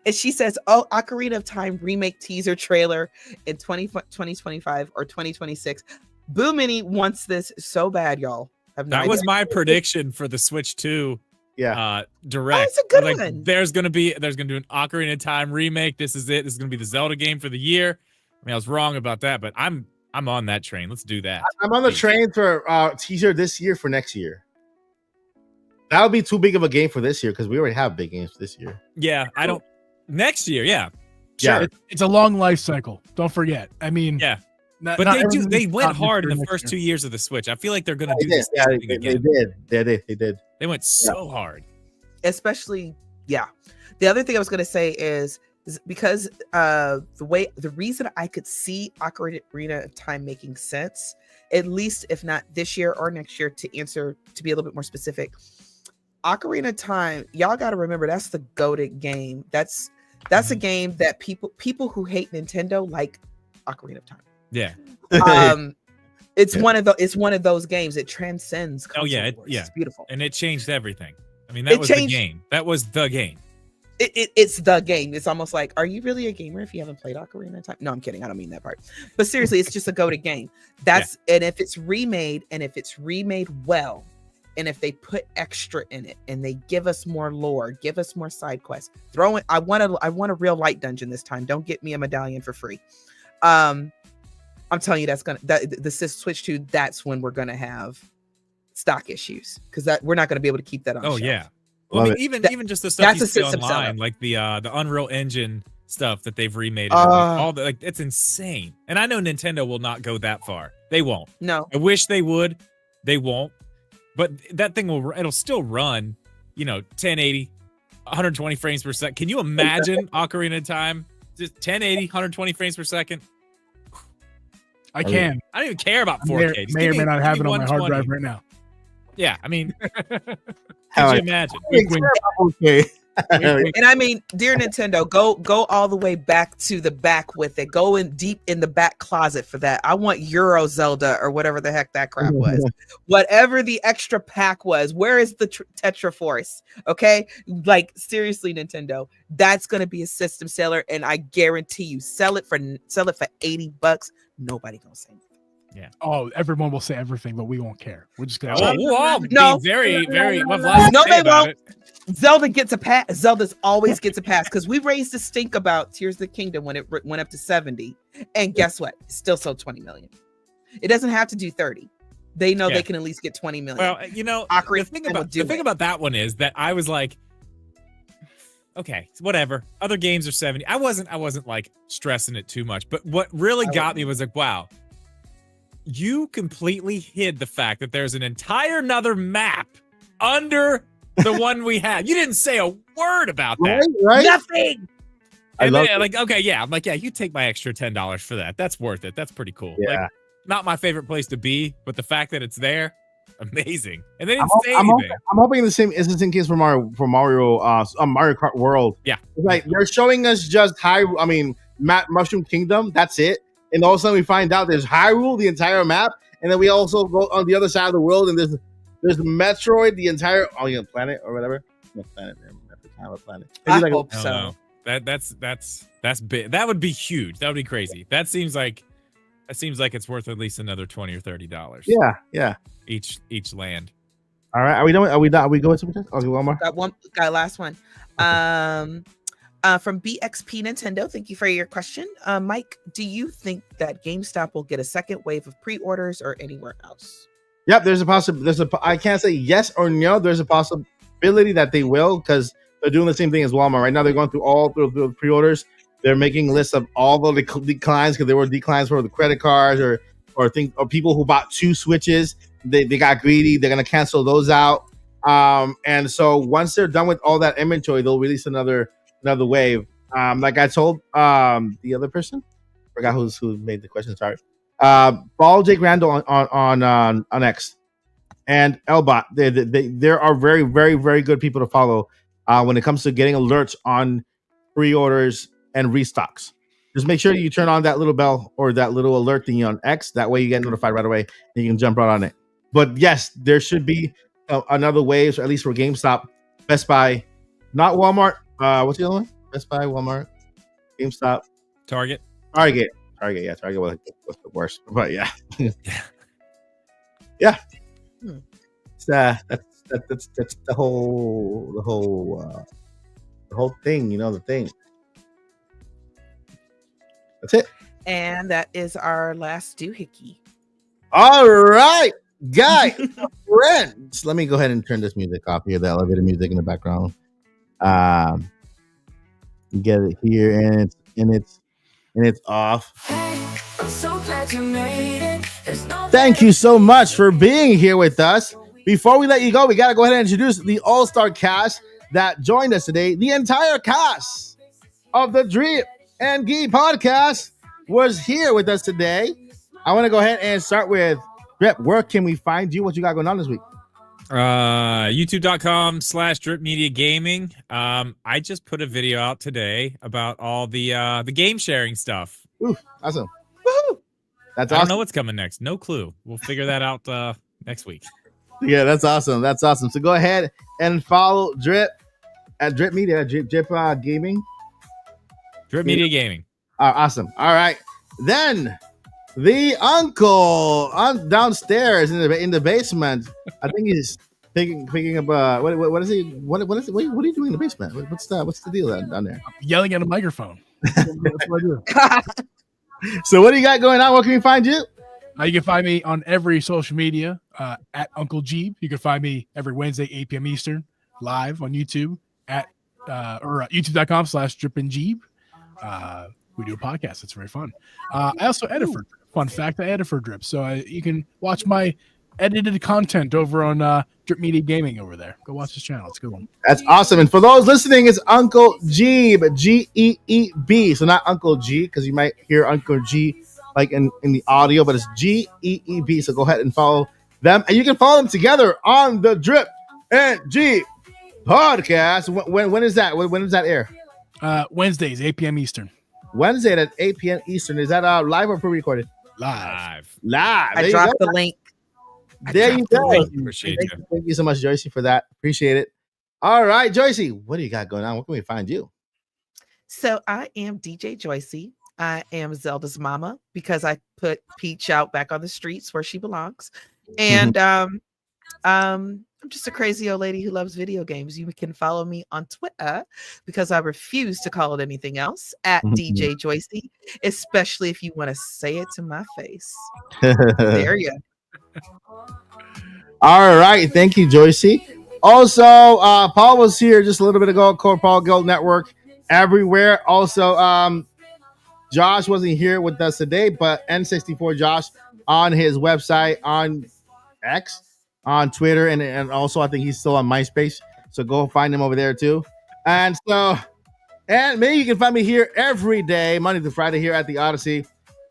And she says, Ocarina of Time remake teaser trailer in 2025 or 2026. Boo Mini wants this so bad, y'all. That was my prediction for the Switch 2 direct. That's a good one. There's gonna be an Ocarina of Time remake. This is it. This is gonna be the Zelda game for the year. I mean, I was wrong about that, but I'm on that train. Let's do that. I'm on the train for teaser this year for next year. That would be too big of a game for this year because we already have big games this year. Yeah, I don't. Next year, yeah. Sure. Yeah, it's a long life cycle. Don't forget. I mean, yeah. Not they went hard in the first 2 years of the Switch. I feel like they're going to do this thing again. They did. They went so hard. Especially, yeah. The other thing I was going to say is because the reason I could see Ocarina of Time making sense, at least if not this year or next year, to be a little bit more specific, Ocarina of Time, y'all got to remember that's the goated game. That's a game that people who hate Nintendo like Ocarina of Time. Yeah. It's one of those games. It transcends. It's beautiful, and it changed everything. I mean, that was the game. It's the game. It's almost like, are you really a gamer if you haven't played Ocarina of Time? No, I'm kidding. I don't mean that part. But seriously, it's just a go-to game. And if it's remade, well, and if they put extra in it and they give us more lore, give us more side quests, I want a real light dungeon this time. Don't get me a medallion for free. I'm telling you, the Switch 2, that's when we're gonna have stock issues because we're not gonna be able to keep that on. Oh shelf. Yeah. Well, I mean, even just the stuff you see online, like the Unreal Engine stuff that they've remade, it's insane. And I know Nintendo will not go that far. They won't. No. I wish they would. They won't. But that thing it'll still run, 1080, 120 frames per second. Can you imagine Ocarina of Time? Just 1080, 120 frames per second. I can. I don't even care about 4K. May or may not have it on my hard drive right now. Yeah, I mean, could you imagine? Okay. And I mean, dear Nintendo, go all the way back to the back with it. Go in deep in the back closet for that. I want Euro Zelda or whatever the heck that crap was. Whatever the extra pack was. Where is the Tetra Force? Okay, like seriously, Nintendo, that's gonna be a system seller, and I guarantee you, sell it for $80. Nobody gonna say anything. Yeah. Oh, everyone will say everything, but we won't care. We're just gonna. We'll all be very, very. No, they won't. Zelda gets a pass. Zelda's always gets a pass because we raised the stink about Tears of the Kingdom when it went up to 70, and guess what? It still sold 20 million. It doesn't have to do 30. They know they can at least get 20 million. Well, the thing about that one is that I was like, okay, whatever. Other games are 70. I wasn't like stressing it too much. But what really got me was like, wow, you completely hid the fact that there's an entire another map under the one we had. You didn't say a word about that. Right? Nothing. And then, like, okay, yeah. I'm like, yeah, you take my extra $10 for that. That's worth it. That's pretty cool. Yeah. Like, not my favorite place to be, but the fact that it's there, amazing. And they didn't say anything. I'm hoping the same is the same case for Mario Kart World. Yeah. Like they're showing us just Mushroom Kingdom. That's it. And all of a sudden we find out there's Hyrule, the entire map, and then we also go on the other side of the world and there's Metroid, the entire planet or whatever. No, planet. Planet. I hope so. That's big. That would be huge. That would be crazy. That seems like it's worth at least another $20 or $30. Yeah. Each land. All right. Are we done? Are we going to? Okay, one more. Got last one. From BXP Nintendo, thank you for your question. Mike, do you think that GameStop will get a second wave of pre-orders or anywhere else? Yep, I can't say yes or no. There's a possibility that they will because they're doing the same thing as Walmart. Right now, they're going through all the pre-orders. They're making lists of all the declines because there were declines for the credit cards or people who bought 2 Switches. They got greedy. They're going to cancel those out. And so once they're done with all that inventory, they'll release another wave. Like I told the other person, forgot who made the question. Sorry. Follow Jake Randall on X and Elbot. They are very, very, very good people to follow when it comes to getting alerts on pre-orders and restocks. Just make sure you turn on that little bell or that little alert thingy on X. That way you get notified right away and you can jump right on it. But yes, there should be another wave, at least for GameStop, Best Buy, not Walmart. What's the other one? Best Buy, Walmart, GameStop, Target. Yeah, Target was the worst, but yeah. Yeah. That's the whole thing, the thing. That's it. And that is our last doohickey. All right, guys, friends. Let me go ahead and turn this music off here, the elevator music in the background. Get it here, and it's off. So glad you made it. Thank you so much for being here with us. Before we let you go, we got to go ahead and introduce the all-star cast that joined us today. The entire cast of the Drip and Gee podcast was here with us today. I want to go ahead and start with Drip. Where can we find you? What you got going on this week? YouTube.com/Drip Media Gaming. I just put a video out today about all the game sharing stuff. Ooh, awesome. Woo-hoo. That's awesome. I don't know what's coming next. No clue. We'll figure that out next week. Yeah, that's awesome. So go ahead and follow Drip at Drip Media, Drip Gaming. Drip Media Gaming. Awesome. All right. Then the uncle downstairs in the basement. I think he's picking up. What is he? What are you doing in the basement? What's the deal down there? Yelling at a microphone. That's what I do. So what do you got going on? Where can we find you? You can find me on every social media at Uncle Jeeb. You can find me every Wednesday, 8 p.m. Eastern, live on YouTube at youtube.com/DripandJeeb. We do a podcast. It's very fun. I also edit for Drip. Fun fact, I edit for Drip. So you can watch my edited content over on Drip Media Gaming over there. Go watch this channel. It's a good one. That's awesome. And for those listening, it's Uncle Jeeb, G-E-E-B. So not Uncle G, because you might hear Uncle G like in the audio, but it's G-E-E-B. So go ahead and follow them. And you can follow them together on the Drip and Jeeb podcast. When is that? When does that air? Wednesdays, 8 p.m. Eastern. Wednesday at 8 p.m. Eastern. Is that live or pre-recorded? Live. I dropped the link. There you go. Appreciate you. Thank you so much, Joycey, for that. Appreciate it. All right, Joycey, what do you got going on? Where can we find you? So I am DJ Joycey I am Zelda's mama because I put Peach out back on the streets where she belongs. And I'm just a crazy old lady who loves video games. You can follow me on Twitter because I refuse to call it anything else at DJ Joycey, especially if you want to say it to my face. There you go. All right. Thank you, Joycey. Also, Paul was here just a little bit ago. Core Paul Guild Network everywhere. Also, Josh wasn't here with us today, but N64 Josh on his website, on X, on Twitter, and also I think he's still on MySpace. So go find him over there too. And maybe you can find me here every day, Monday to Friday here at the Odyssey,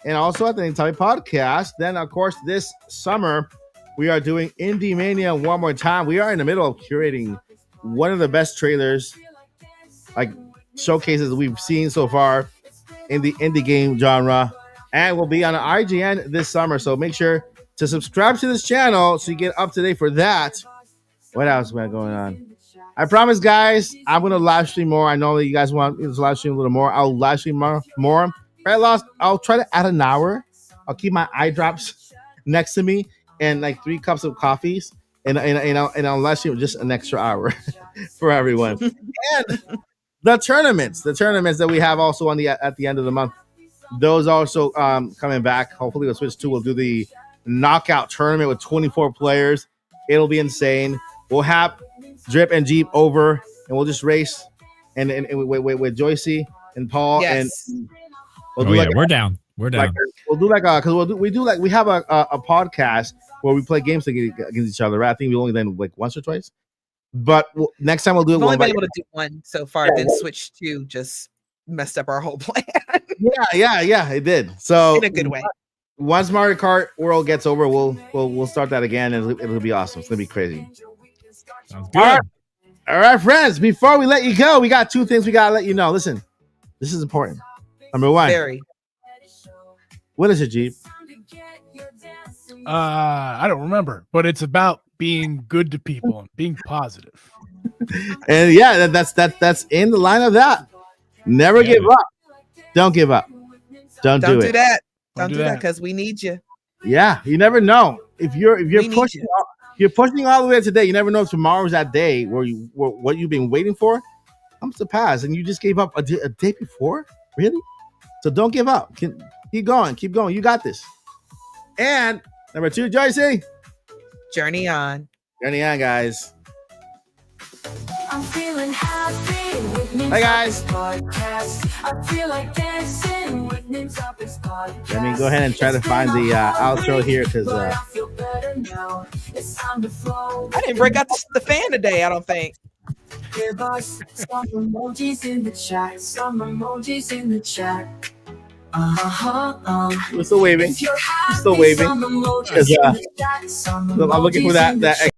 and also at the Nintopics Podcast. Then, of course, this summer we are doing Indie Mania one more time. We are in the middle of curating one of the best trailers, like showcases we've seen so far in the indie game genre, and we'll be on IGN this summer. So make sure to subscribe to this channel so you get up to date for that. What else we got going on? I promise, guys, I'm gonna live stream more. I know that you guys want me to live stream a little more. I'll live stream more. I'll try to add an hour. I'll keep my eye drops next to me and like 3 cups of coffees, and I'll live stream just an extra hour for everyone. And the tournaments that we have also at the end of the month, those also coming back. Hopefully with Switch 2 we'll do the knockout tournament with 24 players. It'll be insane. We'll have Drip and Jeep over, and we'll just race and with Joycey and Paul. Yes. And we'll we're down. We're down. We'll do we have a podcast where we play games against each other. Right? I think we only done like once or twice. But next time we'll do it. We've only been able to do one so far. Then Switch 2 just messed up our whole plan. yeah, it did. So in a good way. Once Mario Kart World gets over, we'll start that again, and it'll be awesome. It's gonna be crazy. Sounds good. All right, friends. Before we let you go, we got 2 things we gotta let you know. Listen, this is important. Number 1. Very. What is it, Jeep? I don't remember, but it's about being good to people and being positive. And yeah, that's in the line of that. Never give up. Don't give up. Don't do it. that. Don't do that because we need you. Yeah, you never know. If you're pushing all the way today, you never know if tomorrow's that day where what you've been waiting for comes to pass, and you just gave up a day before. Really? So don't give up. Keep going. You got this. And number 2, Joycey. Journey on, guys. I'm feeling happy with Hi, guys. Podcast. I feel like dancing with Nintopics Podcast. Let me go ahead and try to find the outro here because I feel better now. It's time to flow. I didn't break out the fan today, I don't think. Give us some emojis in the chat. we're still waving. If you're happy, Still waving. some emojis in the chat. I'm looking for that